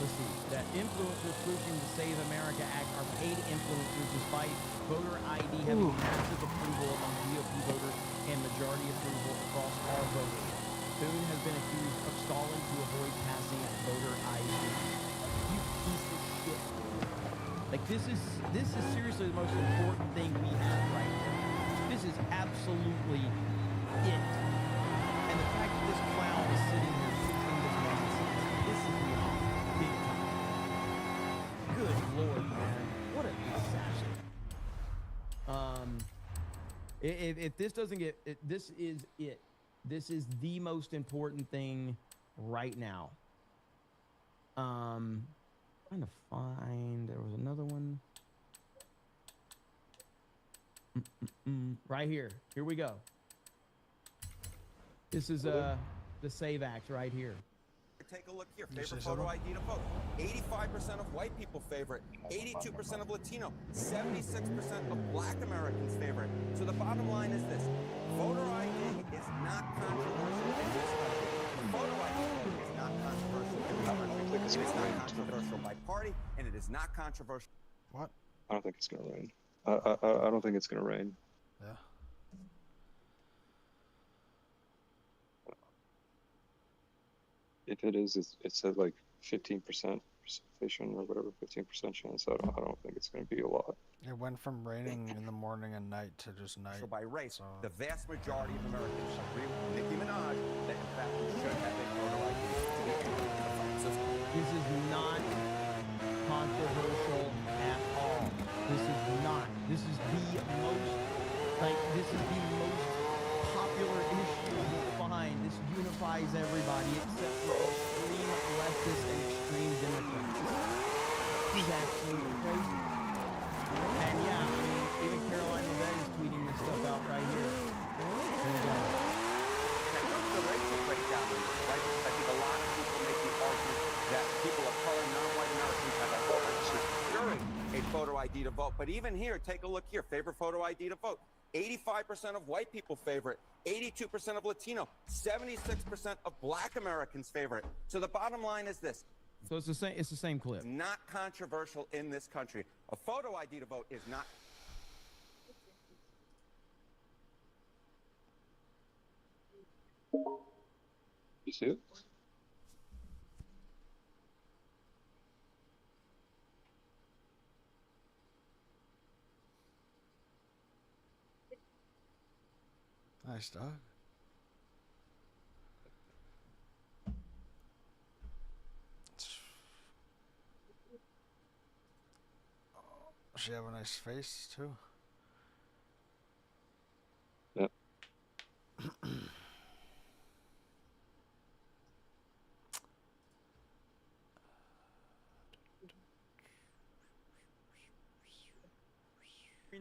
see, that influencers pushing the Save America Act are paid influencers despite voter ID having massive approval among GOP voters and majority approval across all voters. Thune has been accused of stalling to avoid passing voter ID. You piece of shit. Like, this is seriously the most important thing we have right now. This is absolutely it. And the fact that this clown is sitting here pushing this nonsense, this is not big time. Good Lord, man. What a disaster. If this doesn't get, this is it. This is the most important thing right now. Trying to find, there was another one. Right here. Here we go. This is the SAVE Act right here. Take a look here. Favorite photo ID to vote. 85% of white people favor it. 82% of Latino. 76% of Black Americans favor it. So the bottom line is this: voter ID is not controversial in this country. Voter ID is not controversial in this country. It is not controversial by party, and it is not controversial. What? I don't think it's gonna rain. I don't think it's gonna rain. Yeah. If it is, it said like 15% precipitation or whatever, 15% chance. I don't think it's going to be a lot. It went from raining in the morning and night to just night. So by race, the vast majority of Americans agree with Nicki Minaj that in fact we should have a voter ID to be able to fight system. This is not controversial at all. This is not. This is the most, this is the most popular issue you find. This unifies everybody except for extreme leftists and extreme Democrats. is absolutely crazy. And yeah, I mean, even Caroline Levet is tweeting this stuff out right here. There you go. The racial breakdown in this, right? I think a lot of people make the argument that people of color, non-white Americans have a right to securing a photo ID to vote. But even here, take a look here. Favorite photo ID to vote. 85% of white people favor it. 82% of Latino. 76% of Black Americans favor it. So the bottom line is this. So it's the same. It's the same clip. Not controversial in this country. A photo ID to vote is not. You see it? Nice dog. She have a nice face too. Yep.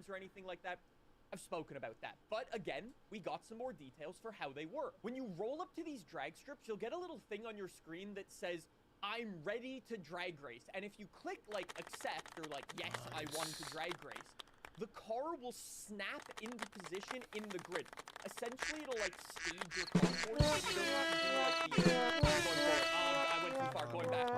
Or anything like that. I've spoken about that. But again, we got some more details for how they work. When you roll up to these drag strips, you'll get a little thing on your screen that says, I'm ready to drag race. And if you click like accept or like, yes, I want to drag race, the car will snap into position in the grid. Essentially, it'll like stage your car for you. So you don't have to do like I went too far, going back.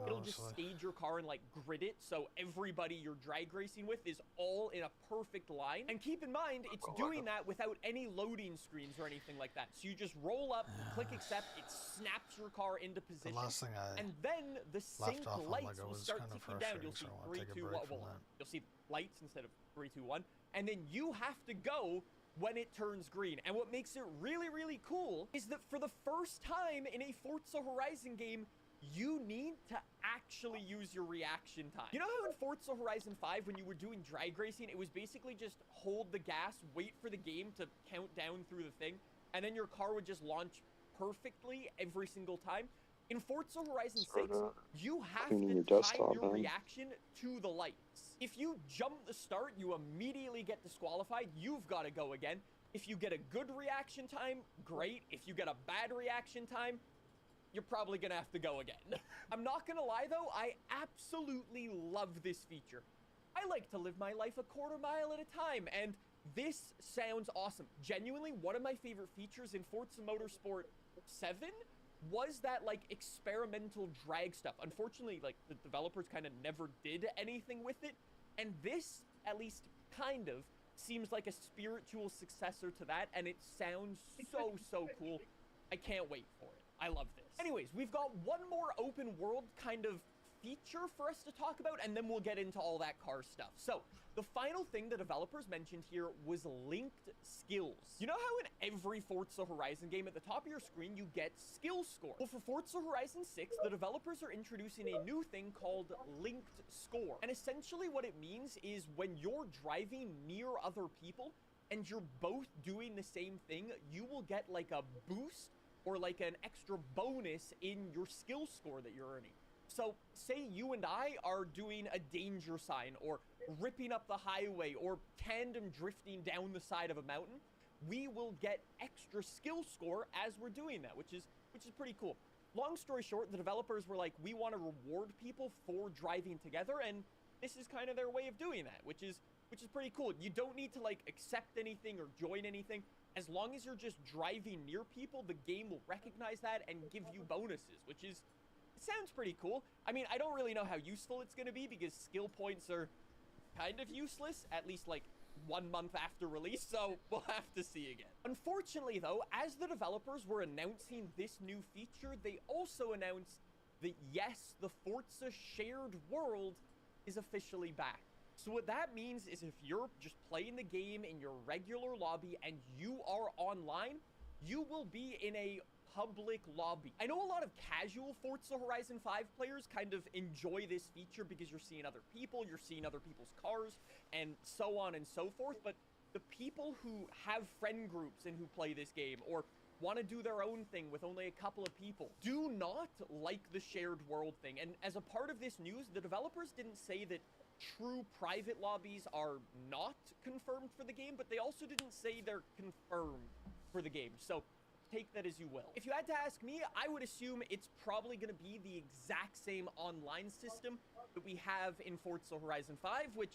It'll just stage your car and like grid it, so everybody you're drag racing with is all in a perfect line. And keep in mind, it's doing that without any loading screens or anything like that. So you just roll up, click accept, it snaps your car into position. The last thing I and then the sync off on lights Lego will was start kind of ticking down. You'll see frustrating, so I 3, 2, wanna take a 1. break from Well, that. you'll see lights instead of 3, 2, 1. And then you have to go when it turns green. And what makes it really, really cool is that for the first time in a Forza Horizon game, you need to actually use your reaction time. You know how in Forza Horizon 5, when you were doing drag racing, it was basically just hold the gas, wait for the game to count down through the thing, and then your car would just launch perfectly every single time? In Forza Horizon 6, you have to time your reaction to the lights. If you jump the start, you immediately get disqualified. You've got to go again. If you get a good reaction time, great. If you get a bad reaction time, you're probably gonna have to go again. I'm not gonna lie though, I absolutely love this feature. I like to live my life a quarter mile at a time, and this sounds awesome. Genuinely, one of my favorite features in Forza Motorsport 7 was that like experimental drag stuff. Unfortunately, like the developers kind of never did anything with it, and this, at least kind of, seems like a spiritual successor to that, and it sounds so cool. I can't wait for it. I love this. Anyways, we've got one more open world kind of feature for us to talk about, and then we'll get into all that car stuff. So, the final thing the developers mentioned here was linked skills. You know how in every Forza Horizon game at the top of your screen you get skill score? Well, for Forza Horizon 6, the developers are introducing a new thing called linked score. And essentially what it means is when you're driving near other people and you're both doing the same thing, you will get like a boost or like an extra bonus in your skill score that you're earning. So say you and I are doing a danger sign or ripping up the highway or tandem drifting down the side of a mountain, we will get extra skill score as we're doing that, which is pretty cool. Long story short, the developers were like, we want to reward people for driving together, and this is kind of their way of doing that, which is pretty cool. You don't need to like accept anything or join anything. As long as you're just driving near people, the game will recognize that and give you bonuses, which is, it sounds pretty cool. I mean, I don't really know how useful it's going to be because skill points are kind of useless, at least like 1 month after release, so we'll have to see again. Unfortunately though, as the developers were announcing this new feature, they also announced that yes, the Forza shared world is officially back. So what that means is if you're just playing the game in your regular lobby and you are online, you will be in a public lobby. I know a lot of casual Forza Horizon 5 players kind of enjoy this feature because you're seeing other people, you're seeing other people's cars, and so on and so forth, but the people who have friend groups and who play this game, or want to do their own thing with only a couple of people, do not like the shared world thing. And as a part of this news, the developers didn't say that true private lobbies are not confirmed for the game, but they also didn't say they're confirmed for the game. So take that as you will. If you had to ask me, I would assume it's probably going to be the exact same online system that we have in Forza Horizon 5, which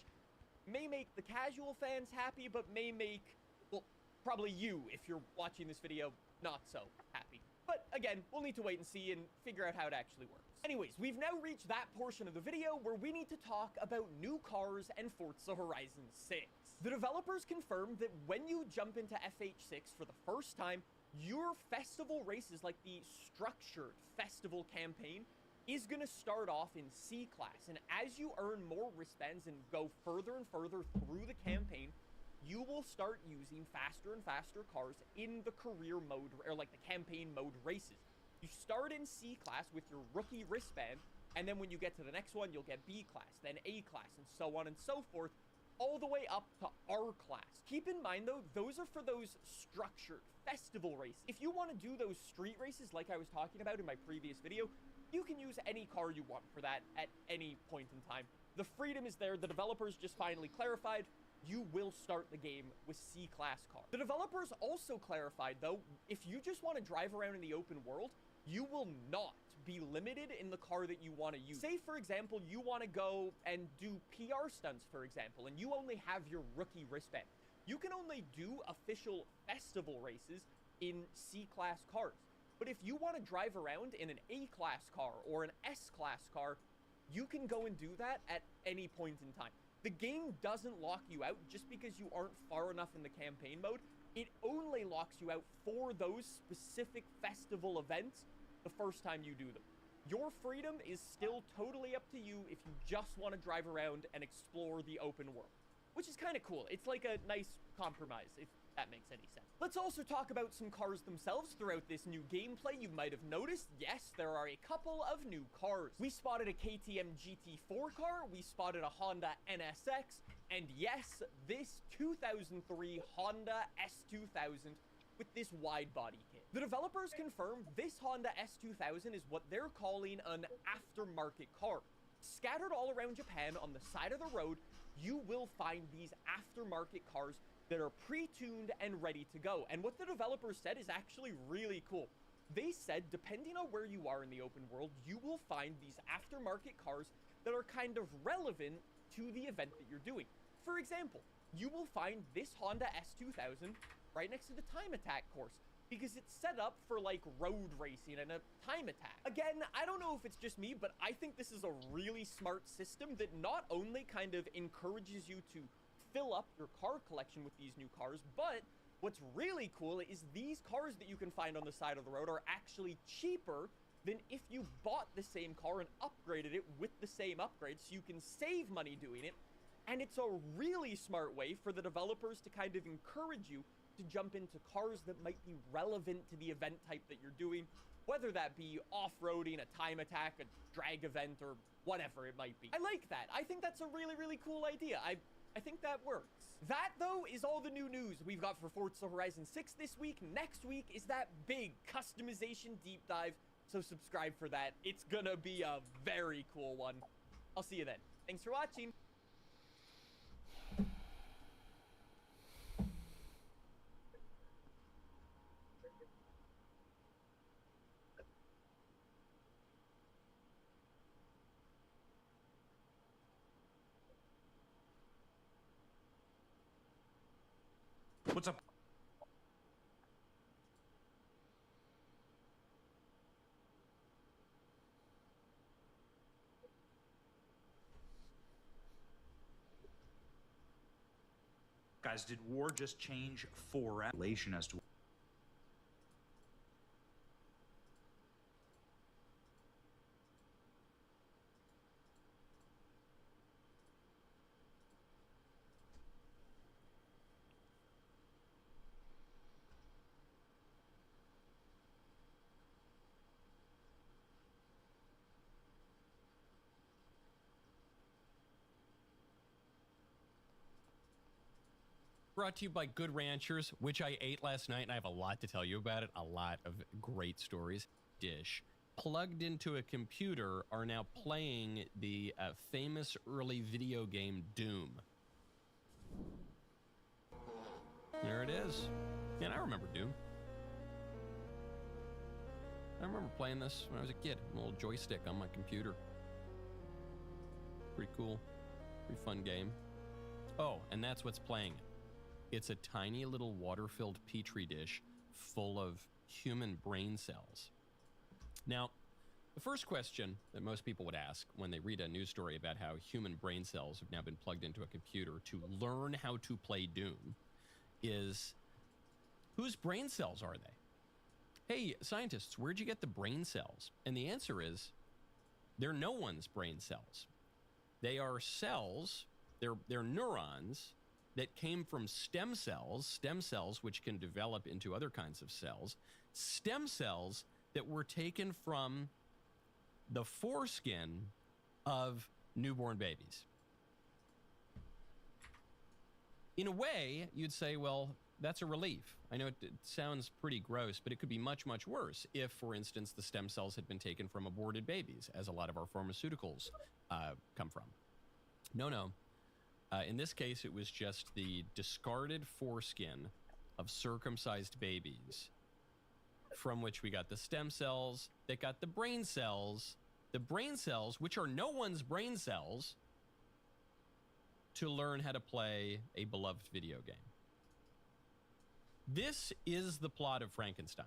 may make the casual fans happy, but may make, well, probably you, if you're watching this video, not so happy. But again, we'll need to wait and see and figure out how it actually works. Anyways, we've now reached that portion of the video where we need to talk about new cars and Forza Horizon 6. The developers confirmed that when you jump into FH6 for the first time, your festival races, like the structured festival campaign, is going to start off in C-Class. And as you earn more wristbands and go further and further through the campaign, you will start using faster and faster cars in the career mode, or like the campaign mode races. You start in C-Class with your rookie wristband, and then when you get to the next one, you'll get B-Class, then A-Class, and so on and so forth, all the way up to R-Class. Keep in mind, though, those are for those structured festival races. If you want to do those street races like I was talking about in my previous video, you can use any car you want for that at any point in time. The freedom is there. The developers just finally clarified you will start the game with C-Class cars. The developers also clarified, though, if you just want to drive around in the open world, you will not be limited in the car that you want to use. Say, for example, you want to go and do PR stunts, for example, and you only have your rookie wristband. You can only do official festival races in C-Class cars. But if you want to drive around in an A-Class car or an S-Class car, you can go and do that at any point in time. The game doesn't lock you out just because you aren't far enough in the campaign mode. It only locks you out for those specific festival events the first time you do them. Your freedom is still totally up to you if you just want to drive around and explore the open world, which is kind of cool. It's like a nice compromise, if that makes any sense. Let's also talk about some cars themselves throughout this new gameplay. You might have noticed, yes, there are a couple of new cars. We spotted a KTM GT4 car, we spotted a Honda NSX, and yes, this 2003 Honda S2000 with this wide body kit. The developers confirmed this Honda S2000 is what they're calling an aftermarket car. Scattered all around Japan on the side of the road, you will find these aftermarket cars that are pre-tuned and ready to go. And what the developers said is actually really cool. They said, depending on where you are in the open world, you will find these aftermarket cars that are kind of relevant to the event that you're doing. For example, you will find this Honda S2000 right next to the time attack course, because it's set up for like road racing and a time attack. Again, I don't know if it's just me, but I think this is a really smart system that not only kind of encourages you to fill up your car collection with these new cars, but what's really cool is these cars that you can find on the side of the road are actually cheaper than if you bought the same car and upgraded it with the same upgrades, so you can save money doing it. And it's a really smart way for the developers to kind of encourage you to jump into cars that might be relevant to the event type that you're doing, whether that be off-roading, a time attack, a drag event, or whatever it might be. I like that. I think that's a really, really cool idea. I think that works. That, though, is all the new news we've got for Forza Horizon 6 this week. Next week is that big customization deep dive, so subscribe for that. It's gonna be a very cool one. I'll see you then. Thanks for watching. What's up? Guys, did war just change for relation as to Brought to you by Good Ranchers, which I ate last night, and I have a lot to tell you about it. A lot of great stories. Dish plugged into a computer are now playing the famous early video game Doom. There it is. Man, I remember Doom. I remember playing this when I was a kid. A little joystick on my computer. Pretty cool. Pretty fun game. Oh, and that's what's playing it. It's a tiny little water-filled petri dish full of human brain cells. Now, the first question that most people would ask when they read a news story about how human brain cells have now been plugged into a computer to learn how to play Doom is, whose brain cells are they? Hey, scientists, where'd you get the brain cells? And the answer is, they're no one's brain cells. They are cells, they're neurons that came from stem cells which can develop into other kinds of cells, stem cells that were taken from the foreskin of newborn babies. In a way, you'd say, well, that's a relief. I know it sounds pretty gross, but it could be much, much worse if, for instance, the stem cells had been taken from aborted babies, as a lot of our pharmaceuticals come from. No. In this case, it was just the discarded foreskin of circumcised babies from which we got the stem cells that got the brain cells, which are no one's brain cells, to learn how to play a beloved video game. This is the plot of Frankenstein.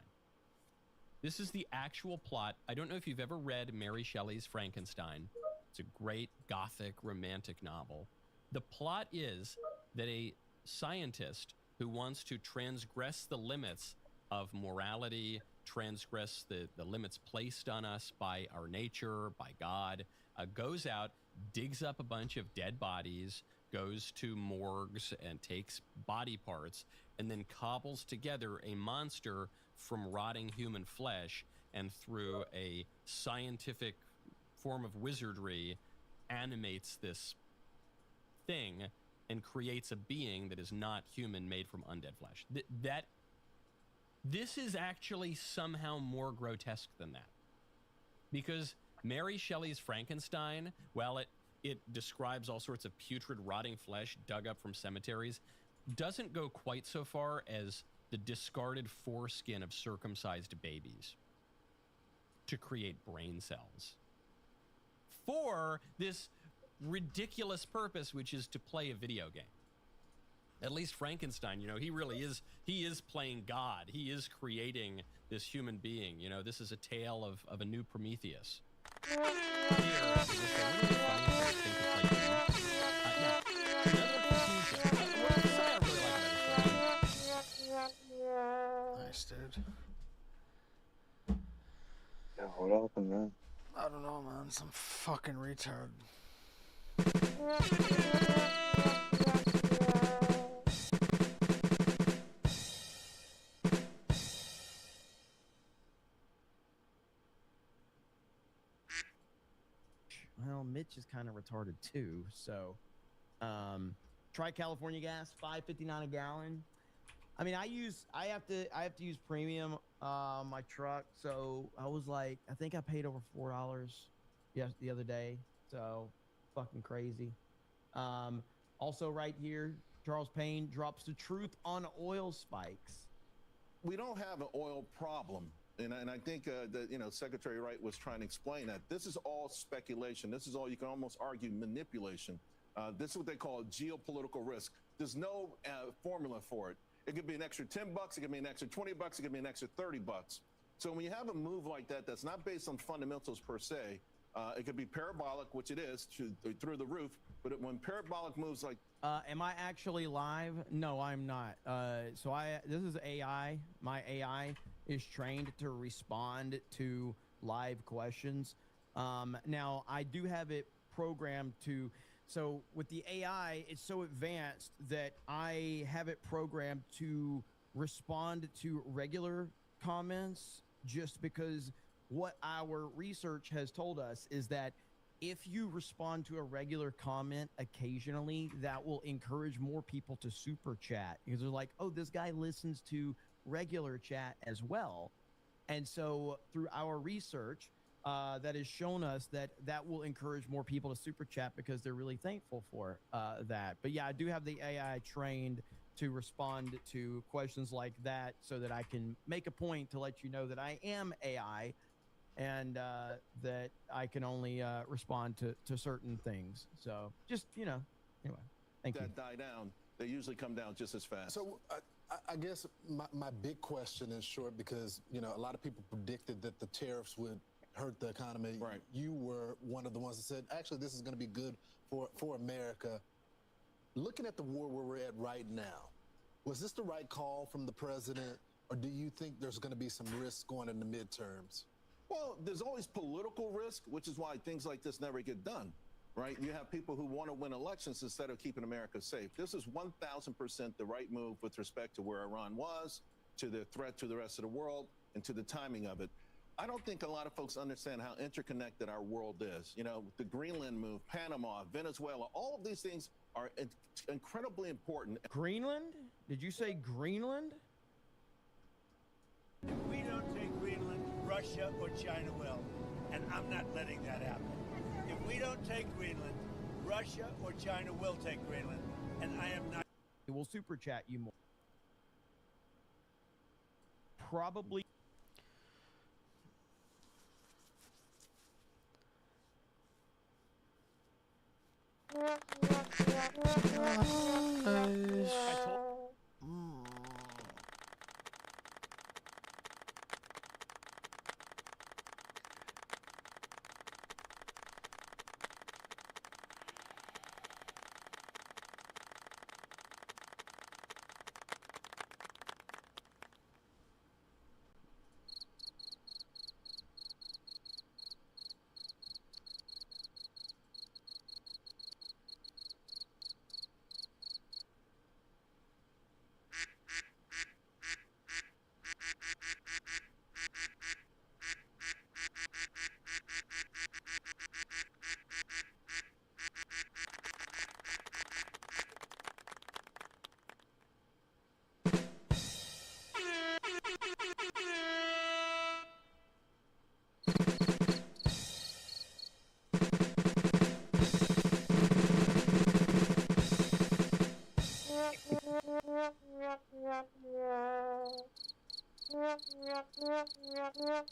This is the actual plot. I don't know if you've ever read Mary Shelley's Frankenstein. It's a great gothic romantic novel. The plot is that a scientist who wants to transgress the limits of morality, transgress the limits placed on us by our nature, by God, goes out, digs up a bunch of dead bodies, goes to morgues and takes body parts, and then cobbles together a monster from rotting human flesh, and through a scientific form of wizardry animates this thing and creates a being that is not human, made from undead flesh. This is actually somehow more grotesque than that. Because Mary Shelley's Frankenstein, while it describes all sorts of putrid, rotting flesh dug up from cemeteries, doesn't go quite so far as the discarded foreskin of circumcised babies to create brain cells for this ridiculous purpose, which is to play a video game. At least Frankenstein, he is playing God. He is creating this human being. This is a tale of a new Prometheus. Nice, dude. Yeah, what happened, man? I don't know, man. Some fucking retard. Well, Mitch is kind of retarded too. So, try California gas, $5.59 a gallon. I mean, I have to use premium my truck. So I was like, I think I paid over $4 the other day. So fucking crazy. Also right here, Charles Payne drops the truth on oil spikes. We don't have an oil problem. And I think that, Secretary Wright was trying to explain that. This is all speculation. This is all, you can almost argue, manipulation. This is what they call geopolitical risk. There's no formula for it. It could be an extra $10, it could be an extra $20, it could be an extra $30. So when you have a move like that, that's not based on fundamentals per se, it could be parabolic, which it is, through the roof. But when parabolic moves like... Am I actually live? No, I'm not. This is AI. My AI is trained to respond to live questions. Now, I do have it programmed to... So with the AI, it's so advanced that I have it programmed to respond to regular comments, just because what our research has told us is that if you respond to a regular comment occasionally, that will encourage more people to super chat because they're like, oh, this guy listens to regular chat as well. And so through our research, that has shown us that that will encourage more people to super chat because they're really thankful for that. But yeah, I do have the AI trained to respond to questions like that so that I can make a point to let you know that I am AI and that I can only respond to certain things. So just, anyway, thank you. That die down, they usually come down just as fast. So I guess my big question is short because, a lot of people predicted that the tariffs would hurt the economy. Right. You were one of the ones that said, actually, this is going to be good for America. Looking at the war where we're at right now, was this the right call from the president, or do you think there's going to be some risk going in the midterms? Well, there's always political risk, which is why things like this never get done, right? You have people who want to win elections instead of keeping America safe. This is 1,000% the right move with respect to where Iran was, to the threat to the rest of the world, and to the timing of it. I don't think a lot of folks understand how interconnected our world is. The Greenland move, Panama, Venezuela, all of these things are incredibly important. Greenland? Did you say Greenland? If we don't take Greenland, Russia or China will, and I'm not letting that happen. If we don't take Greenland, Russia or China will take Greenland, and I am not. We'll super chat you more. Probably.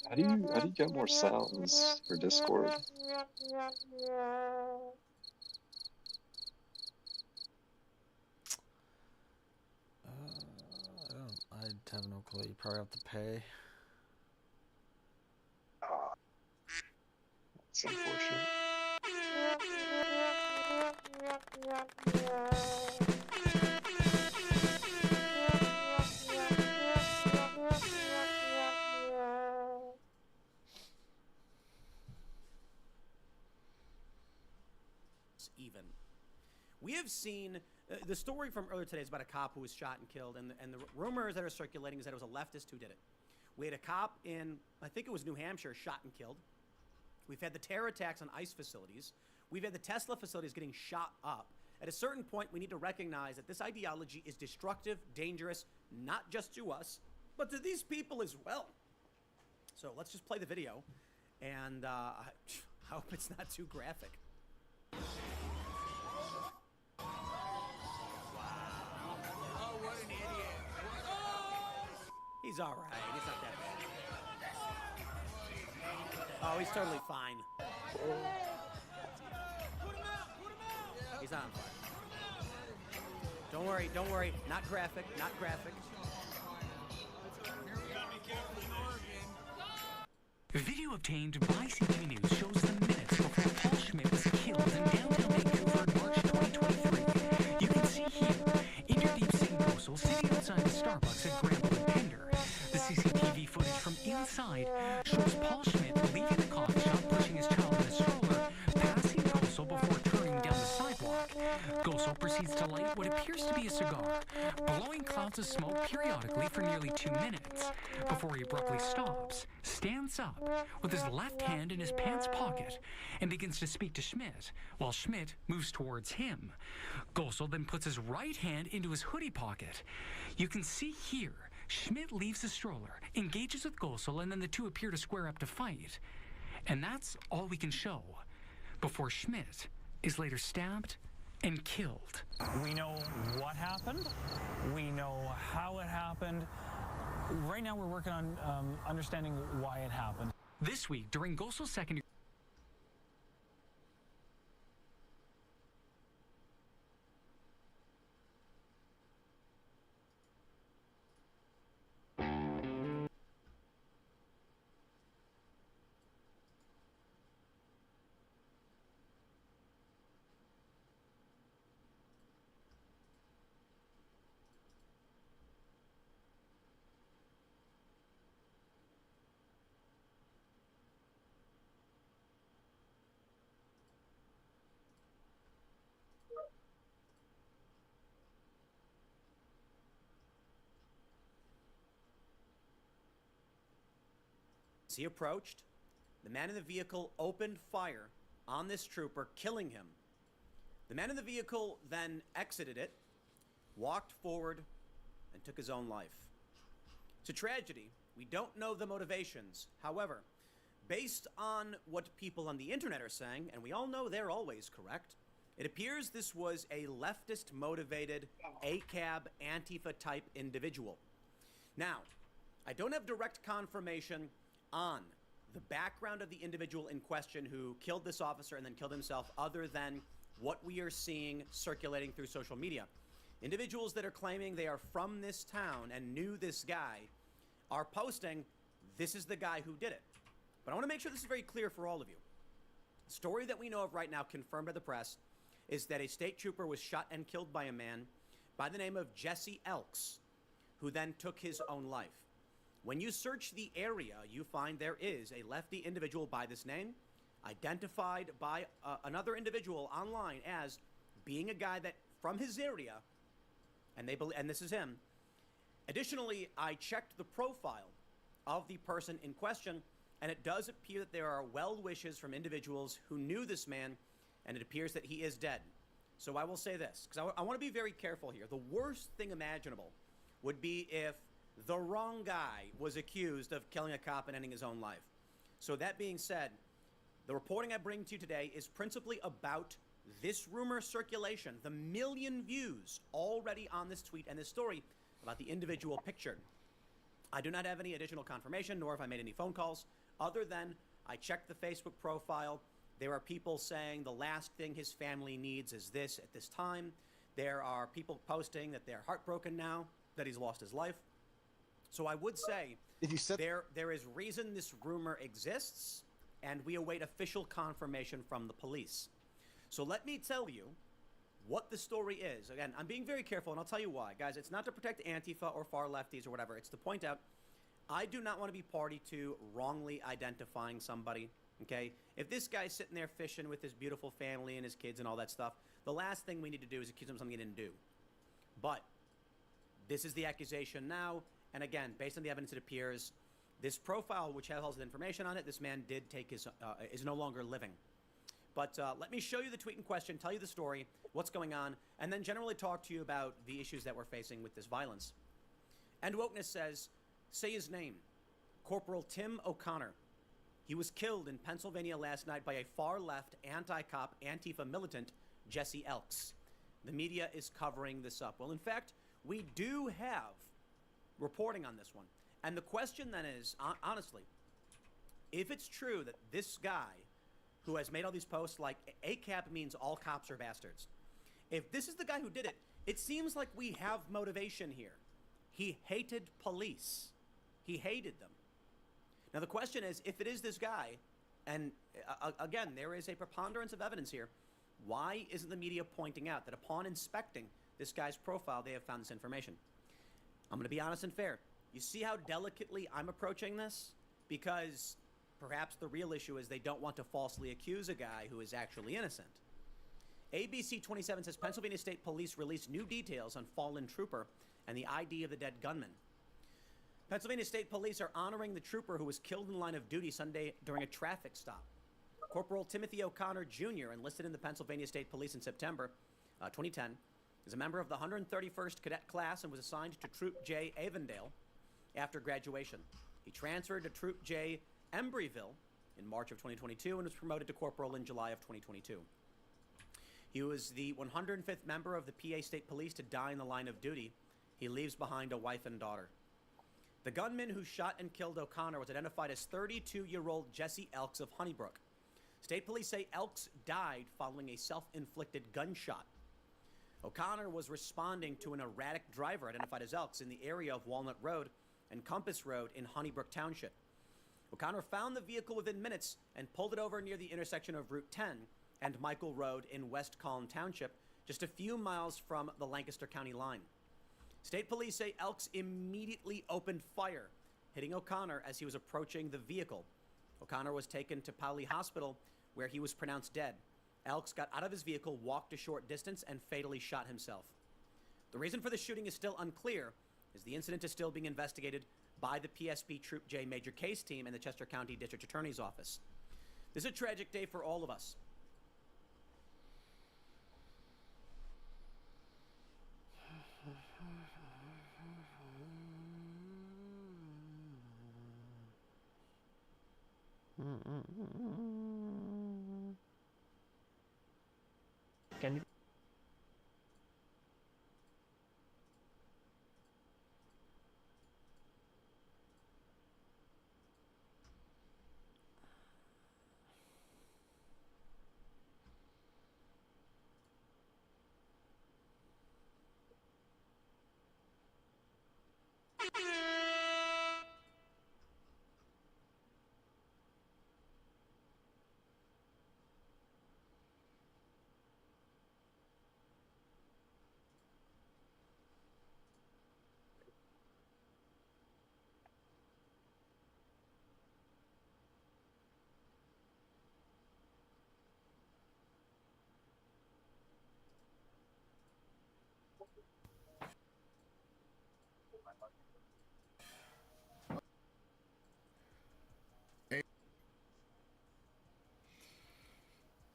How do you get more sounds for Discord? I have no clue. You probably have to pay. It's unfortunate. Even. We have seen the story from earlier today is about a cop who was shot and killed, and the rumors that are circulating is that it was a leftist who did it. We had a cop in, I think it was New Hampshire, shot and killed. We've had the terror attacks on ICE facilities. We've had the Tesla facilities getting shot up. At a certain point, we need to recognize that this ideology is destructive, dangerous, not just to us, but to these people as well. So let's just play the video, and I hope it's not too graphic. He's all right. He's not that bad. Oh, he's totally fine. He's not on fire. Don't worry. Don't worry. Not graphic. Not graphic. Video obtained by CTV News shows the minutes before Paul Schmidt was killed in downtown Vancouver in March 2023. You can see here, Inderdeep Singh Bosal sitting outside the Starbucks at Granville and Pender. The CCTV footage from inside shows Paul Schmidt leaving the coffee shop, pushing his child in a stroller, passing Bosal before turning down the sidewalk. Bosal proceeds to light what appears to be a cigar, blowing clouds of smoke periodically for nearly 2 minutes, before he abruptly stops, stands up, with his left hand in his pants pocket, and begins to speak to Schmidt, while Schmidt moves towards him. Gosel then puts his right hand into his hoodie pocket. You can see here, Schmidt leaves the stroller, engages with Gosel, and then the two appear to square up to fight. And that's all we can show, before Schmidt is later stabbed and killed. We know what happened. We know how it happened. Right now we're working on understanding why it happened. This week, during Gosel's second... As he approached, the man in the vehicle opened fire on this trooper, killing him. The man in the vehicle then exited it, walked forward, and took his own life. It's a tragedy. We don't know the motivations. However, based on what people on the internet are saying, and we all know they're always correct, it appears this was a leftist-motivated, ACAB, Antifa-type individual. Now, I don't have direct confirmation on the background of the individual in question who killed this officer and then killed himself, other than what we are seeing circulating through social media. Individuals that are claiming they are from this town and knew this guy are posting, this is the guy who did it. But I want to make sure this is very clear for all of you. The story that we know of right now, confirmed by the press, is that a state trooper was shot and killed by a man by the name of Jesse Elks, who then took his own life. When you search the area, you find there is a lefty individual by this name, identified by another individual online as being a guy that from his area, and this is him. Additionally, I checked the profile of the person in question, and it does appear that there are well wishes from individuals who knew this man, and it appears that he is dead. So I will say this, because I want to be very careful here. The worst thing imaginable would be if the wrong guy was accused of killing a cop and ending his own life. So that being said, the reporting I bring to you today is principally about this rumor circulation, the 1 million views already on this tweet and this story about the individual pictured. I do not have any additional confirmation, nor have I made any phone calls, other than I checked the Facebook profile. There are people saying the last thing his family needs is this at this time. There are people posting that they're heartbroken now that he's lost his life. So I would say there is reason this rumor exists, and we await official confirmation from the police. So let me tell you what the story is. Again, I'm being very careful, and I'll tell you why. Guys, it's not to protect Antifa or far lefties or whatever. It's to point out I do not want to be party to wrongly identifying somebody, okay? If this guy's sitting there fishing with his beautiful family and his kids and all that stuff, the last thing we need to do is accuse him of something he didn't do. But this is the accusation now. And again, based on the evidence, it appears this profile, which has all the information on it, this man did take his, is no longer living. But let me show you the tweet in question, tell you the story, what's going on, and then generally talk to you about the issues that we're facing with this violence. And Wokeness says, say his name, Corporal Tim O'Connor. He was killed in Pennsylvania last night by a far-left, anti-cop, Antifa militant, Jesse Elks. The media is covering this up. Well, in fact, we do have reporting on this one. And the question then is, honestly, if it's true that this guy who has made all these posts like ACAB means all cops are bastards, if this is the guy who did it, it seems like we have motivation here. He hated police. He hated them. Now the question is, if it is this guy, and again, there is a preponderance of evidence here, why isn't the media pointing out that upon inspecting this guy's profile, they have found this information? I'm going to be honest and fair. You see how delicately I'm approaching this? Because perhaps the real issue is they don't want to falsely accuse a guy who is actually innocent. ABC 27 says Pennsylvania State Police released new details on fallen trooper and the ID of the dead gunman. Pennsylvania State Police are honoring the trooper who was killed in the line of duty Sunday during a traffic stop. Corporal Timothy O'Connor Jr., enlisted in the Pennsylvania State Police in September 2010, is a member of the 131st Cadet Class and was assigned to Troop J Avondale after graduation. He transferred to Troop J Embryville in March of 2022 and was promoted to corporal in July of 2022. He was the 105th member of the PA State Police to die in the line of duty. He leaves behind a wife and daughter. The gunman who shot and killed O'Connor was identified as 32-year-old Jesse Elks of Honeybrook. State police say Elks died following a self-inflicted gunshot. O'Connor was responding to an erratic driver identified as Elks in the area of Walnut Road and Compass Road in Honeybrook Township. O'Connor found the vehicle within minutes and pulled it over near the intersection of Route 10 and Michael Road in West Colne Township, just a few miles from the Lancaster County line. State police say Elks immediately opened fire, hitting O'Connor as he was approaching the vehicle. O'Connor was taken to Paoli Hospital, where he was pronounced dead. Elks got out of his vehicle, walked a short distance, and fatally shot himself. The reason for the shooting is still unclear, as the incident is still being investigated by the PSP Troop J Major Case Team and the Chester County District Attorney's Office. This is a tragic day for all of us. Can you?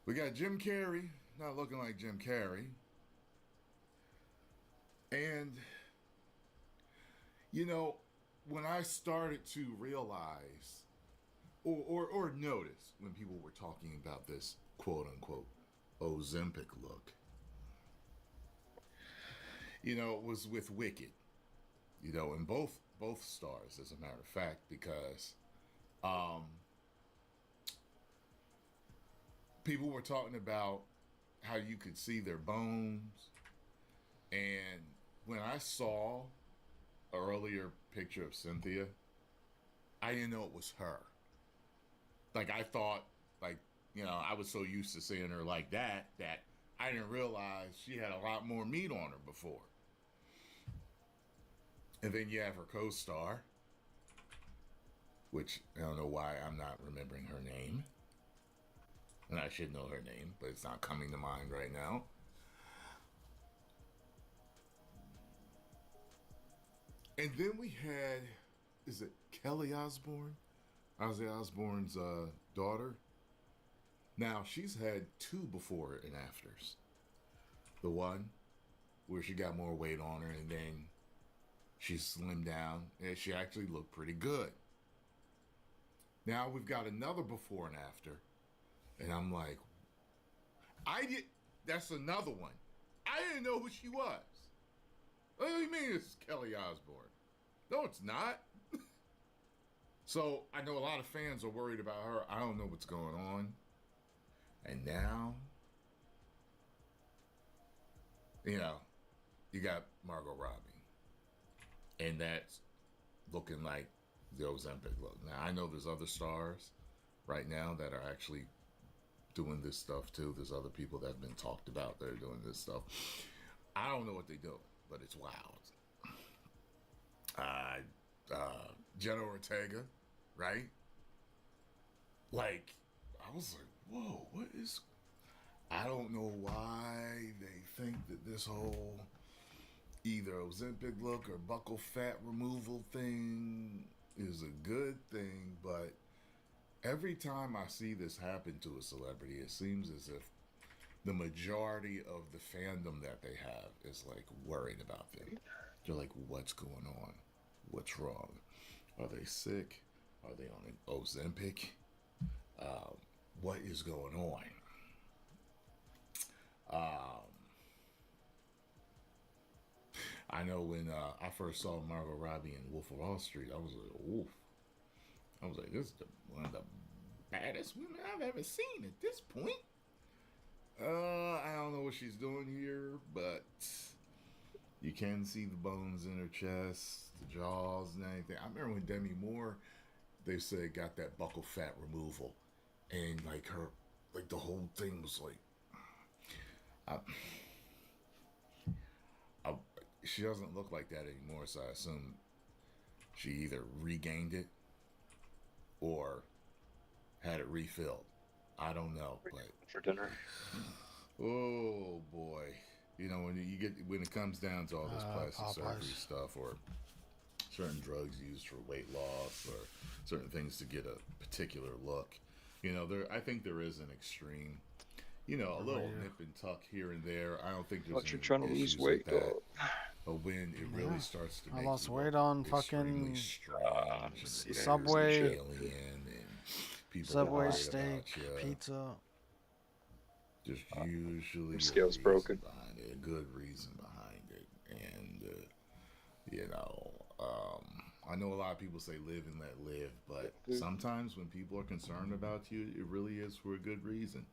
We got Jim Carrey, not looking like Jim Carrey. And, you know, when I started to realize or notice when people were talking about this quote unquote Ozempic look, you know, it was with Wicked, you know, and both stars, as a matter of fact, because people were talking about how you could see their bones. And when I saw an earlier picture of Cynthia, I didn't know it was her. Like, I thought, like, you know, I was so used to seeing her like that I didn't realize she had a lot more meat on her before. And then you have her co-star, which I don't know why I'm not remembering her name. And I should know her name, but it's not coming to mind right now. And then we had, is it Kelly Osbourne? Ozzy Osbourne's daughter. Now, she's had two before and afters. The one where she got more weight on her and then she slimmed down and she actually looked pretty good. Now we've got another before and after. And I'm like, that's another one. I didn't know who she was. What do you mean it's Kelly Osbourne? No, it's not. So I know a lot of fans are worried about her. I don't know what's going on. And now, you know, you got Margot Robbie. And that's looking like the Ozempic look. Now, I know there's other stars right now that are actually doing this stuff too. There's other people that have been talked about that are doing this stuff. I don't know what they're doing, but it's wild. Jenna Ortega, right? Like, I was like, whoa, what is... I don't know why they think that this whole either Ozempic look or buccal fat removal thing is a good thing, but every time I see this happen to a celebrity, it seems as if the majority of the fandom that they have is like worried about them. They're like, what's going on? What's wrong? Are they sick? Are they on an Ozempic? What is going on? I know when I first saw Margot Robbie in Wolf of Wall Street, I was like, oof. I was like, this is one of the baddest women I've ever seen at this point. I don't know what she's doing here, but you can see the bones in her chest, the jaws and everything. I remember when Demi Moore, they said, got that buccal fat removal. And like her, like the whole thing was like, she doesn't look like that anymore, so I assume she either regained it or had it refilled. I don't know, but for dinner. Oh boy, you know when it comes down to all this plastic surgery stuff or certain drugs used for weight loss or certain things to get a particular look, you know, I think there is an extreme. You know, a little nip and tuck here and there. I don't think there's you're trying to lose weight, dog. But when it really starts to make I lost weight on fucking Subway, Subway steak, pizza. There's usually your scale's broken. Behind it, a good reason behind it, and you know, I know a lot of people say live and let live, but sometimes when people are concerned about you, it really is for a good reason.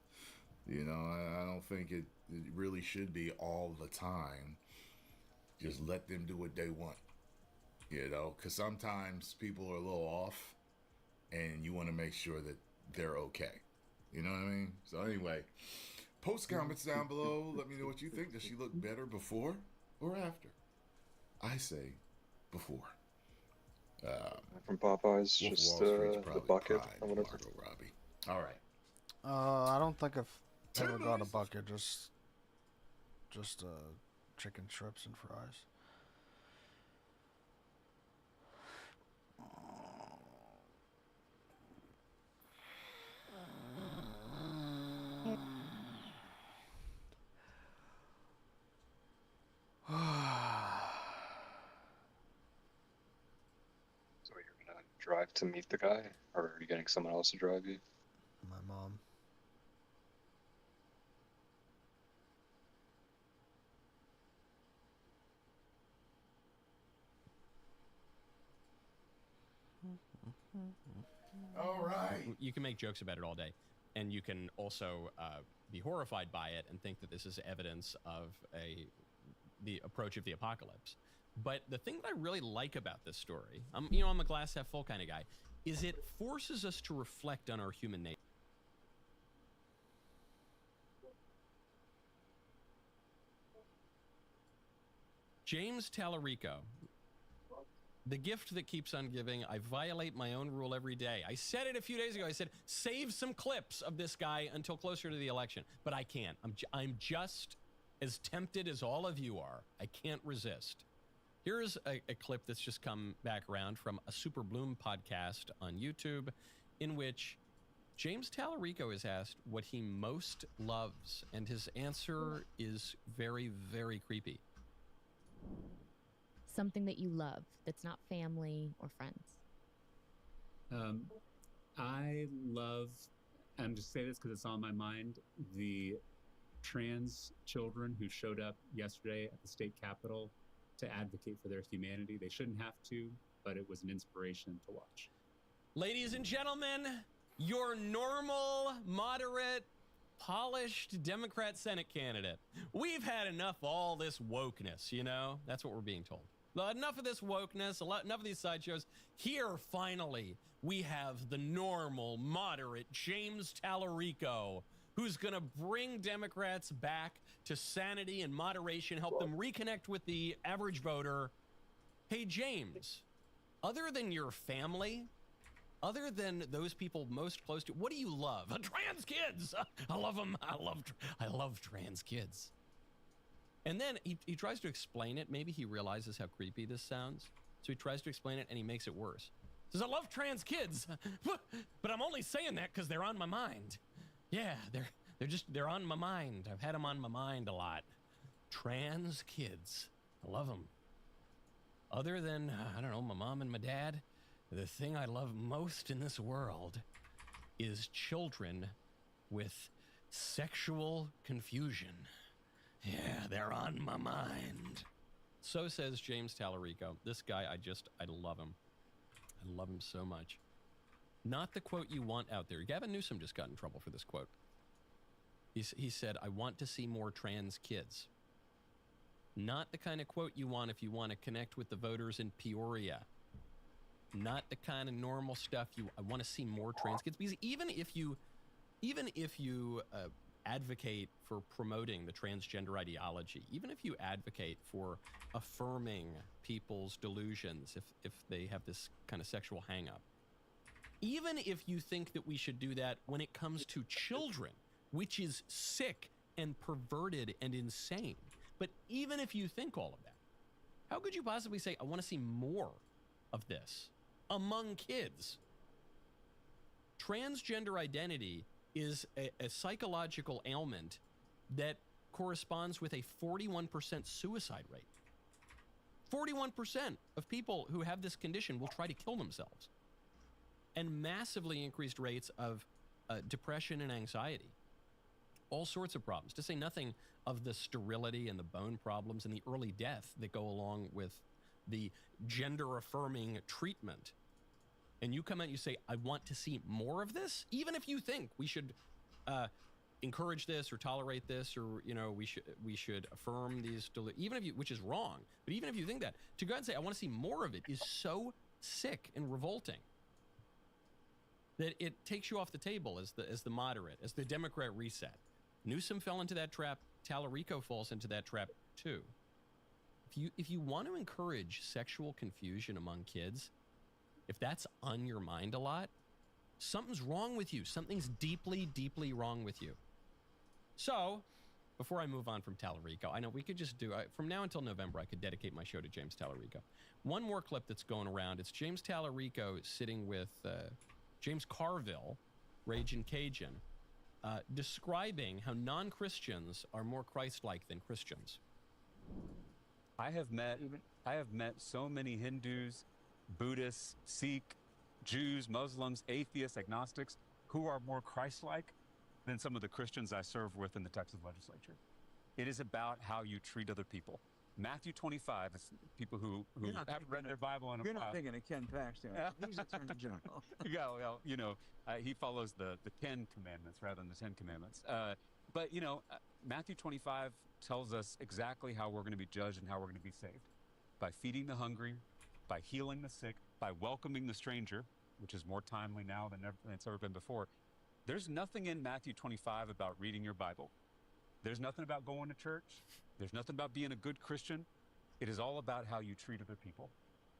You know, I don't think it really should be all the time. Just let them do what they want. You know, because sometimes people are a little off, and you want to make sure that they're okay. You know what I mean? So anyway, post comments down below. Let me know what you think. Does she look better before or after? I say before. From Popeyes, just the bucket or whatever. Margot Robbie. All right. I don't think I've ever got a bucket. Just chicken strips and fries. So you're gonna drive to meet the guy, or are you getting someone else to drive you? My mom. All right. You can make jokes about it all day, and you can also be horrified by it and think that this is evidence of the approach of the apocalypse. But the thing that I really like about this story, I'm a glass half full kind of guy, is it forces us to reflect on our human nature. James Tallarico, the gift that keeps on giving. I violate my own rule every day. I said it a few days ago. I said, save some clips of this guy until closer to the election. But I can't. I'm just as tempted as all of you are. I can't resist. Here's a clip that's just come back around from a Super Bloom podcast on YouTube, in which James Tallarico is asked what he most loves. And his answer is very, very creepy. Something that you love that's not family or friends. I love, and I'm just saying this because it's on my mind, the trans children who showed up yesterday at the state capitol to advocate for their humanity. They shouldn't have to, but it was an inspiration to watch. Ladies and gentlemen, your normal, moderate, polished Democrat Senate candidate. We've had enough of all this wokeness, you know? That's what we're being told. Enough of this wokeness, enough of these sideshows. Here, finally, we have the normal, moderate James Tallarico, who's going to bring Democrats back to sanity and moderation, help them reconnect with the average voter. Hey, James, other than your family, other than those people most close to, what do you love? Trans kids. I love them. I love trans kids. And then he tries to explain it. Maybe he realizes how creepy this sounds. So he tries to explain it and he makes it worse. He says, I love trans kids, but I'm only saying that because they're on my mind. Yeah, they're on my mind. I've had them on my mind a lot. Trans kids. I love them. Other than, I don't know, my mom and my dad, the thing I love most in this world is children with sexual confusion. Yeah, they're on my mind. So says James Tallarico. This guy, I love him. I love him so much. Not the quote you want out there. Gavin Newsom just got in trouble for this quote. He said, I want to see more trans kids. Not the kind of quote you want if you want to connect with the voters in Peoria. Not the kind of normal stuff I want to see more trans kids. Because even if you advocate for promoting the transgender ideology, even if you advocate for affirming people's delusions if they have this kind of sexual hang-up, even if you think that we should do that when it comes to children, which is sick and perverted and insane, but even if you think all of that, how could you possibly say, I want to see more of this among kids? Transgender identity is a psychological ailment that corresponds with a 41% suicide rate. 41% of people who have this condition will try to kill themselves. And massively increased rates of depression and anxiety. All sorts of problems, to say nothing of the sterility and the bone problems and the early death that go along with the gender-affirming treatment. And you come out and you say, I want to see more of this, even if you think we should encourage this or tolerate this, or we should affirm these, even if you, which is wrong, but even if you think that, to go out and say I want to see more of it is so sick and revolting that it takes you off the table as the moderate, as the Democrat reset. Newsom fell into that trap. Tallarico falls into that trap too. If you want to encourage sexual confusion among kids, if that's on your mind a lot, something's wrong with you. Something's deeply, deeply wrong with you. So, before I move on from Tallarico, I know we could just do, from now until November, I could dedicate my show to James Tallarico. One more clip that's going around. It's James Tallarico sitting with James Carville, Ragin' Cajun, describing how non-Christians are more Christ-like than Christians. I have met so many Hindus, Buddhists, Sikh, Jews, Muslims, atheists, agnostics, who are more Christ-like than some of the Christians I serve with in the Texas legislature. It is about how you treat other people. Matthew 25 is people who haven't read their Bible in a while. You're not thinking of Ken Paxton. He's Attorney General. Yeah, well, he follows the 10 commandments rather than the 10 commandments. But Matthew 25 tells us exactly how we're going to be judged and how we're going to be saved. By feeding the hungry, by healing the sick, by welcoming the stranger, which is more timely now than it's ever been before. There's nothing in Matthew 25 about reading your Bible. There's nothing about going to church. There's nothing about being a good Christian. It is all about how you treat other people.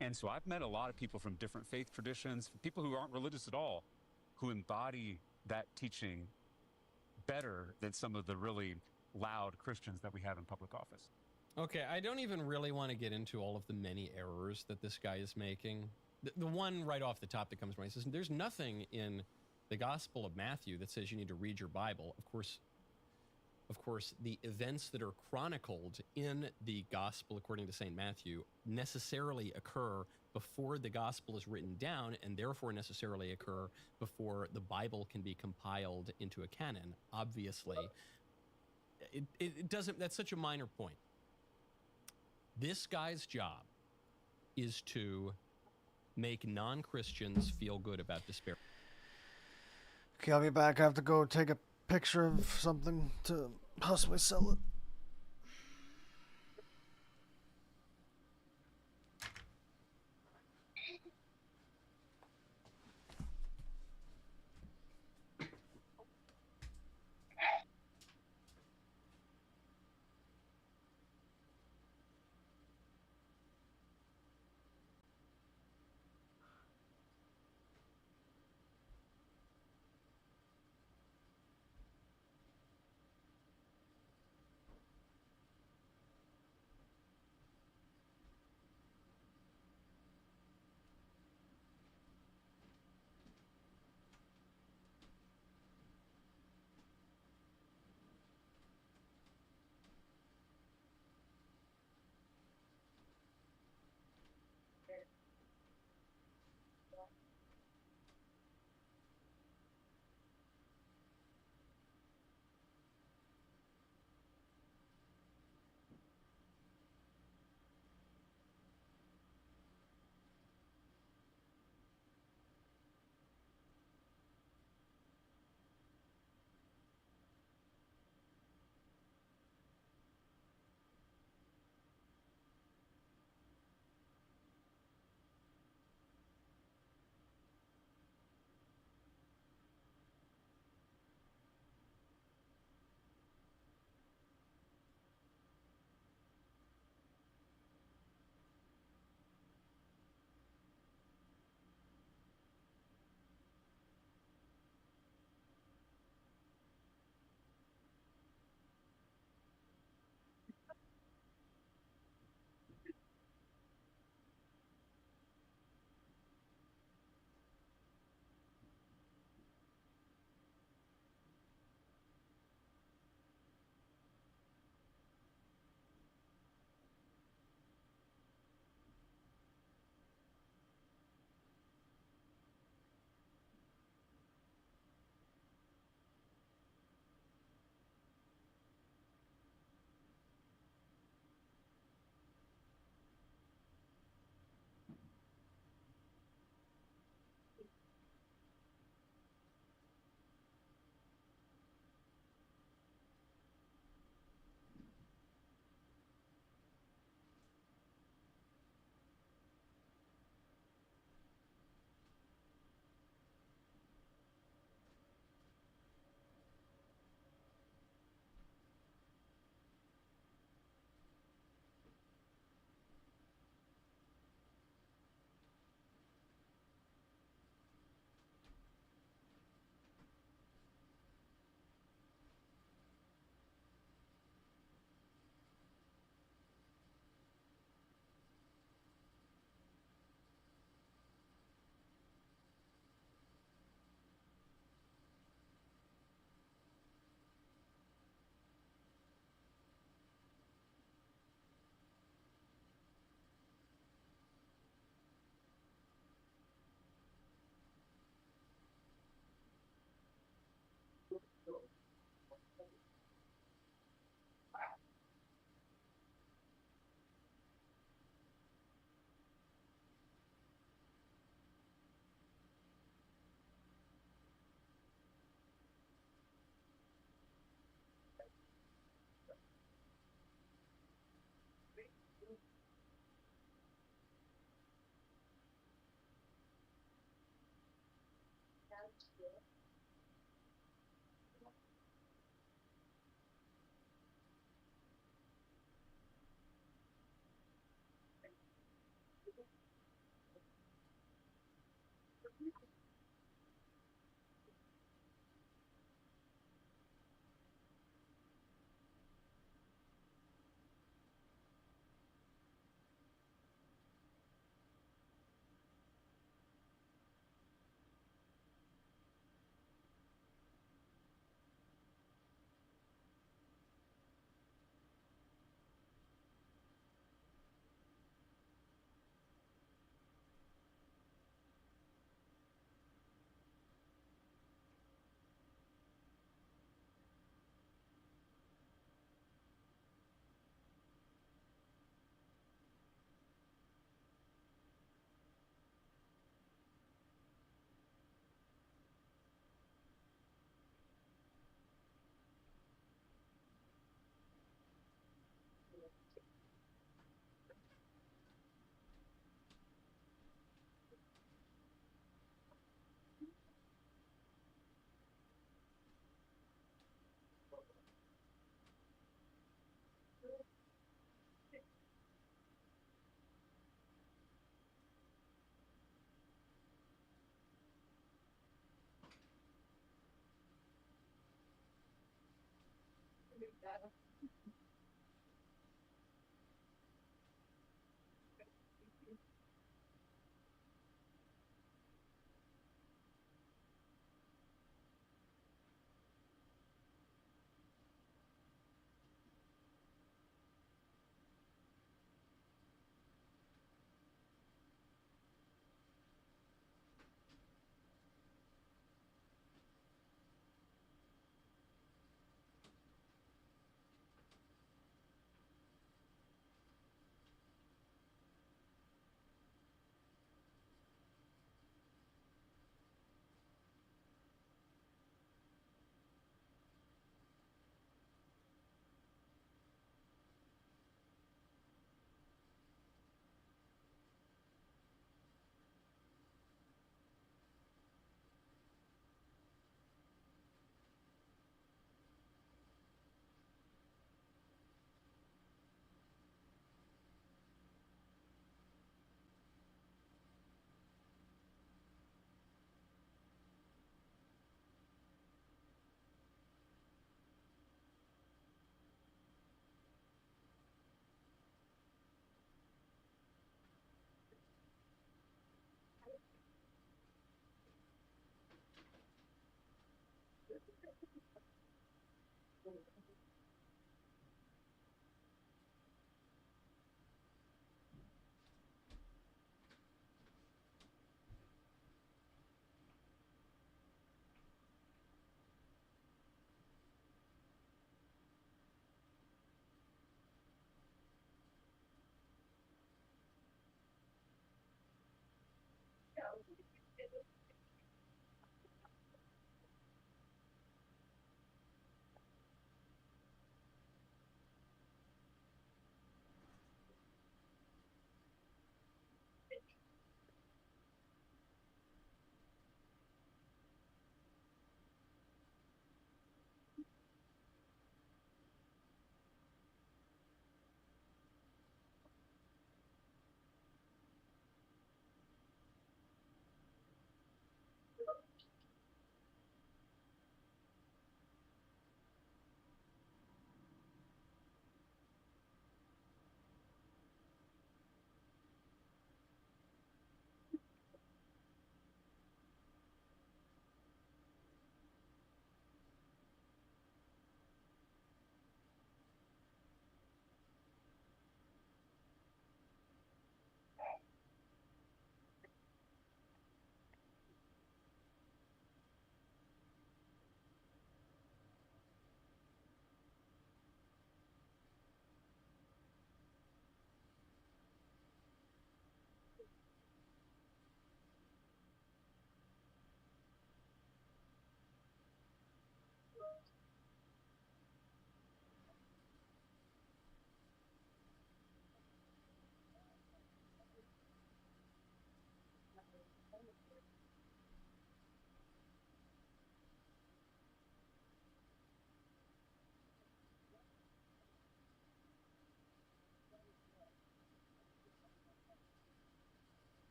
And so I've met a lot of people from different faith traditions, people who aren't religious at all, who embody that teaching better than some of the really loud Christians that we have in public office. Okay, I don't even really want to get into all of the many errors that this guy is making. The one right off the top that comes to mind says, there's nothing in the Gospel of Matthew that says you need to read your Bible. Of course, the events that are chronicled in the Gospel according to St. Matthew necessarily occur before the Gospel is written down, and therefore necessarily occur before the Bible can be compiled into a canon. Obviously, it doesn't, that's such a minor point. This guy's job is to make non-Christians feel good about despair. Okay, I'll be back. I have to go take a picture of something to possibly sell it.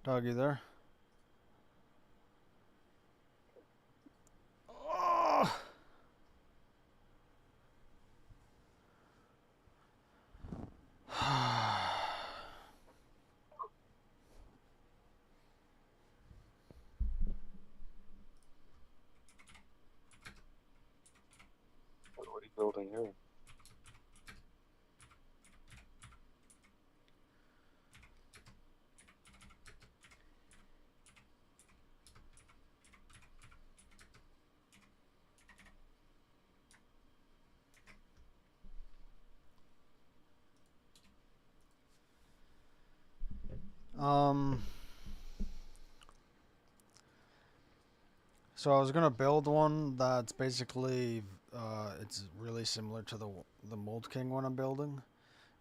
Dog, you there? Oh. What are you building here? So I was gonna build one that's basically, it's really similar to the Mold King one I'm building.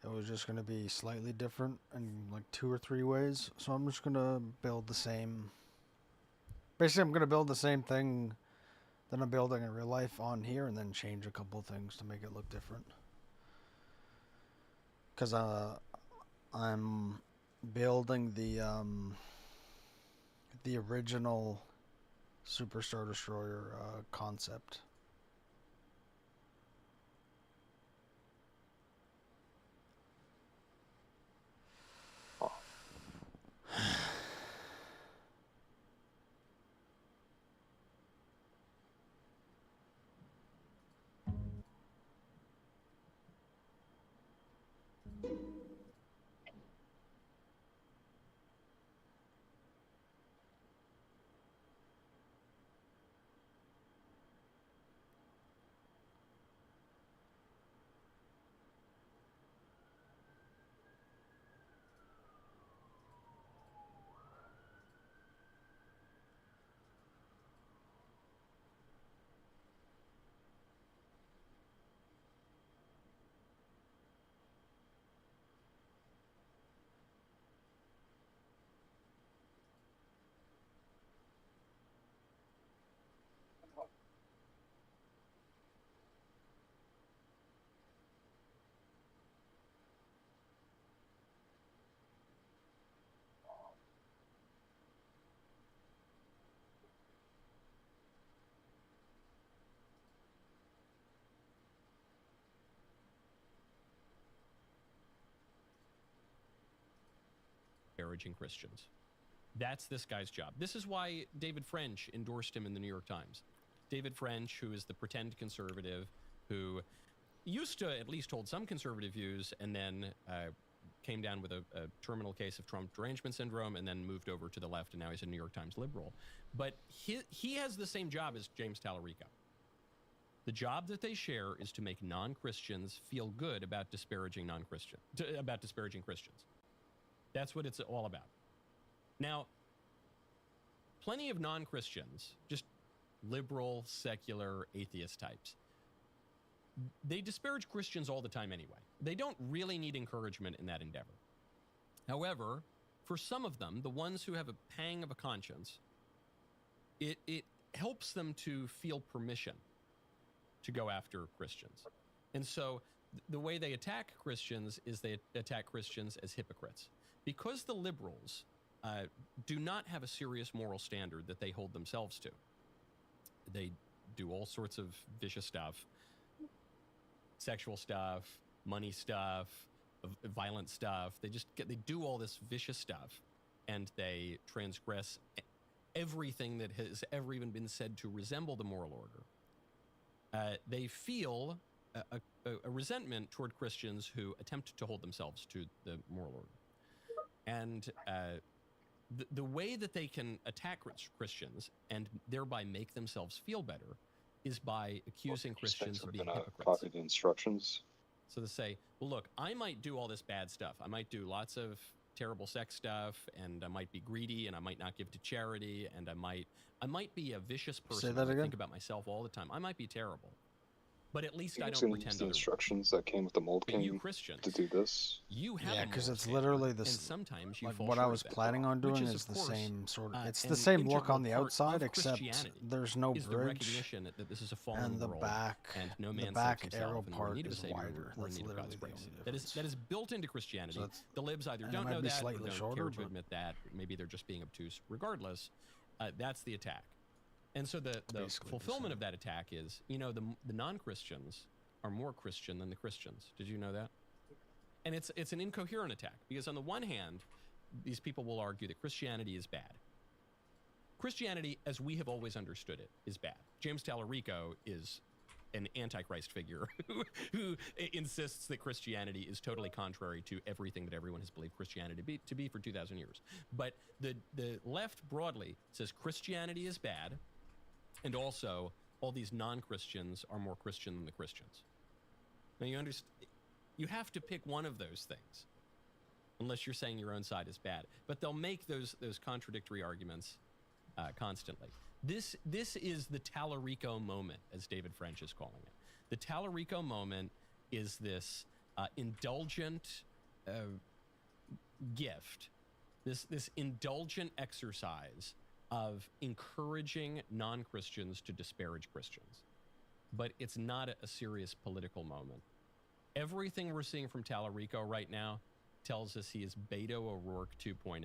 It was just gonna be slightly different in like 2 or 3 ways. So I'm just gonna build the same. Basically, I'm gonna build the same thing that I'm building in real life on here, and then change a couple things to make it look different. Cause I'm building the original Superstar Destroyer concept. Disparaging Christians. That's this guy's job. This is why David French endorsed him in the New York Times. David French, who is the pretend conservative, who used to at least hold some conservative views, and then came down with a terminal case of Trump derangement syndrome, and then moved over to the left, and now he's a New York Times liberal. But he has the same job as James Tallarico. The job that they share is to make non-Christians feel good about disparaging disparaging Christians. That's what it's all about. Now, plenty of non-Christians, just liberal, secular, atheist types, they disparage Christians all the time anyway. They don't really need encouragement in that endeavor. However, for some of them, the ones who have a pang of a conscience, it helps them to feel permission to go after Christians. And so the way they attack Christians is they attack Christians as hypocrites. Because the liberals do not have a serious moral standard that they hold themselves to. They do all sorts of vicious stuff, sexual stuff, money stuff, violent stuff. They do all this vicious stuff, and they transgress everything that has ever even been said to resemble the moral order. They feel a resentment toward Christians who attempt to hold themselves to the moral order. And the way that they can attack Christians and thereby make themselves feel better is by accusing Christians of being hypocrites. Copy the instructions. So they say, well, look, I might do all this bad stuff. I might do lots of terrible sex stuff, and I might be greedy, and I might not give to charity, and I might be a vicious person. Say that again? I think about myself all the time. I might be terrible. But at least You I guys don't gonna use pretend the otherwise. instructions that came with the mold But you king Christians, to do this? you have Yeah, a because moral it's standard, literally and this. sometimes you Like fall what I short was of that, planning on doing which is the of course, same sort of. It's an the same look on integral the part outside, of except Christianity there's no is the bridge, recognition that this is a fallen and the world, back, and no the man saves back himself, arrow and we're in part need of a is savior. wider. We're in That's need of literally God's the grace. only That is built into Christianity. So it's- The libs either and it don't might know be that or slightly don't shorter, care to but- admit that. Maybe they're just being obtuse. Regardless, that's the attack. And so the Basically the fulfillment of that attack is, the non-Christians are more Christian than the Christians. Did you know that? And it's an incoherent attack, because on the one hand, these people will argue that Christianity is bad. Christianity, as we have always understood it, is bad. James Tallarico is an antichrist figure who insists that Christianity is totally contrary to everything that everyone has believed Christianity to be for 2,000 years. But the left broadly says Christianity is bad, and also all these non-Christians are more Christian than the Christians. Now you have to pick one of those things, unless you're saying your own side is bad. But they'll make those contradictory arguments constantly. This is the Tallarico moment, as David French is calling it. The Tallarico moment is this indulgent gift, this indulgent exercise of encouraging non-Christians to disparage Christians. But it's not a serious political moment. Everything we're seeing from Tallarico right now tells us he is Beto O'Rourke 2.0.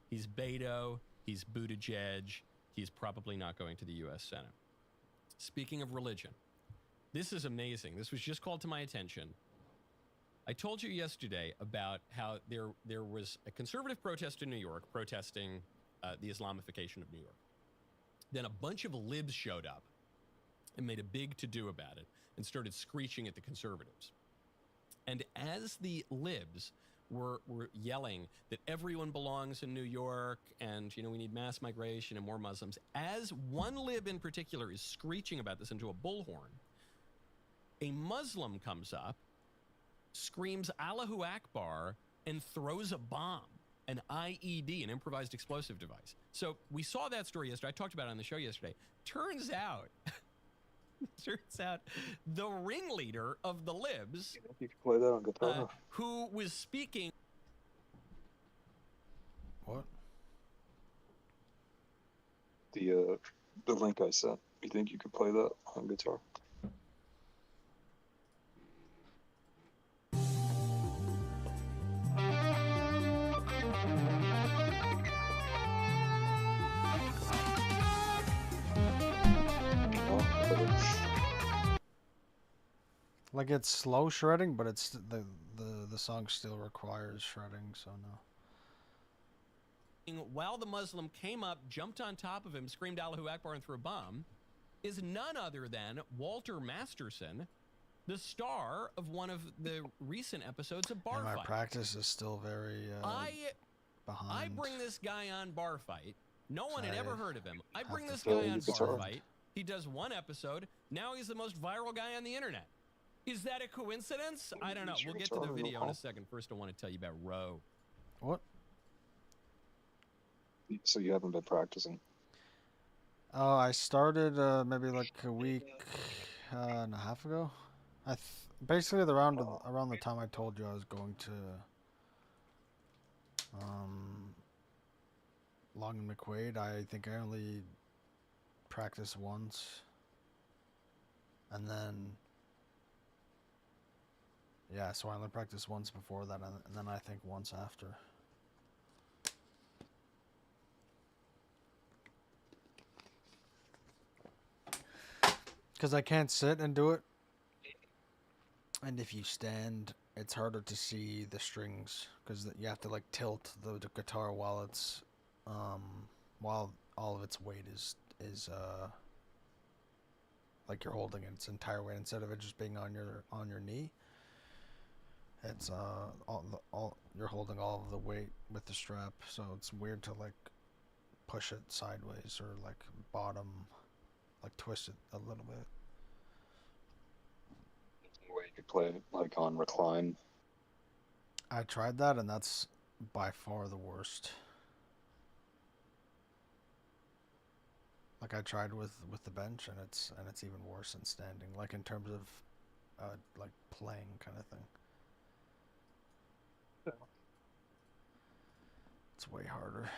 He's Beto, he's Buttigieg, he's probably not going to the U.S. Senate. Speaking of religion, this is amazing. This was just called to my attention. I told you yesterday about how there was a conservative protest in New York protesting the Islamification of New York. Then a bunch of libs showed up and made a big to-do about it and started screeching at the conservatives. And as the libs were yelling that everyone belongs in New York and, we need mass migration and more Muslims, as one lib in particular is screeching about this into a bullhorn, a Muslim comes up, screams Allahu Akbar, and throws a bomb, an IED, an improvised explosive device. So we saw that story yesterday. I talked about it on the show yesterday. Turns out the ringleader of the libs, You can play that on guitar. who was speaking. What? The link I sent. You think you could play that on guitar? Like it's slow shredding, but it's the song still requires shredding, so no. While the Muslim came up, jumped on top of him, screamed Allahu Akbar, and threw a bomb, is none other than Walter Masterson, the star of one of the recent episodes of Bar And my Fight. practice is still very behind. I bring this guy on Bar Fight. No one had I ever heard of him. I bring have this to guy fill on the Bar time. Fight. He does one episode. Now he's the most viral guy on the internet. Is that a coincidence? I don't know. We'll get to the video in a second. First, I want to tell you about Roe. What? So you haven't been practicing? I started maybe like a week and a half ago. Basically around the time I told you I was going to Long and McQuaid. I think I only practiced once, and then yeah, so I only practiced once before that, and then I think once after. Because I can't sit and do it. And if you stand, it's harder to see the strings. Because you have to like tilt the guitar while it's, while all of its weight is like you're holding its entire weight instead of it just being on your knee. It's you're holding all of the weight with the strap, so it's weird to like push it sideways or like bottom, like twist it a little bit. Way you could play it like on recline. I tried that, and that's by far the worst. Like I tried with the bench, and it's even worse than standing. Like in terms of like playing kind of thing. It's way harder.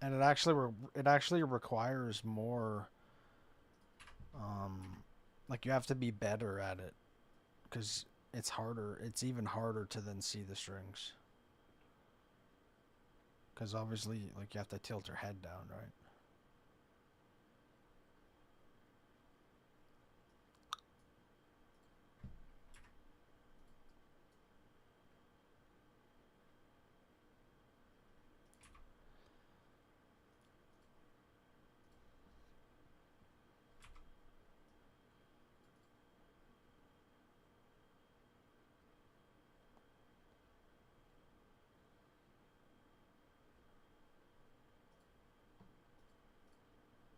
And it actually requires more, like you have to be better at it, because it's harder. It's even harder to then see the strings, because obviously, like, you have to tilt your head down, right?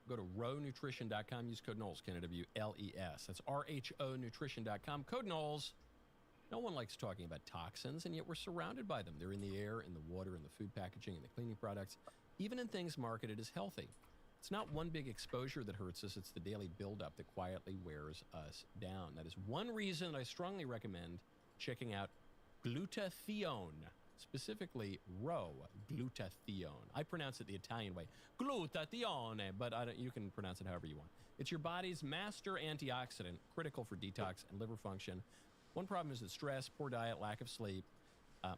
Go to rownutrition.com. Use code Knowles, K-N-O-W-L-E-S. That's RHOnutrition.com. Code Knowles. No one likes talking about toxins, and yet we're surrounded by them. They're in the air, in the water, in the food packaging, in the cleaning products, even in things marketed as healthy. It's not one big exposure that hurts us. It's the daily buildup that quietly wears us down. That is one reason I strongly recommend checking out glutathione. Specifically, glutathione. I pronounce it the Italian way, glutathione, but you can pronounce it however you want. It's your body's master antioxidant, critical for detox and liver function. One problem is that stress, poor diet, lack of sleep,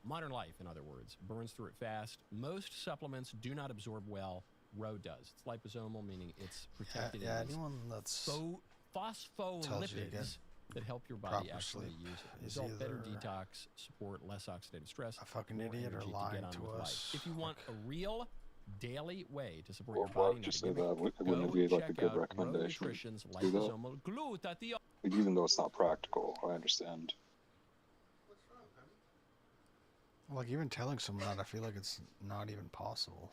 modern life, in other words, burns through it fast. Most supplements do not absorb well. Row does. It's liposomal, meaning it's protected in these anyone that's phospholipids that help your body actually sleep use it. is Result better either detox, support less oxidative stress, a fucking more idiot or energy lying get on to with us. life. If you want a real daily way to support Well, your why body, would you not a say gimmick, that? Wouldn't it go be like a check good out recommendation? Row Nutrition's to do that? liposomal glutathione. Like, even though it's not practical, I understand. Like, even telling someone that, I feel like it's not even possible.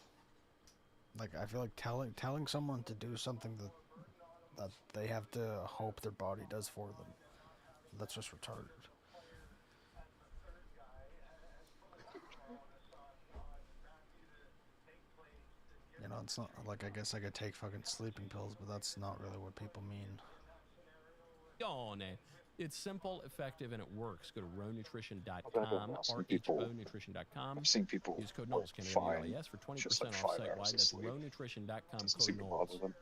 Like, I feel like telling someone to do something that they have to hope their body does for them. That's just retarded. You know, it's not like, I guess I could take fucking sleeping pills, but that's not really what people mean. It's simple, effective, and it works. Go to rownutrition.com, RHOnutrition.com. I've seen people Use code Knowles, fine K-N-O-W-L-E-S, for 20% just like off 5 site-wide. hours of That's sleep. rownutrition.com, Doesn't code seem to Knowles. bother them.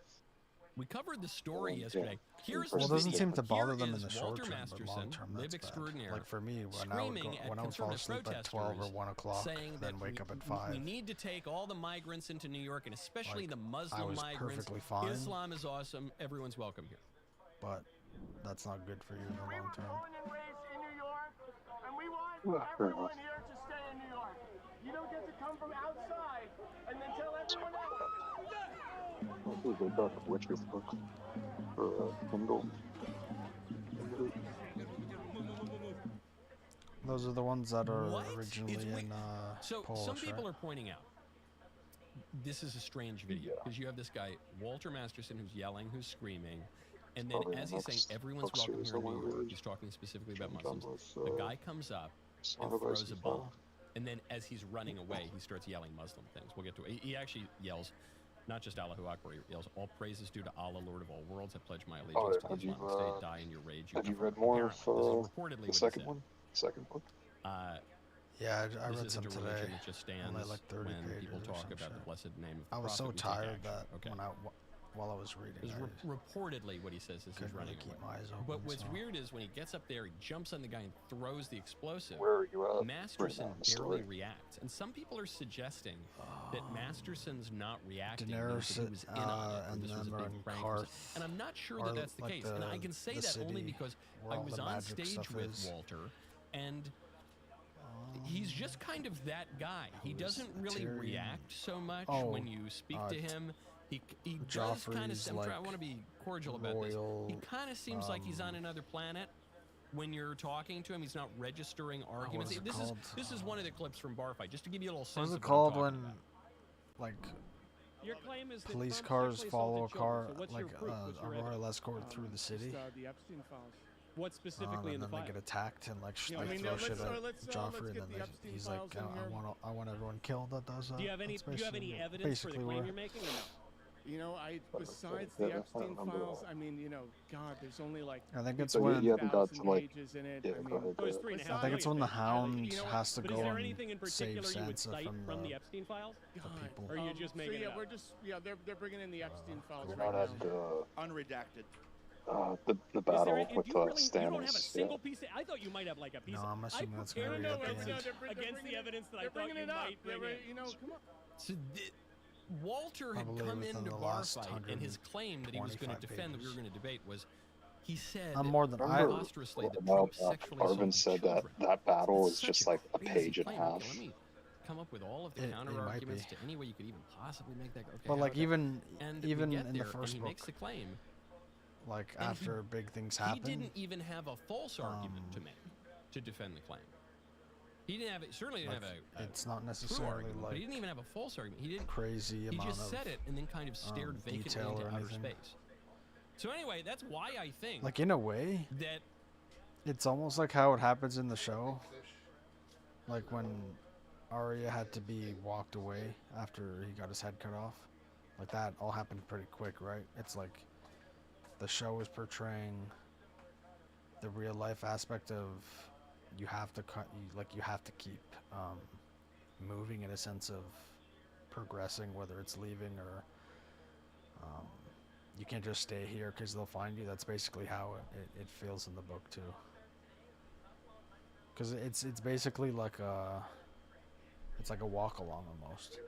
We covered the story Yeah. yesterday. Here's Well, it the doesn't video. seem to bother Here them in is the short Walter term, but Masterson, long term, lib that's bad. extraordinaire, Like for me, when screaming I would fall asleep at 12 or 1 o'clock, saying then that wake up at we 5. need to take all the migrants into New York, and especially Like, the I Muslim was migrants. perfectly fine. Islam is awesome. Everyone's welcome here. But that's not good for you in the long term. And we want fair everyone enough. here to stay in New York. You don't get to come from outside and then tell everyone else. Hopefully they got the Witcher book for Kindle. Those are the ones that are What? originally in So Polish, some people right? are pointing out this is a strange video because you have this guy Walter Masterson who's yelling, who's screaming, and then Probably as the he's saying next everyone's book welcome series here in I New wanna York. read. He's talking specifically about Done Muslims. with, The guy comes up and Song of throws Ice a and bomb, Fire. and then as he's running away, he starts yelling Muslim things. We'll get to it. He actually yells. Not just Allahu Akbar, he yells, all praises due to Allah, Lord of all worlds. I pledge my allegiance to the have you, Islamic State. Die in your rage. have you kafir. read more Apparently, this is of reportedly the what he second said. one? The second book? Yeah, I This read isn't some a today. religion that just stands Only like 30 when pages people or talk some about the shit. blessed name of the I was so Prophet, we take tired action. that Okay. while I was reading, Is I reportedly what he says is he's couldn't running really keep away. my eyes open. But what's so. weird is when he gets up there, he jumps on the guy and throws the explosive. Where are you at Masterson right now in the barely story? reacts, and some people are suggesting that Masterson's not reacting Daenerys, means that he was in on it, or and this was a them are big in prank. or something. Karth, And I'm not sure or that that's the like case. And I can say the that only city because where I all was the on magic stage stuff with is. Walter, and he's just kind of that guy. He doesn't really Tyrion? react so much Oh, when you speak to him. He does kind of. Joffrey's, I want to be cordial about this. He royal, kind of seems like he's on another planet. When you're talking to him, he's not registering arguments. is it This called? is one of the clips from Barfight, just to give you a little What sense is of it called what I'm when, talking about. like, Your claim is that police Trump cars sexually follow a assaulted car, children. So what's like your proof? What's your a royal evidence? escort through the city? Just, the Epstein files. What specifically in And the then file? they get attacked and like, Yeah, I mean, throw let's, shit at let's Joffrey, get and the then Epstein he's files like, in here. I want everyone killed that does that. Do you have any That's evidence for the basically claim where- you're making or no? You know, besides Yeah, the I Epstein remember files, I mean, you know, God, there's only like I think it's So when you haven't got to 50,000 like. pages in it. Yeah, I go mean, ahead. Oh, Go it's ahead. 3.5 I think it's when million, the but Hound you know what? has to But go is there and anything in save particular you would Sansa cite from from the Epstein files? God. people. Or are you just making so yeah, it up? we're just they're bringing in the Epstein files We're right not now. at Unredacted. the Is there? battle with Do you really? You don't have a Stannis. single piece. I thought you might have like a piece. No, I'm I assuming that's gonna prepared be at the evidence end. against the evidence that I They're thought bringing you it up. might bring in. You know, come on. So Walter had Probably come within into the bar last fight, and his claim that he was going to 125 defend that we pages. were going to debate was, he said I'm more than I. preposterously that Trump sexually Arvin assaulted said children. that battle That's is such just a like a crazy page and a claim. Okay, half. let me come up with all of the It counter might arguments be. to any way you could even possibly make that. Okay, But how like about that? even And we even get in there, the and first he book, makes the claim. like and after big things He happen, didn't even have a false argument to make to defend the claim. He didn't have it. Certainly didn't like, have a it's not true necessarily argument, but like he didn't even have a false argument. He didn't. crazy He amount just of said it and then kind of stared vacantly detail into or outer anything. space. So anyway, that's why I think like in a way, that it's almost like how it happens in the show. Like when Arya had to be walked away after he got his head cut off. Like that all happened pretty quick, right? It's like the show is portraying the real life aspect of you have to you have to keep moving in a sense of progressing, whether it's leaving or you can't just stay here because they'll find you. That's basically how it feels in the book too. Because it's basically like a walk along almost.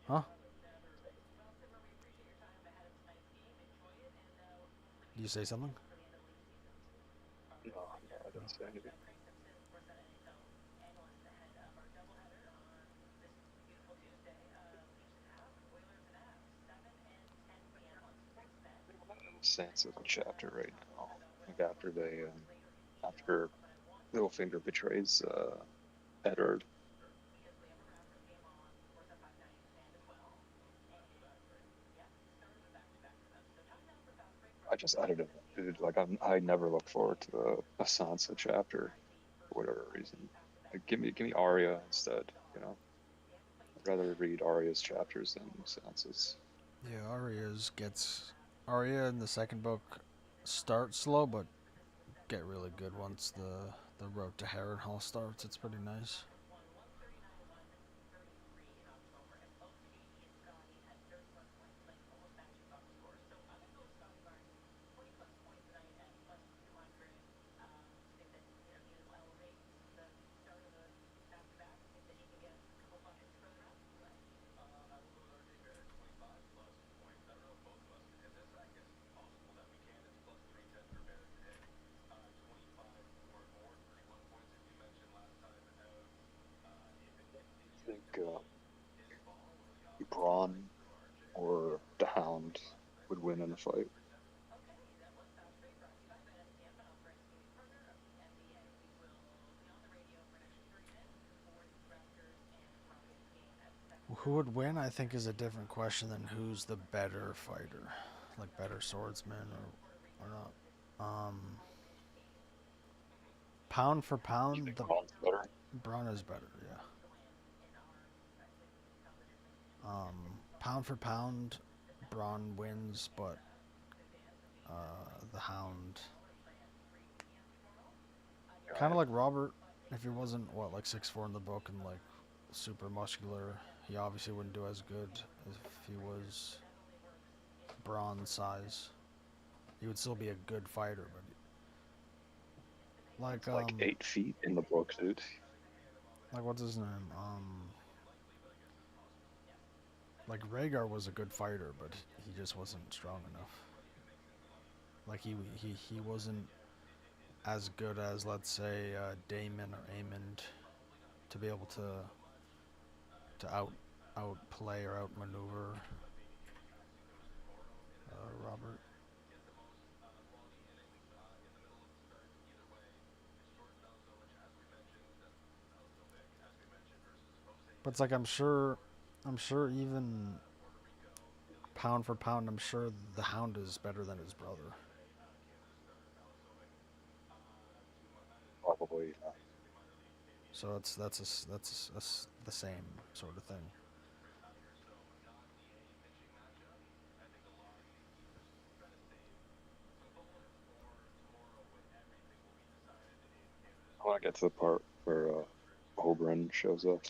Huh? Did you say something? No, I didn't say anything. Sansa's chapter right now. Like after after Littlefinger betrays Eddard. I just edited it, dude. Like I never look forward to a Sansa chapter for whatever reason. Like give me Arya instead. You know, I'd rather read Arya's chapters than Sansa's. Yeah, Arya in the second book starts slow, but get really good once the road to Harrenhal starts. It's pretty nice. I think Braun or the Hound would win in a fight. Who would win, I think, is a different question than who's the better fighter, like better swordsman or not. Pound for pound, Braun's better. Braun is better, yeah. Pound for pound, Braun wins, but the Hound, kind of like Robert, if he wasn't like 6'4" in the book and like super muscular, he obviously wouldn't do as good as if he was Braun size. He would still be a good fighter, but like 8 feet in the book, dude. Like what's his name? Like Rhaegar was a good fighter, but he just wasn't strong enough. Like he wasn't as good as, let's say, Daemon or Aemond to be able to outplay or outmaneuver Robert. But it's like I'm sure even pound for pound, I'm sure the Hound is better than his brother. Probably. So that's the same sort of thing. I want to get to the part where Oberyn shows up.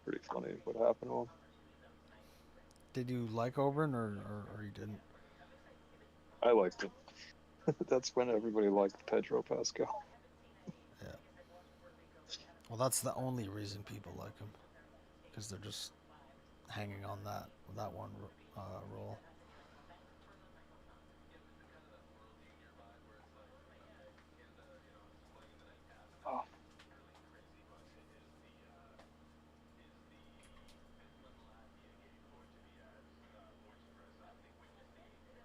Pretty funny what happened to him. Did you like Oberyn or you didn't? I liked him. That's when everybody liked Pedro Pascal. Yeah. Well, that's the only reason people like him, because they're just hanging on that one role. Oh.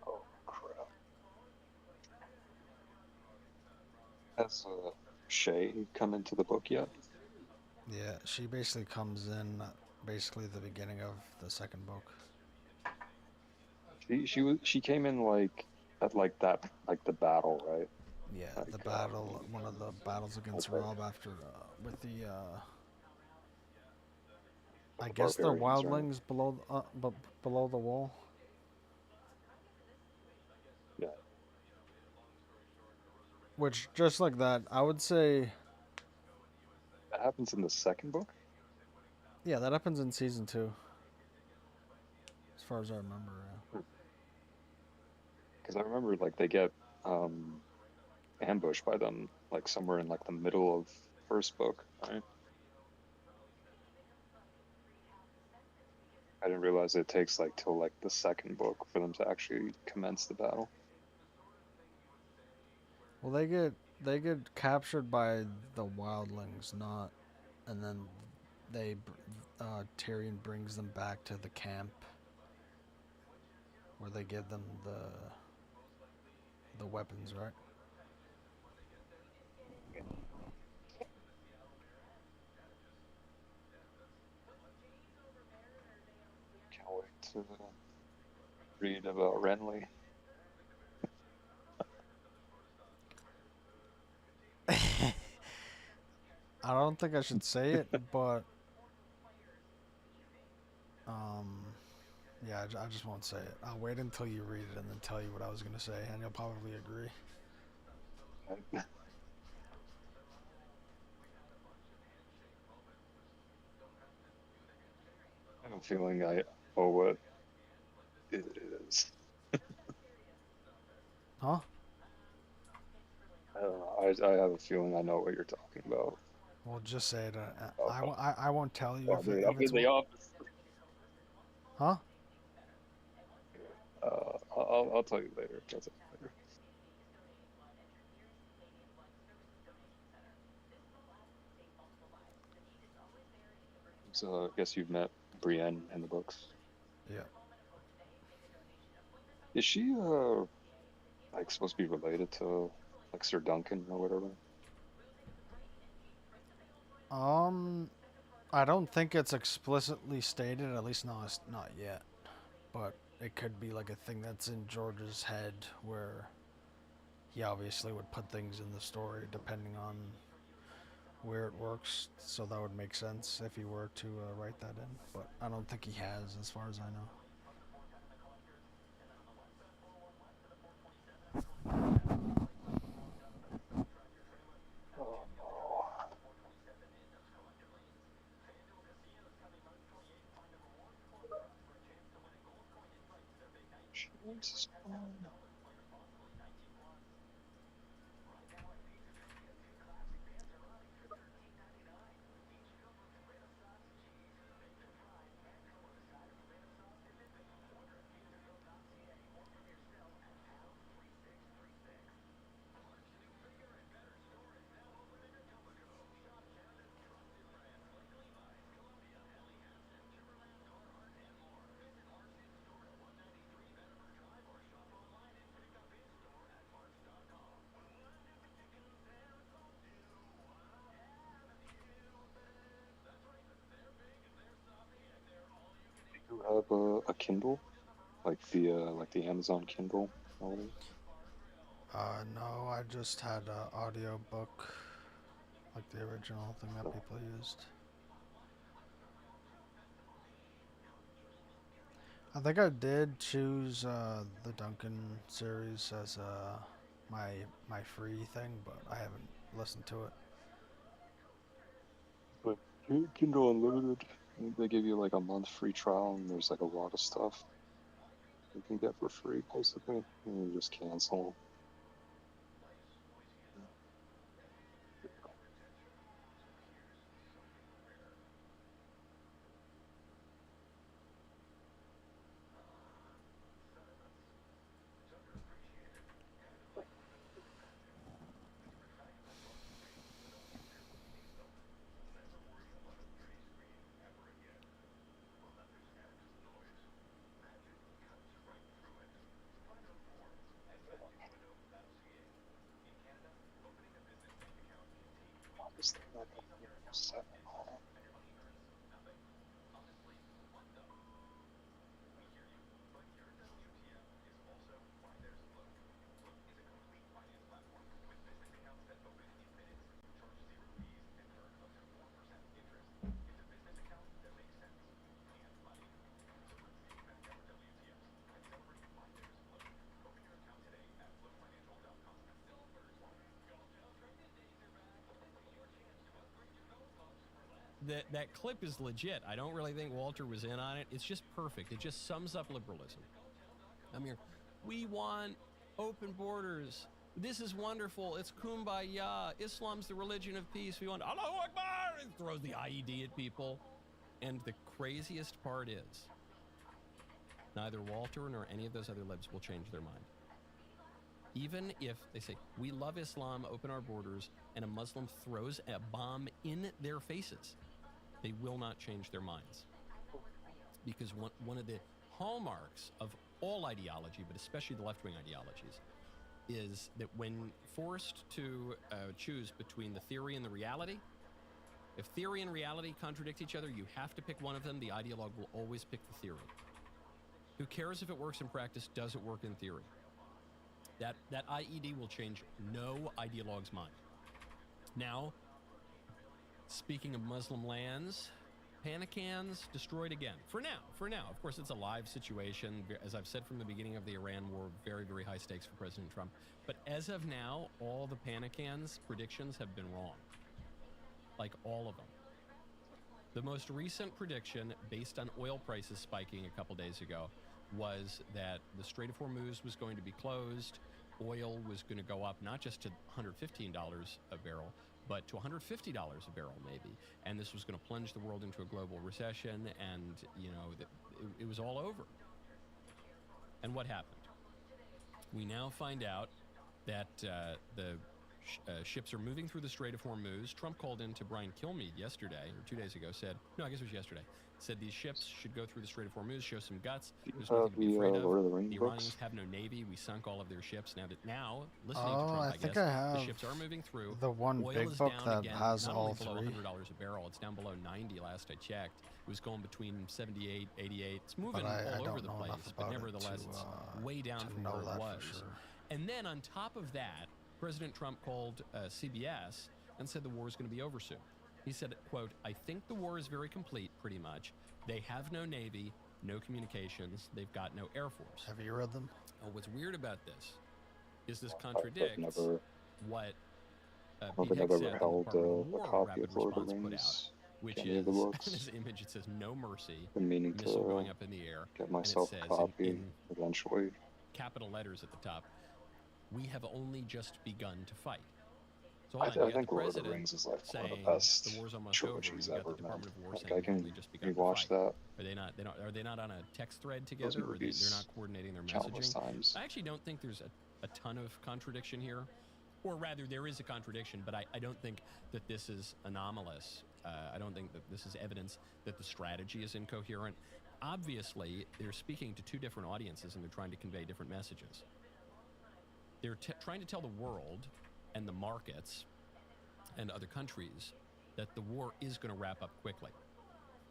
Oh crap! Has Shay come into the book yet? Yeah, she basically comes in basically the beginning of the second book. She came in like at the battle, right? Yeah, like, the battle, one of the battles against Rob after with the I guess the wildlings below the wall. Yeah. Which, just like that, I would say. That happens in the second book? Yeah, that happens in season 2. As far as I remember, yeah. Because I remember, like, they get ambushed by them, like, somewhere in, like, the middle of first book, right? I didn't realize it takes, like, till, like, the second book for them to actually commence the battle. Well, they get captured by the wildlings, not, and then Tyrion brings them back to the camp where they give them the weapons, right? Can't wait to read about Renly. I don't think I should say it, but yeah, I just won't say it. I'll wait until you read it and then tell you what I was going to say, and you'll probably agree. I have a feeling I know what it is. Huh? I don't know. I have a feeling I know what you're talking about. Well, just say it. I won't tell you if I'm it's in the office. Huh? I'll tell you later. I'll tell you later. So I guess you've met Brienne in the books. Yeah. Is she like supposed to be related to like Sir Duncan or whatever? I don't think it's explicitly stated, at least not yet. But it could be like a thing that's in George's head where he obviously would put things in the story depending on where it works, so that would make sense if he were to write that in. But I don't think he has, as far as I know. Oh no. Jesus. Do you have a Kindle, like the Amazon Kindle? No, I just had an audio book, like the original thing that people used. I think I did choose the Duncan series as my free thing, but I haven't listened to it. But Kindle Unlimited, they give you like a month free trial, and there's like a lot of stuff you can get for free, basically, and you just cancel. That clip is legit. I don't really think Walter was in on it. It's just perfect. It just sums up liberalism. I'm here. We want open borders. This is wonderful. It's kumbaya. Islam's the religion of peace. We want Allahu Akbar. And throws the IED at people. And the craziest part is, neither Walter nor any of those other libs will change their mind. Even if they say, we love Islam, open our borders, and a Muslim throws a bomb in their faces, they will not change their minds. Because one of the hallmarks of all ideology, but especially the left-wing ideologies, is that when forced to choose between the theory and the reality, if theory and reality contradict each other, you have to pick one of them. The ideologue will always pick the theory. Who cares if it works in practice? Does it work in theory? That IED will change no ideologue's mind. Now, speaking of Muslim lands, Panicans destroyed again. For now. Of course, it's a live situation. As I've said from the beginning of the Iran war, very, very high stakes for President Trump. But as of now, all the Panicans' predictions have been wrong. Like all of them. The most recent prediction, based on oil prices spiking a couple days ago, was that the Strait of Hormuz was going to be closed. Oil was going to go up not just to $115 a barrel, but to $150 a barrel maybe. And this was going to plunge the world into a global recession, and, you know, it was all over. And what happened? We now find out that the ships are moving through the Strait of Hormuz. Trump called in to Brian Kilmeade yesterday, or 2 days ago, said, no, I guess it was yesterday, said these ships should go through the Strait of Hormuz, show some guts. There's nothing to be afraid of. The Iranians have no navy. We sunk all of their ships. Now, listening to Trump, I guess, the ships are moving through. The one Oil big is book down that again, has not all only below three. $100 a barrel. It's down below 90 last I checked. It was going between 78, 88. It's moving I all over don't the know place, enough but about it nevertheless, to, it's way down to from know where it that for was. sure. And then on top of that, President Trump called CBS and said the war is going to be over soon. He said, quote, I think the war is very complete, pretty much. They have no navy, no communications. They've got no air force. Have you read them? Oh, what's weird about this is this contradicts what Pete I've Hicks never said the held Department of a War copy Rapid of Lord of Response the put out, Rings, which any of the is, books. this image, it says no mercy, Been meaning missile to going up in the air, get myself and a it says copy in eventually. capital letters at the top, we have only just begun to fight. So I hold on, you got think the Lord of the president Rings is like one of saying the best the war's almost over. trilogies You got ever, the Department man. of War Like, saying I we've can only just begun to rewatch fight. that. Are they not on a text thread Those together, or they're movies not coordinating their countless messaging? times. I actually don't think there's a ton of contradiction here, or rather there is a contradiction, but I don't think that this is anomalous. I don't think that this is evidence that the strategy is incoherent. Obviously, they're speaking to two different audiences and they're trying to convey different messages. They're trying to tell the world and the markets and other countries that the war is going to wrap up quickly.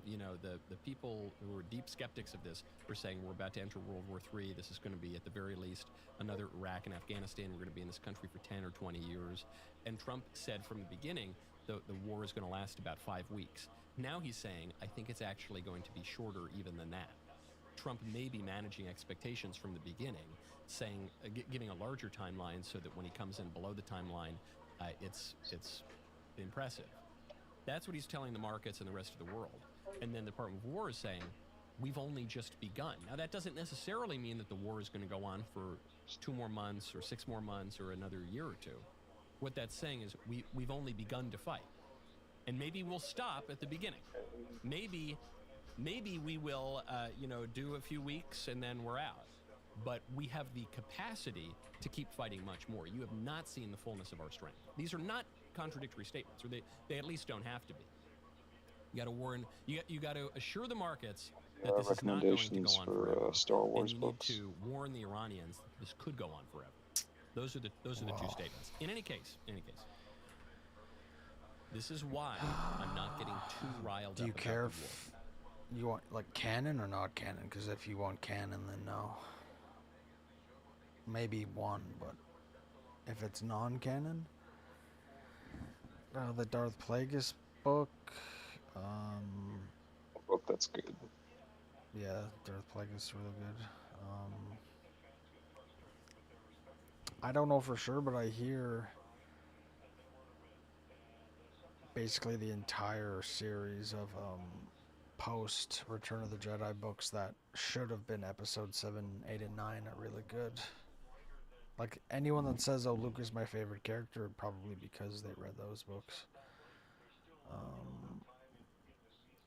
You know, the people who are deep skeptics of this are saying we're about to enter World War III. This is going to be, at the very least, another Iraq and Afghanistan. We're going to be in this country for 10 or 20 years. And Trump said from the beginning the war is going to last about 5 weeks. Now he's saying, I think it's actually going to be shorter even than that. Trump may be managing expectations from the beginning, saying, giving a larger timeline so that when he comes in below the timeline, it's impressive. That's what he's telling the markets and the rest of the world. And then the Department of War is saying, we've only just begun. Now, that doesn't necessarily mean that the war is going to go on for 2 more months or 6 more months or another year or two. What that's saying is we've only begun to fight. And maybe we'll stop at the beginning. Maybe we will, do a few weeks and then we're out. But we have the capacity to keep fighting much more. You have not seen the fullness of our strength. These are not contradictory statements, or they at least don't have to be. You got to warn. You got to assure the markets that this is not going to go on forever. Star Wars and you need to warn the Iranians that this could go on forever. Those are the 2 statements. In any case, this is why I'm not getting too riled up. Do you care if you want like canon or not canon? Because if you want canon, then no. Maybe 1, but if it's non-canon, the Darth Plagueis book. Book that's good. Yeah, Darth Plagueis is really good. I don't know for sure, but I hear basically the entire series of post Return of the Jedi books that should have been episode 7, 8, and 9 are really good. Like anyone that says, "Oh, Luke is my favorite character," probably because they read those books.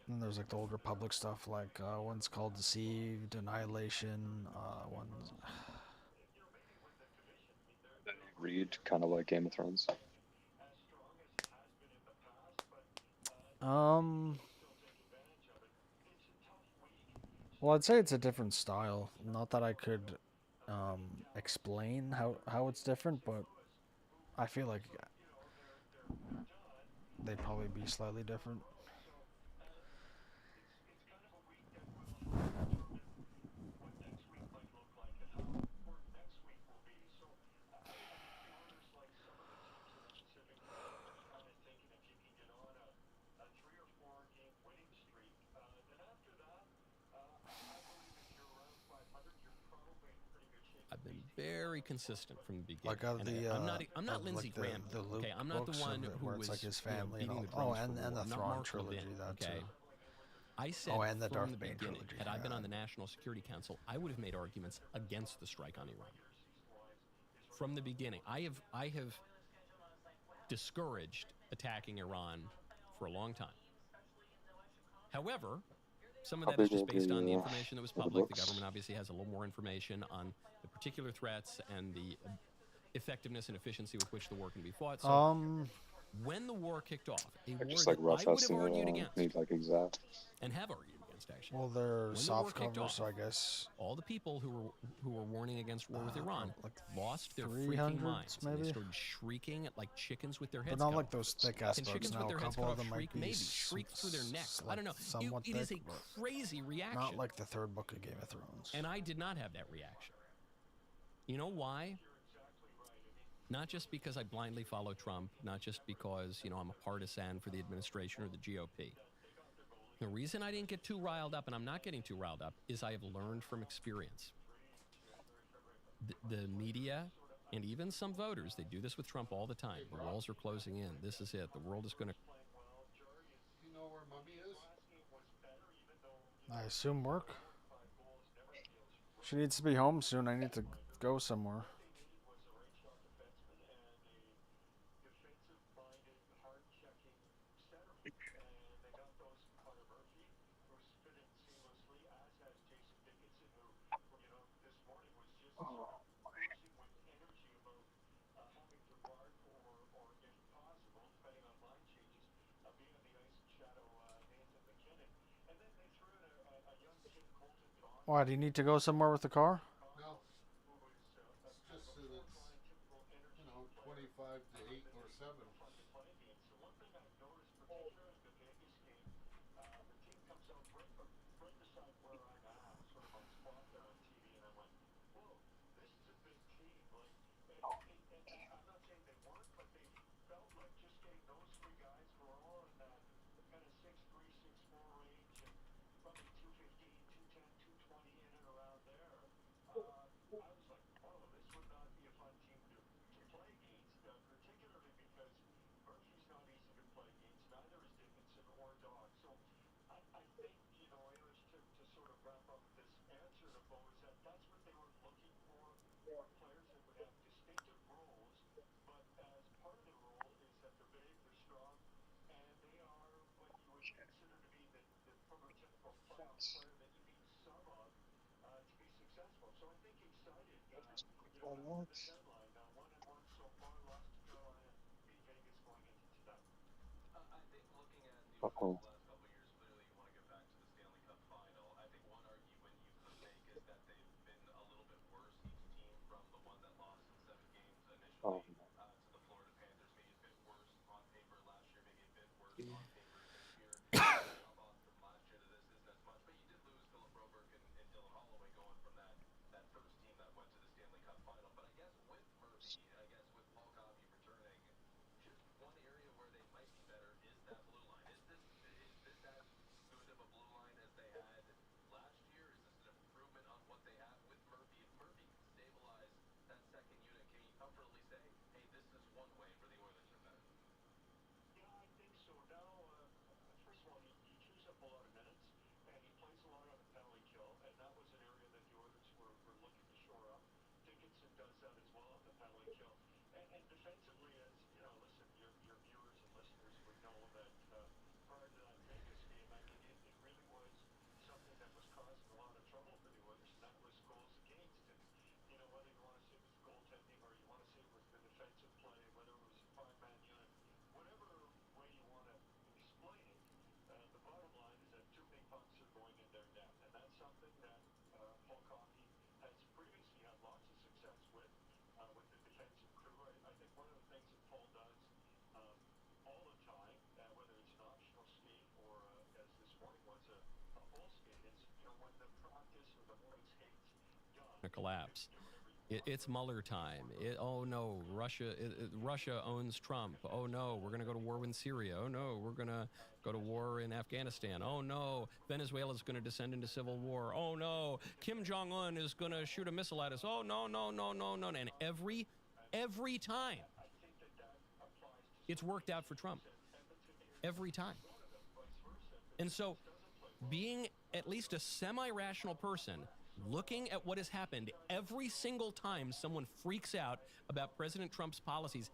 And there's like the Old Republic stuff, like one's called Deceived, Annihilation. One's Read kind of like Game of Thrones. Well, I'd say it's a different style. Not that I could explain how it's different, but I feel like they'd probably be slightly different. I've been very consistent from the beginning. Like of the, I'm not Lindsey like Graham. the Luke okay, I'm not the books one who where was it's like his family beating and the all. drums Oh, and for the war. I'm not Thrawn Mark trilogy, Levin, that okay? too. I said And the from Darth the Bane beginning, trilogy, had I been yeah. on the National Security Council, I would have made arguments against the strike on Iran. From the beginning, I have discouraged attacking Iran for a long time. However, some of that is just based on the information that was public. The government obviously has a little more information on the particular threats and the effectiveness and efficiency with which the war can be fought. So when the war kicked off, a war Just that like rough I would have estimate, argued against, need like exact. and have argued against actually. Well, they're When the soft war kicked cover, off, so I guess all the people who were warning against war with Iran like lost their 300s freaking minds. And they maybe? started shrieking like chickens with their heads But not cut like off. those thick-ass Can books. chickens No, with their a heads couple cut of off them might shriek? be Maybe shriek through their necks. I don't know. somewhat It is a thick, but crazy reaction. not like the 3rd book of Game of Thrones. And I did not have that reaction. You know why? Not just because I blindly follow Trump, not just because, I'm a partisan for the administration or the GOP. The reason I didn't get too riled up, and I'm not getting too riled up, is I have learned from experience. The media and even some voters, they do this with Trump all the time. The walls are closing in. This is it. The world is going to... You know where Mummy is? I assume work. She needs to be home soon. I need to go somewhere. Why, do you need to go somewhere with the car? No. It's just that it's, 25 to 8 or 7. Uh-oh. Oh, A collapse. It's Mueller time. Oh no, Russia owns Trump. Oh no, we're going to go to war in Syria. Oh no, we're going to go to war in Afghanistan. Oh no, Venezuela is going to descend into civil war. Oh no, Kim Jong-un is going to shoot a missile at us. Oh no, no, no, no, no. And every time it's worked out for Trump. Every time. And so being at least a semi-rational person, looking at what has happened every single time someone freaks out about President Trump's policies,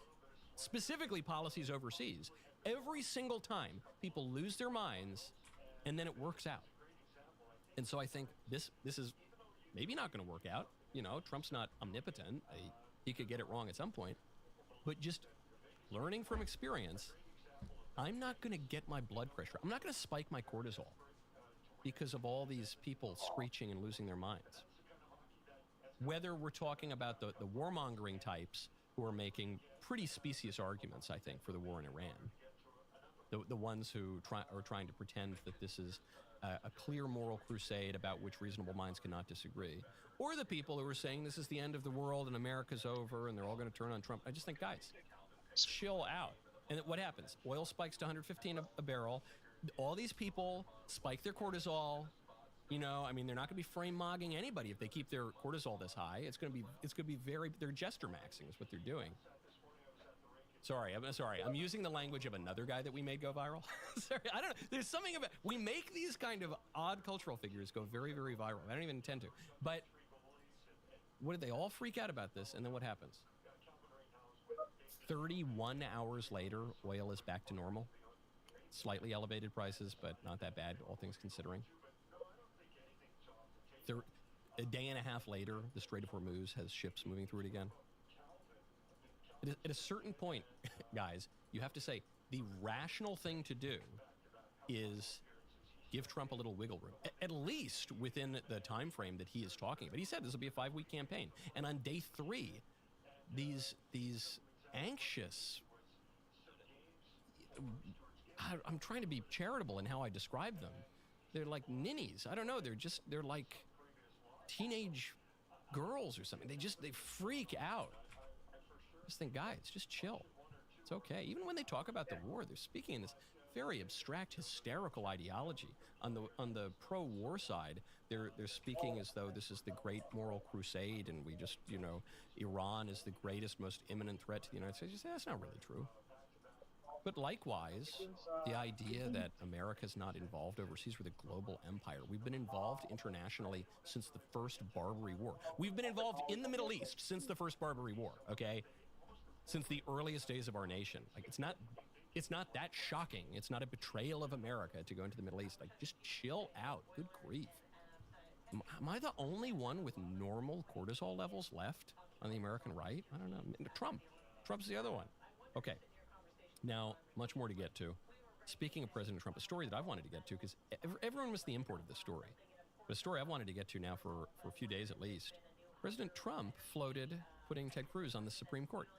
specifically policies overseas, every single time people lose their minds and then it works out. And so I think this is maybe not going to work out. You know, Trump's not omnipotent. He could get it wrong at some point. But just learning from experience, I'm not going to get my blood pressure. I'm not going to spike my cortisol because of all these people screeching and losing their minds. Whether we're talking about the warmongering types who are making pretty specious arguments, I think, for the war in Iran, the ones who are trying to pretend that this is a clear moral crusade about which reasonable minds cannot disagree, or the people who are saying this is the end of the world and America's over and they're all going to turn on Trump. I just think, guys, chill out. And what happens? Oil spikes to 115 a barrel. All these people spike their cortisol. You know, I mean, they're not going to be frame mogging anybody if they keep their cortisol this high. It's going to be they're gesture maxing is what they're doing. Sorry. I'm using the language of another guy that we made go viral. Sorry, I don't know. There's something about, we make these kind of odd cultural figures go very, very viral. I don't even intend to. But what did they all freak out about this? And then what happens? 31 hours later, oil is back to normal. Slightly elevated prices, but not that bad, all things considering. A day and a half later, the Strait of Hormuz has ships moving through it again. At a certain point, guys, you have to say the rational thing to do is give Trump a little wiggle room, at least within the time frame that he is talking about. He said this will be a 5-week campaign. And on day 3, these anxious, I'm trying to be charitable in how I describe them. They're like ninnies. I don't know. They're like teenage girls or something. They freak out. Just think, guys, just chill. It's okay. Even when they talk about the war, they're speaking in this very abstract, hysterical ideology. On the pro-war side, they're speaking as though this is the great moral crusade, and we just, you know, Iran is the greatest, most imminent threat to the United States. That's not really true. But likewise, the idea that America's not involved overseas, we're the global empire. We've been involved internationally since the first Barbary War. We've been involved in the Middle East since the first Barbary War, okay? Since the earliest days of our nation. Like, it's not that shocking. It's not a betrayal of America to go into the Middle East. Like, just chill out. Good grief. Am I the only one with normal cortisol levels left on the American right? I don't know. Trump's the other one. Okay. Now, much more to get to. Speaking of President Trump, a story that I've wanted to get to, because everyone missed the import of this story. But a story I've wanted to get to now for a few days at least. President Trump floated putting Ted Cruz on the Supreme Court.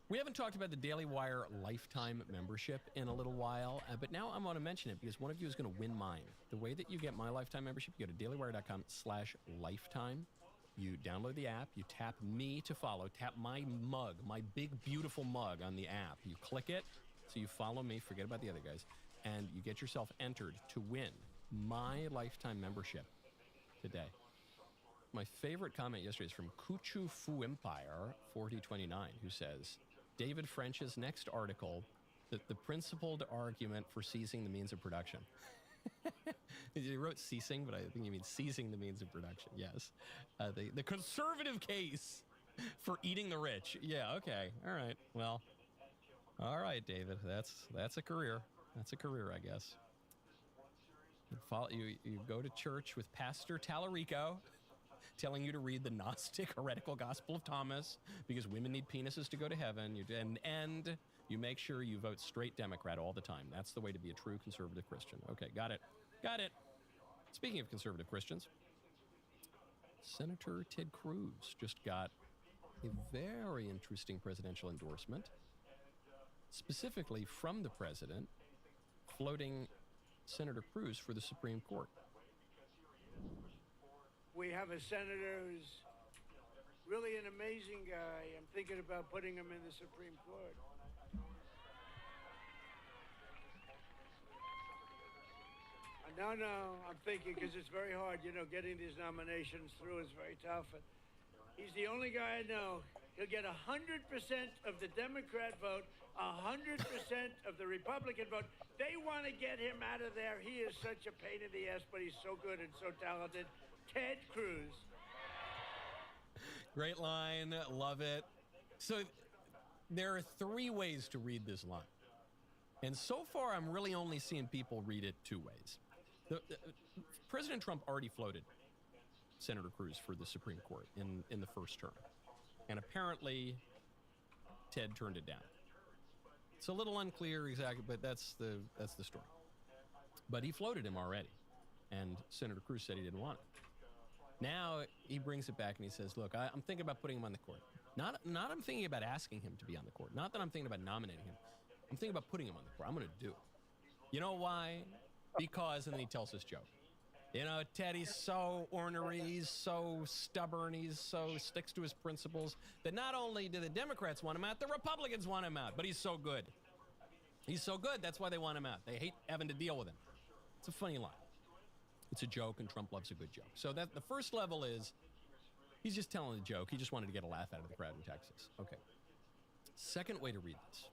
We haven't talked about the Daily Wire lifetime membership in a little while, but now I want to mention it because one of you is going to win mine. The way that you get my lifetime membership, you go to dailywire.com/lifetime. You download the app, you tap me to follow, tap my mug, my big, beautiful mug on the app. You click it, so you follow me, forget about the other guys, and you get yourself entered to win my lifetime membership today. My favorite comment yesterday is from Kuchu Fu Empire 4029, who says, David French's next article, the principled argument for seizing the means of production. He wrote ceasing, but I think he means seizing the means of production. Yes. The conservative case for eating the rich. Yeah, okay. All right. Well, all right, David. That's a career. That's a career, I guess. You go to church with Pastor Tallarico telling you to read the Gnostic heretical Gospel of Thomas because women need penises to go to heaven. And you make sure you vote straight Democrat all the time. That's the way to be a true conservative Christian. Okay, got it. Got it. Speaking of conservative Christians, Senator Ted Cruz just got a very interesting presidential endorsement, specifically from the president, floating Senator Cruz for the Supreme Court. We have a senator who's really an amazing guy. I'm thinking about putting him in the Supreme Court. No, I'm thinking because it's very hard, getting these nominations through is very tough. And he's the only guy I know. He'll get 100% of the Democrat vote, 100% of the Republican vote. They want to get him out of there. He is such a pain in the ass, but he's so good and so talented. Ted Cruz. Great line. Love it. So there are three ways to read this line. And so far, I'm really only seeing people read it two ways. President Trump already floated Senator Cruz for the Supreme Court in the first term. And apparently, Ted turned it down. It's a little unclear exactly, but that's the story. But he floated him already. And Senator Cruz said he didn't want it. Now he brings it back and he says, look, I'm thinking about putting him on the court. Not I'm thinking about asking him to be on the court. Not that I'm thinking about nominating him. I'm thinking about putting him on the court. I'm going to do it. You know why? Because, and then he tells this joke. Ted, he's so ornery, he's so stubborn, he's so sticks to his principles that not only do the Democrats want him out, the Republicans want him out. But he's so good. He's so good, that's why they want him out. They hate having to deal with him. It's a funny line. It's a joke, and Trump loves a good joke. So that the first level is he's just telling a joke. He just wanted to get a laugh out of the crowd in Texas. Okay. Second way to read this.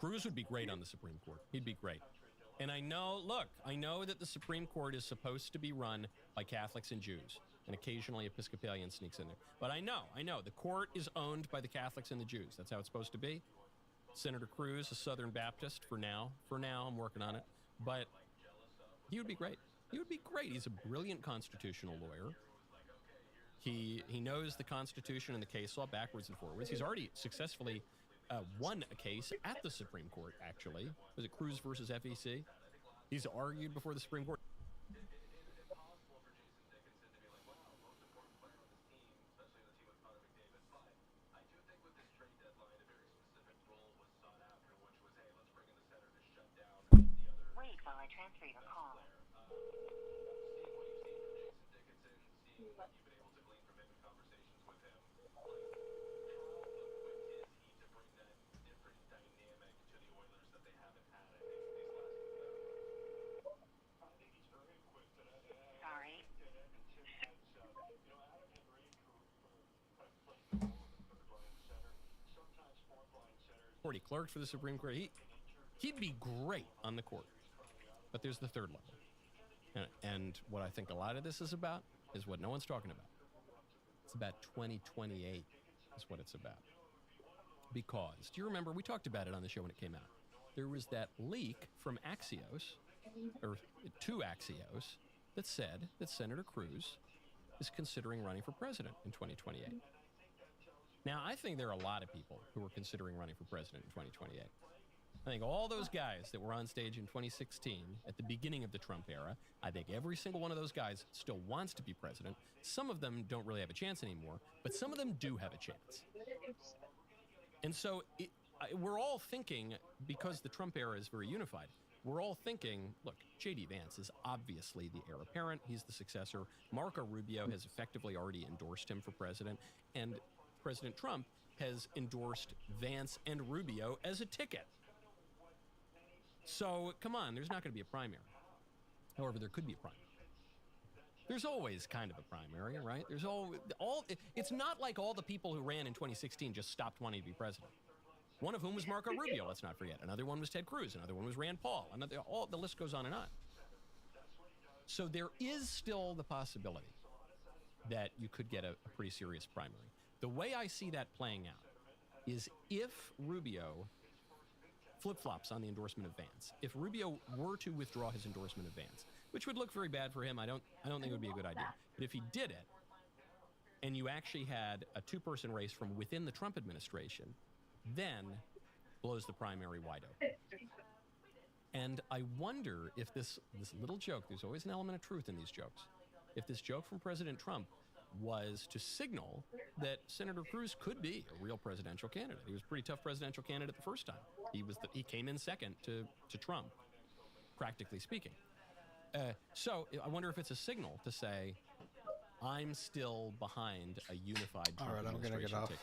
Cruz would be great on the Supreme Court. He'd be great. And I know that the Supreme Court is supposed to be run by Catholics and Jews, and occasionally Episcopalian sneaks in there. But I know, the court is owned by the Catholics and the Jews. That's how it's supposed to be. Senator Cruz, a Southern Baptist for now. For now, I'm working on it. But he would be great. He would be great. He's a brilliant constitutional lawyer. He knows the Constitution and the case law backwards and forwards. He's already successfully won a case at the Supreme Court, actually. Was it Cruz versus FEC? He's argued before the Supreme Court. Wait while I transfer your call. He clerked for the Supreme Court. He'd be great on the court. But there's the third level. And what I think a lot of this is about is what no one's talking about. It's about 2028 is what it's about. Because, do you remember, we talked about it on the show when it came out. There was that leak from Axios, or to Axios, that said that Senator Cruz is considering running for president in 2028. Now, I think there are a lot of people who are considering running for president in 2028. I think all those guys that were on stage in 2016 at the beginning of the Trump era, I think every single one of those guys still wants to be president. Some of them don't really have a chance anymore, but some of them do have a chance. And so we're all thinking, because the Trump era is very unified, we're all thinking, look, J.D. Vance is obviously the heir apparent. He's the successor. Marco Rubio has effectively already endorsed him for president. And President Trump has endorsed Vance and Rubio as a ticket. So, come on, there's not going to be a primary. However, there could be a primary. There's always kind of a primary, right? There's it's not like all the people who ran in 2016 just stopped wanting to be president. One of whom was Marco Rubio, let's not forget. Another one was Ted Cruz. Another one was Rand Paul. The list goes on and on. So there is still the possibility that you could get a pretty serious primary. The way I see that playing out is if Rubio flip-flops on the endorsement of Vance, if Rubio were to withdraw his endorsement of Vance, which would look very bad for him, I don't think it would be a good idea. But if he did it, and you actually had a two-person race from within the Trump administration, then blows the primary wide open. And I wonder if this little joke, there's always an element of truth in these jokes, if this joke from President Trump was to signal that Senator Cruz could be a real presidential candidate. He was a pretty tough presidential candidate the first time. He came in second to Trump, practically speaking. So I wonder if it's a signal to say, I'm still behind a unified Trump All right, I'm going to get off. ticket.